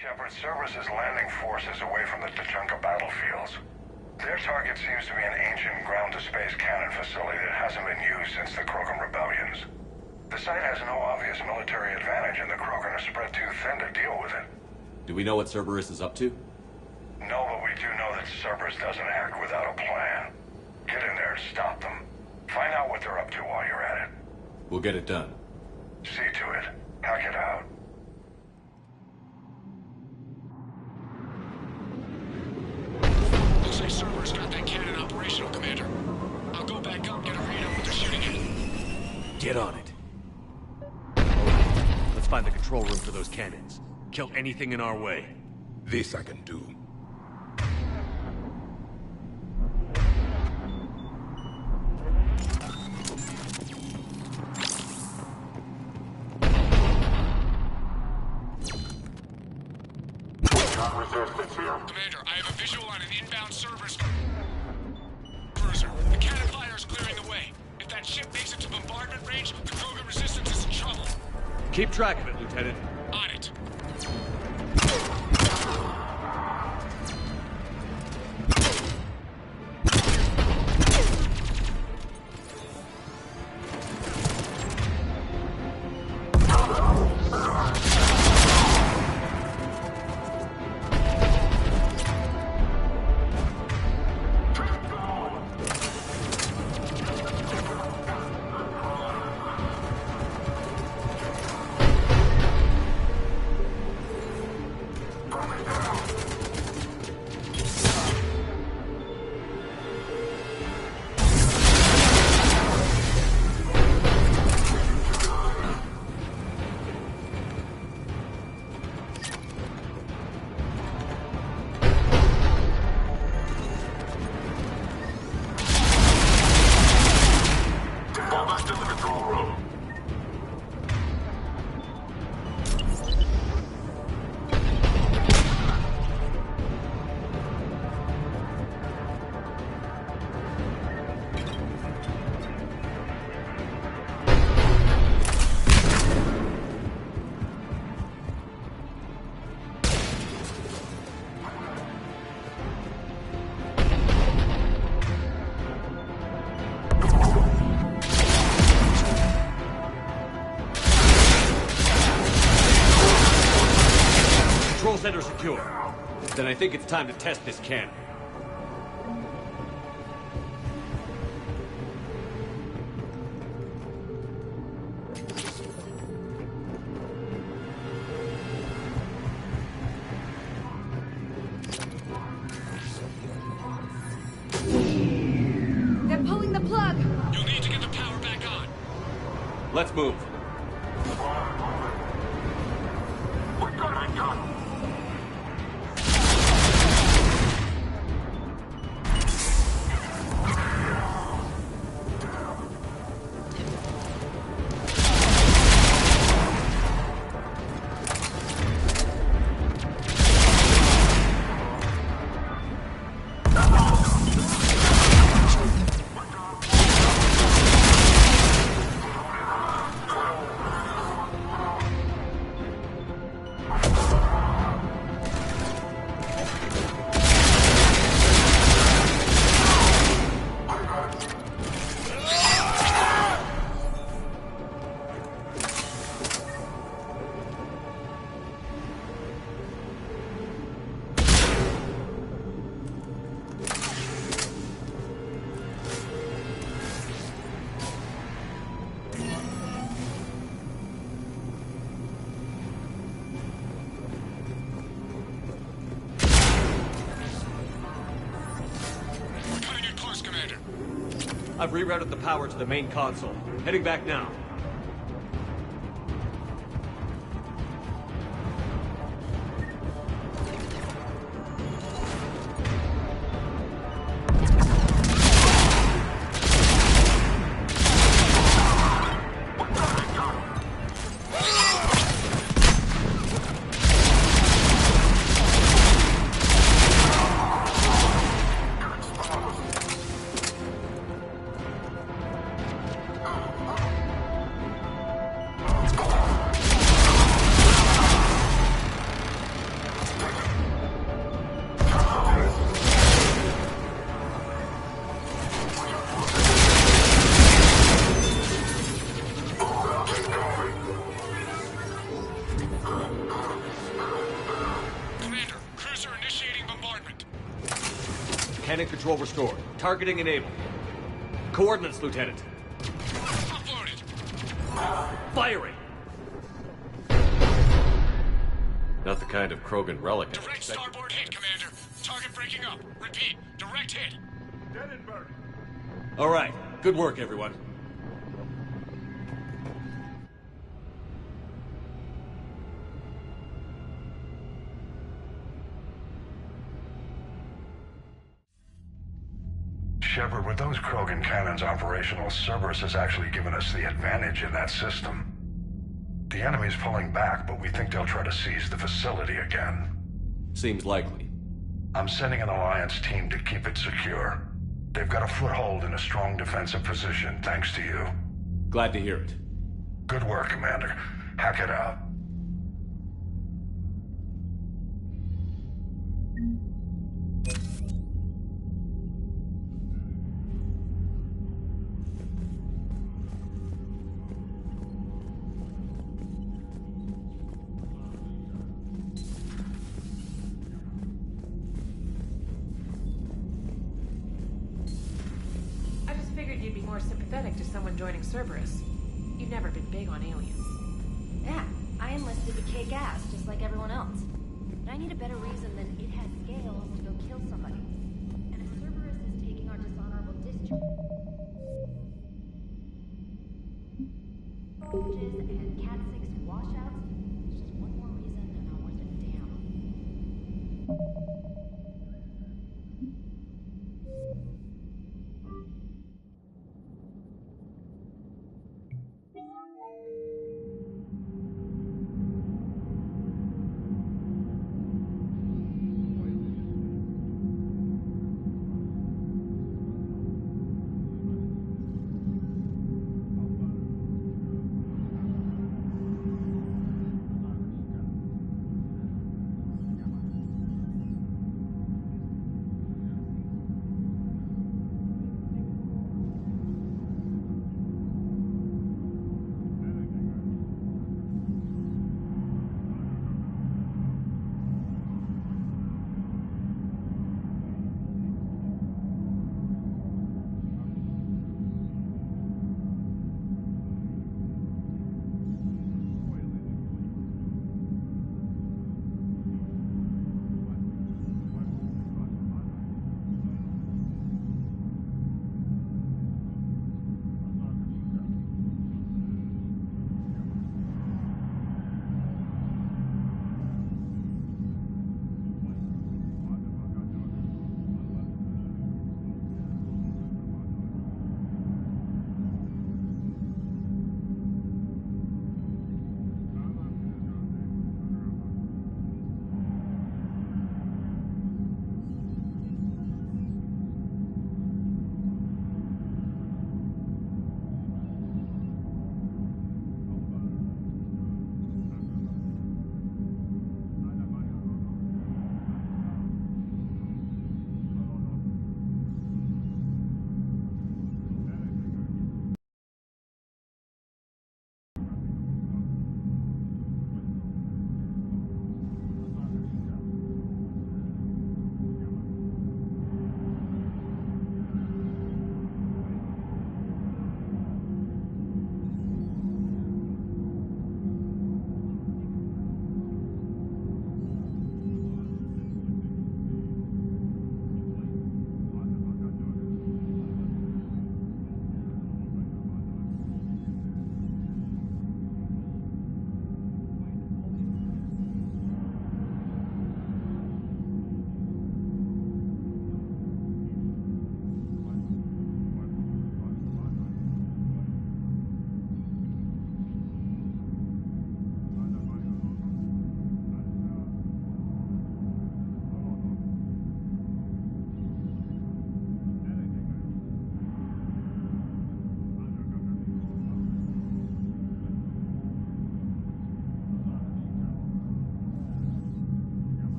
Shepard, Cerberus is landing forces away from the Tuchanka battlefields. Their target seems to be an ancient ground-to-space cannon facility that hasn't been used since the Krogan rebellions. The site has no obvious military advantage, and the Krogan are spread too thin to deal with it. Do we know what Cerberus is up to? No, but we do know that Cerberus doesn't act without a plan. Get in there and stop them. Find out what they're up to while you're at it. We'll get it done. See to it. Hack it out. Looks like Cerberus got that cannon operational, Commander. I'll go back up, get a read on what they're shooting at. Get on it. Alright, let's find the control room for those cannons. Kill anything in our way. This I can do. Commander, I have a visual on an inbound Cerberus cruiser. The cannon fire is clearing the way. If that ship makes it to bombardment range, the Krogan resistance is in trouble. Keep track of it, Lieutenant. On it. secure. Then I think it's time to test this cannon. They're pulling the plug! You'll need to get the power back on. Let's move. I've rerouted the power to the main console. Heading back now. Cannon control restored. Targeting enabled. Coordinates, Lieutenant. Uploaded. Firing! Not the kind of Krogan relic. Direct starboard hit, Commander. Target breaking up. Repeat. Direct hit. All right. Good work, everyone. Shepard, with those Krogan cannons operational, Cerberus has actually given us the advantage in that system. The enemy's pulling back, but we think they'll try to seize the facility again. Seems likely. I'm sending an Alliance team to keep it secure. They've got a foothold in a strong defensive position, thanks to you. Glad to hear it. Good work, Commander. Hack it out. You'd be more sympathetic to someone joining Cerberus. You've never been big on aliens. Yeah, I enlisted to kick ass, just like everyone else. But I need a better reason than it has scales to go kill somebody. And if Cerberus is taking our dishonorable discharges and Cat 6 washouts, it's just one more